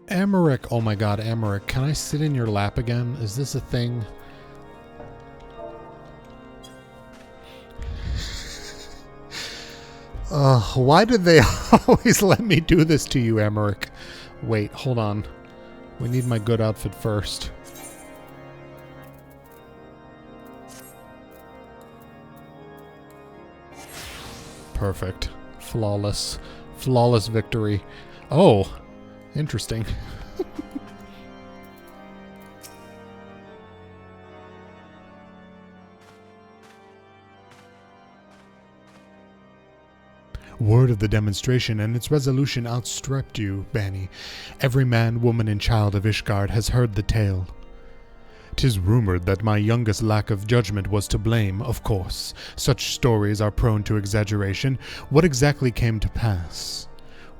Emmerich. Oh my god, Emmerich. Can I sit in your lap again? Is this a thing? Why did they always let me do this to you, Emmerich? Wait, hold on. We need my good outfit first. Perfect. Flawless. Flawless victory. Oh, interesting. Word of the demonstration and its resolution outstripped you, Bani. Every man, woman, and child of Ishgard has heard the tale. 'Tis rumored that my youngest lack of judgment was to blame, of course. Such stories are prone to exaggeration. What exactly came to pass?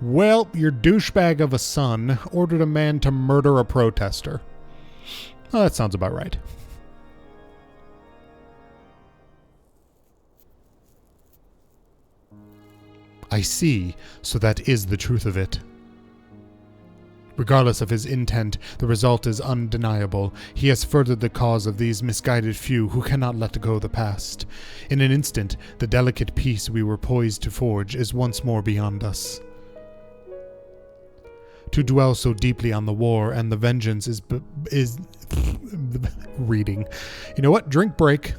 Well, your douchebag of a son ordered a man to murder a protester. Well, that sounds about right. I see, so that is the truth of it. Regardless of his intent, the result is undeniable. He has furthered the cause of these misguided few who cannot let go the past. In an instant, the delicate peace we were poised to forge is once more beyond us. To dwell so deeply on the war and the vengeance is reading. You know what? Drink break.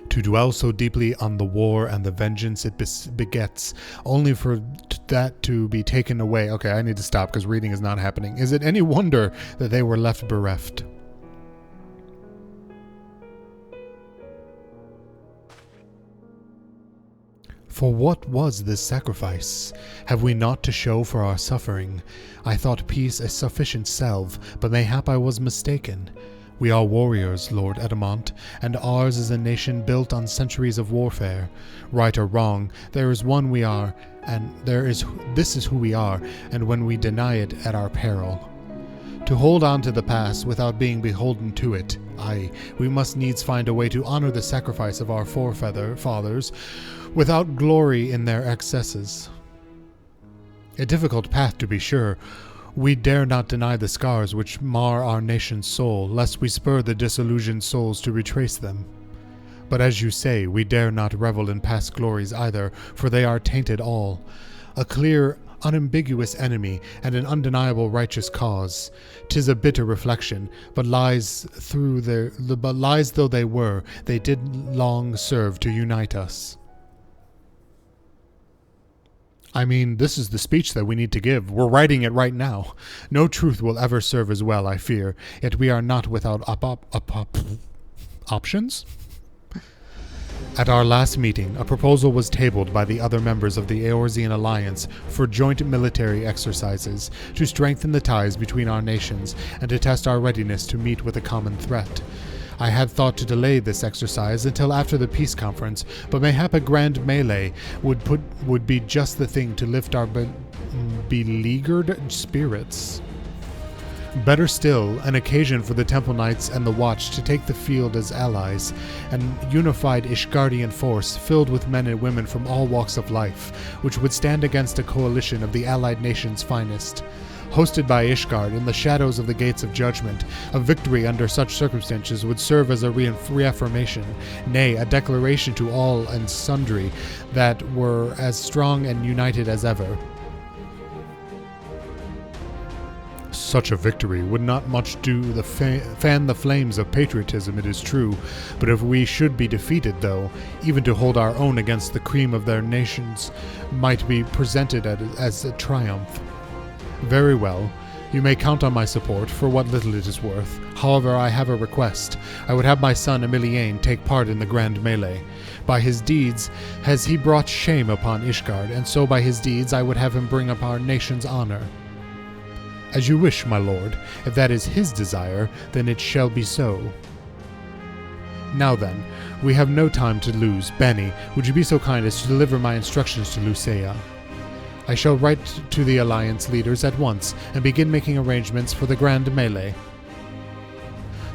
To dwell so deeply on the war and the vengeance it begets, only for that to be taken away. Okay, I need to stop because reading is not happening. Is it any wonder that they were left bereft? For what was this sacrifice? Have we naught to show for our suffering? I thought peace a sufficient salve, but mayhap I was mistaken. We are warriors, Lord Edamont, and ours is a nation built on centuries of warfare. Right or wrong, there is one we are, and this is who we are, and when we deny it at our peril. To hold on to the past without being beholden to it, we must needs find a way to honor the sacrifice of our forefathers, without glory in their excesses. A difficult path, to be sure. We dare not deny the scars which mar our nation's soul, lest we spur the disillusioned souls to retrace them. But as you say, we dare not revel in past glories either, for they are tainted all. A clear, unambiguous enemy, and an undeniable righteous cause. 'Tis a bitter reflection, but lies though they were, they did long serve to unite us. I mean, this is the speech that we need to give. We're writing it right now. No truth will ever serve as well, I fear, yet we are not without options? At our last meeting, a proposal was tabled by the other members of the Eorzean Alliance for joint military exercises, to strengthen the ties between our nations and to test our readiness to meet with a common threat. I had thought to delay this exercise until after the peace conference, but mayhap a grand melee would be just the thing to lift our beleaguered spirits. Better still, an occasion for the Temple Knights and the Watch to take the field as allies, an unified Ishgardian force filled with men and women from all walks of life, which would stand against a coalition of the allied nations' finest. Hosted by Ishgard in the shadows of the Gates of Judgment, a victory under such circumstances would serve as a reaffirmation, nay, a declaration to all and sundry that were as strong and united as ever. Such a victory would not much do to fan the flames of patriotism, it is true, but if we should be defeated, though, even to hold our own against the cream of their nations might be presented as a triumph. Very well. You may count on my support, for what little it is worth. However, I have a request. I would have my son Emiliane take part in the grand melee. By his deeds has he brought shame upon Ishgard, and so by his deeds I would have him bring up our nation's honor. As you wish, my lord. If that is his desire, then it shall be so. Now then, we have no time to lose. Bani, would you be so kind as to deliver my instructions to Lucia? I shall write to the Alliance leaders at once and begin making arrangements for the grand melee.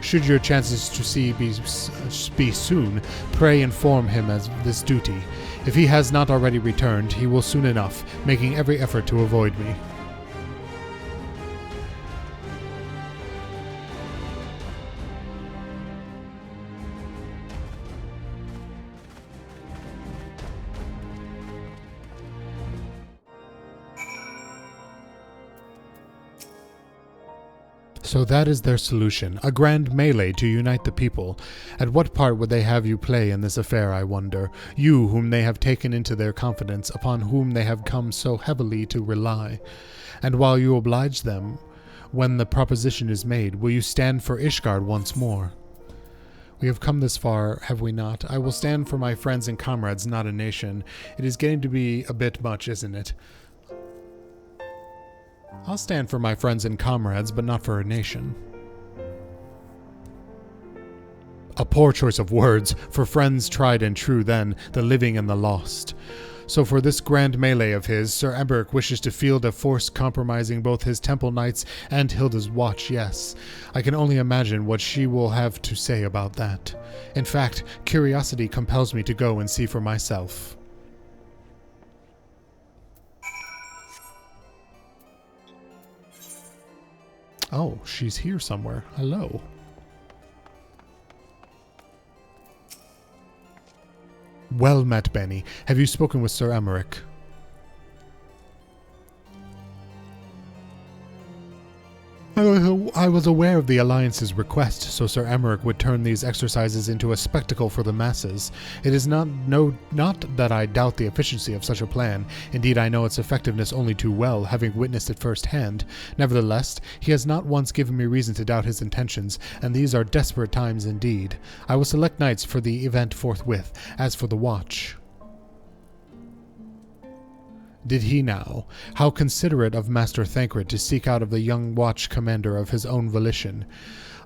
Should your chances to see be soon, pray inform him of this duty. If he has not already returned, he will soon enough, making every effort to avoid me. So that is their solution, a grand melee to unite the people. At what part would they have you play in this affair, I wonder? You, whom they have taken into their confidence, upon whom they have come so heavily to rely. And while you oblige them, when the proposition is made, will you stand for Ishgard once more? We have come this far, have we not? I will stand for my friends and comrades, not a nation. It is getting to be a bit much, isn't it? I'll stand for my friends and comrades, but not for a nation. A poor choice of words, for friends tried and true then, the living and the lost. So for this grand melee of his, Sir Emberic wishes to field a force compromising both his temple knights and Hilda's watch, yes. I can only imagine what she will have to say about that. In fact, curiosity compels me to go and see for myself. Oh, she's here somewhere. Hello. Well met, Bani. Have you spoken with Sir Emberic? I was aware of the Alliance's request, so Sir Emberic would turn these exercises into a spectacle for the masses. It is not that I doubt the efficiency of such a plan. Indeed, I know its effectiveness only too well, having witnessed it firsthand. Nevertheless, he has not once given me reason to doubt his intentions, and these are desperate times indeed. I will select knights for the event forthwith. As for the watch... Did he now? How considerate of Master Thancred to seek out of the young watch commander of his own volition.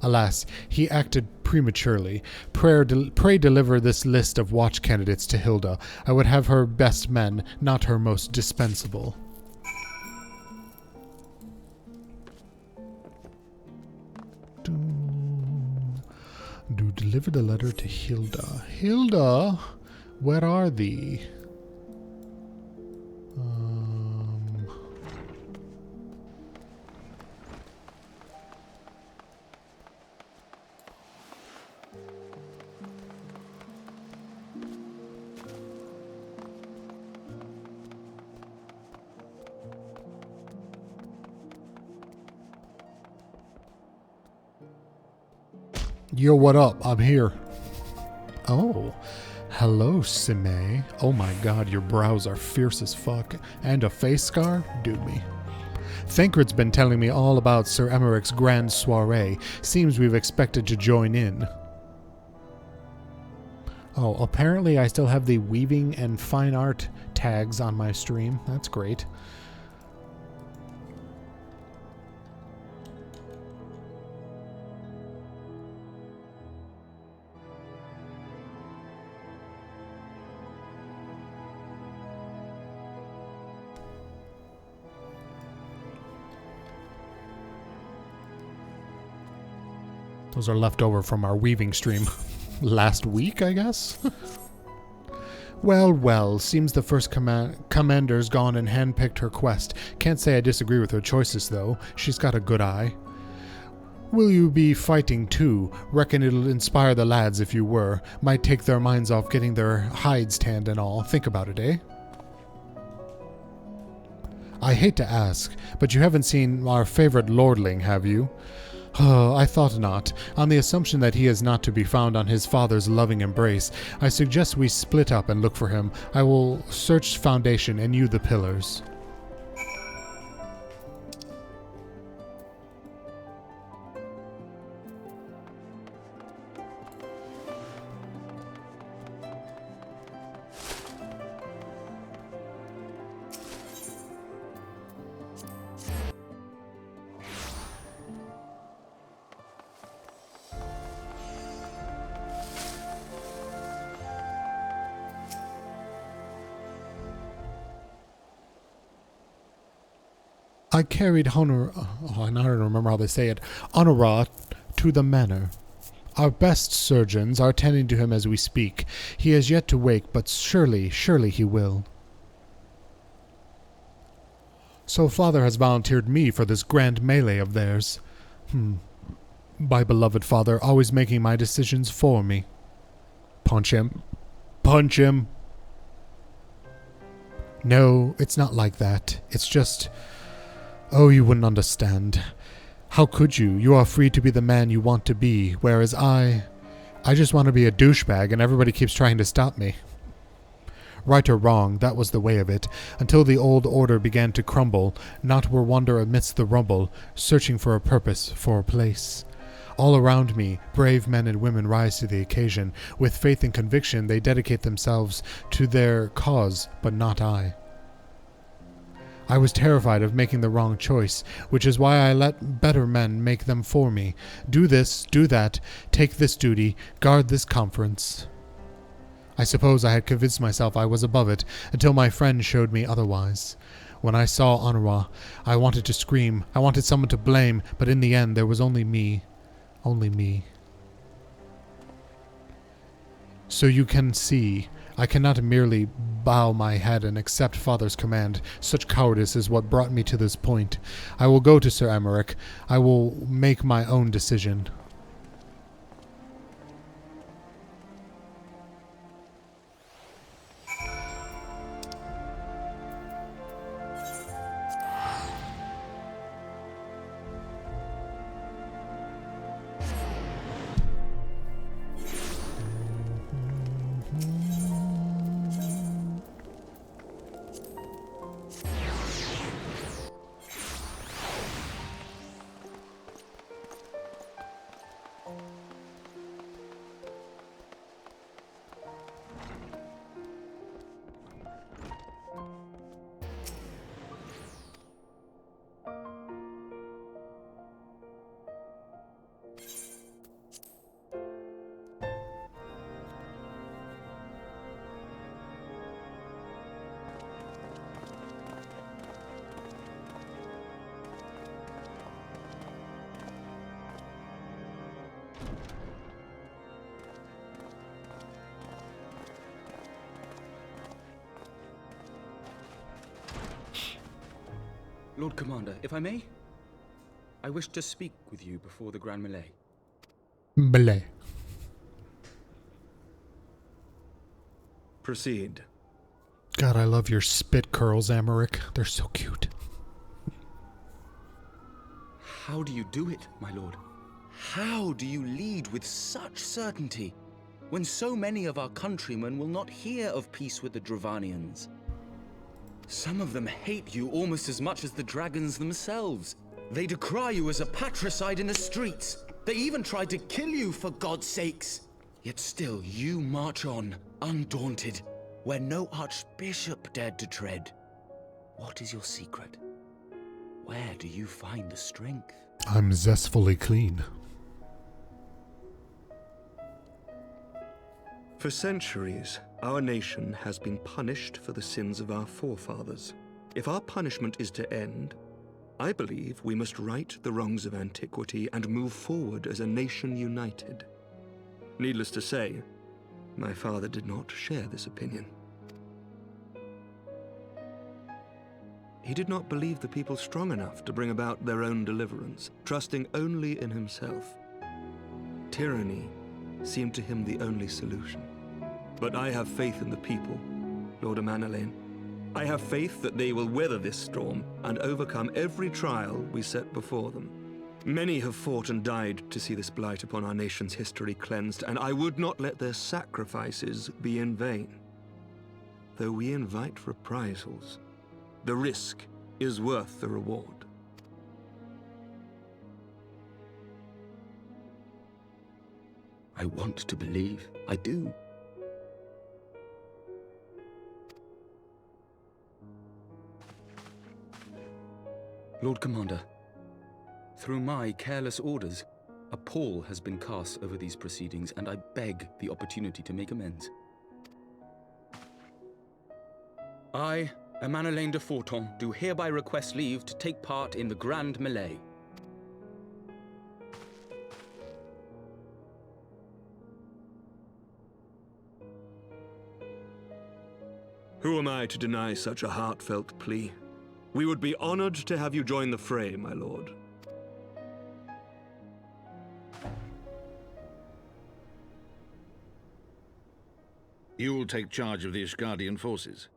Alas, he acted prematurely. Pray deliver this list of watch candidates to Hilda. I would have her best men, not her most dispensable. Do deliver the letter to Hilda. Hilda, where are thee? Yo, what up? I'm here. Oh, hello, Sime. Oh my god, your brows are fierce as fuck. And a face scar? Do me. Thancred's been telling me all about Sir Emberic's grand soiree. Seems we've expected to join in. Oh, apparently I still have the weaving and fine art tags on my stream. That's great. Those are left over from our weaving stream last week, I guess? Well, well, seems the first commander's gone and handpicked her quest. Can't say I disagree with her choices, though. She's got a good eye. Will you be fighting, too? Reckon it'll inspire the lads if you were. Might take their minds off getting their hides tanned and all. Think about it, eh? I hate to ask, but you haven't seen our favorite lordling, have you? Oh, I thought not. On the assumption that he is not to be found on his father's loving embrace, I suggest we split up and look for him. I will search foundation and you the pillars. I carried Honor... Oh, I don't remember how they say it. Honora to the manor. Our best surgeons are tending to him as we speak. He has yet to wake, but surely he will. So father has volunteered me for this grand melee of theirs. My beloved father, always making my decisions for me. Punch him. Punch him. No, it's not like that. It's just... Oh, you wouldn't understand. How could you? You are free to be the man you want to be, whereas I just want to be a douchebag and everybody keeps trying to stop me. Right or wrong, that was the way of it, until the old order began to crumble, not were wonder amidst the rumble, searching for a purpose, for a place. All around me, brave men and women rise to the occasion. With faith and conviction, they dedicate themselves to their cause, but not I. I was terrified of making the wrong choice, which is why I let better men make them for me. Do this, do that, take this duty, guard this conference. I suppose I had convinced myself I was above it, until my friend showed me otherwise. When I saw Anwa, I wanted to scream, I wanted someone to blame, but in the end there was only me. Only me. So you can see, I cannot merely bow my head and accept Father's command. Such cowardice is what brought me to this point. I will go to Sir Emmerich. I will make my own decision. Lord Commander, if I may, I wish to speak with you before the Grand Melee. Melee. Proceed. God, I love your spit curls, Emmerich. They're so cute. How do you do it, my lord? How do you lead with such certainty when so many of our countrymen will not hear of peace with the Dravanians? Some of them hate you almost as much as the dragons themselves. They decry you as a patricide in the streets. They even tried to kill you, for God's sakes. Yet still you march on, undaunted, where no archbishop dared to tread. What is your secret? Where do you find the strength? I'm zestfully clean. For centuries, our nation has been punished for the sins of our forefathers. If our punishment is to end, I believe we must right the wrongs of antiquity and move forward as a nation united. Needless to say, my father did not share this opinion. He did not believe the people strong enough to bring about their own deliverance, trusting only in himself. Tyranny seemed to him the only solution. But I have faith in the people, Lord Amanalain. I have faith that they will weather this storm and overcome every trial we set before them. Many have fought and died to see this blight upon our nation's history cleansed, and I would not let their sacrifices be in vain. Though we invite reprisals, the risk is worth the reward. I want to believe. I do. Lord Commander, through my careless orders, a pall has been cast over these proceedings, and I beg the opportunity to make amends. I, Amanalain de Forton, do hereby request leave to take part in the Grand Melee. Who am I to deny such a heartfelt plea? We would be honored to have you join the fray, my lord. You will take charge of the Ishgardian forces?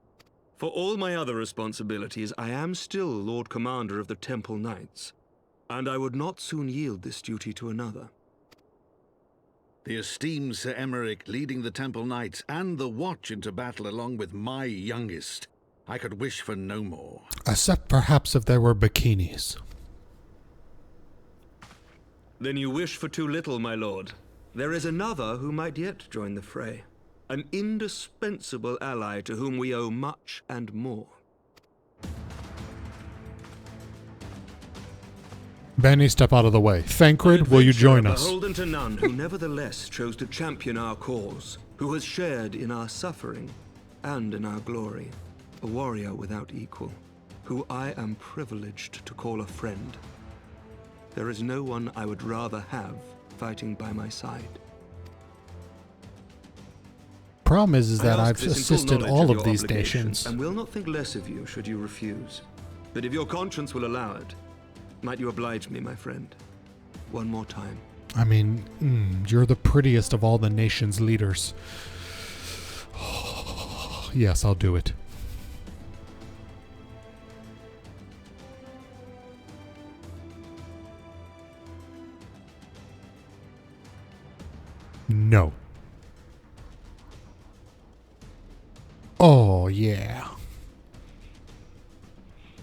For all my other responsibilities, I am still Lord Commander of the Temple Knights. And I would not soon yield this duty to another. The esteemed Sir Emmerich leading the Temple Knights and the Watch into battle along with my youngest. I could wish for no more. Except perhaps if there were bikinis. Then you wish for too little, my lord. There is another who might yet join the fray. An indispensable ally to whom we owe much and more. Bani, step out of the way. Thancred, will you join us? Beholden to none who nevertheless chose to champion our cause, who has shared in our suffering and in our glory. A warrior without equal, who I am privileged to call a friend. There is no one I would rather have fighting by my side. Problem is that I I've ask this in full assisted knowledge all of of your these obligations, nations. and will not think less of you should you refuse. But if your conscience will allow it, might you oblige me, my friend, one more time? I mean, you're the prettiest of all the nation's leaders. Yes, I'll do it. No. Oh, yeah.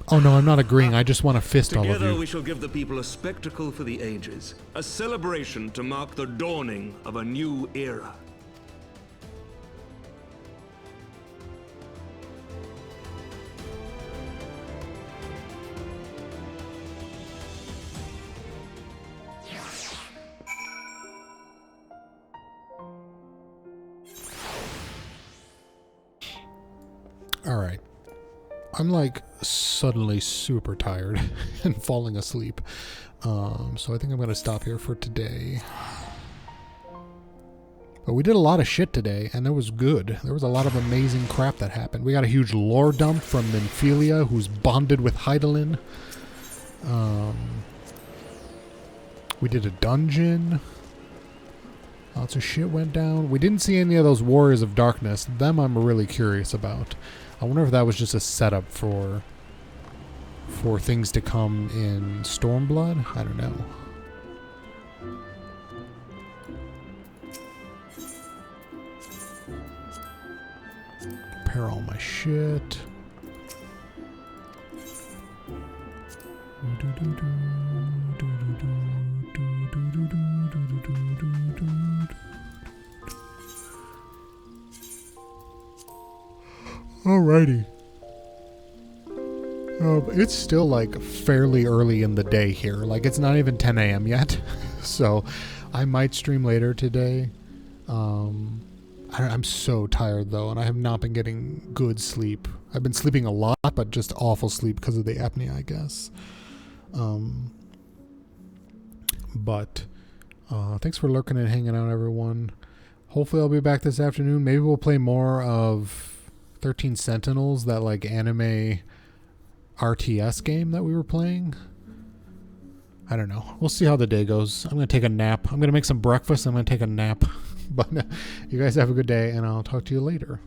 Oh, no, I'm not agreeing. I just want to fist all of Together you. we shall give the people a spectacle for the ages, a celebration to mark the dawning of a new era. All right. I'm like suddenly super tired and falling asleep. So I think I'm going to stop here for today. But we did a lot of shit today, and it was good. There was a lot of amazing crap that happened. We got a huge lore dump from Minfilia, who's bonded with Hydaelyn. We did a dungeon. Lots of shit went down. We didn't see any of those Warriors of Darkness. Them I'm really curious about. I wonder if that was just a setup for things to come in Stormblood? I don't know. Prepare all my shit. Alrighty. It's still like fairly early in the day here. Like it's not even 10 a.m. yet. So I might stream later today. I'm so tired though, and I have not been getting good sleep. I've been sleeping a lot, but just awful sleep because of the apnea, I guess. But thanks for lurking and hanging out, everyone. Hopefully I'll be back this afternoon. Maybe we'll play more of 13 Sentinels, that like anime RTS game that we were playing. I don't know. We'll see how the day goes. I'm going to take a nap. I'm going to make some breakfast. I'm going to take a nap. But you guys have a good day, and I'll talk to you later.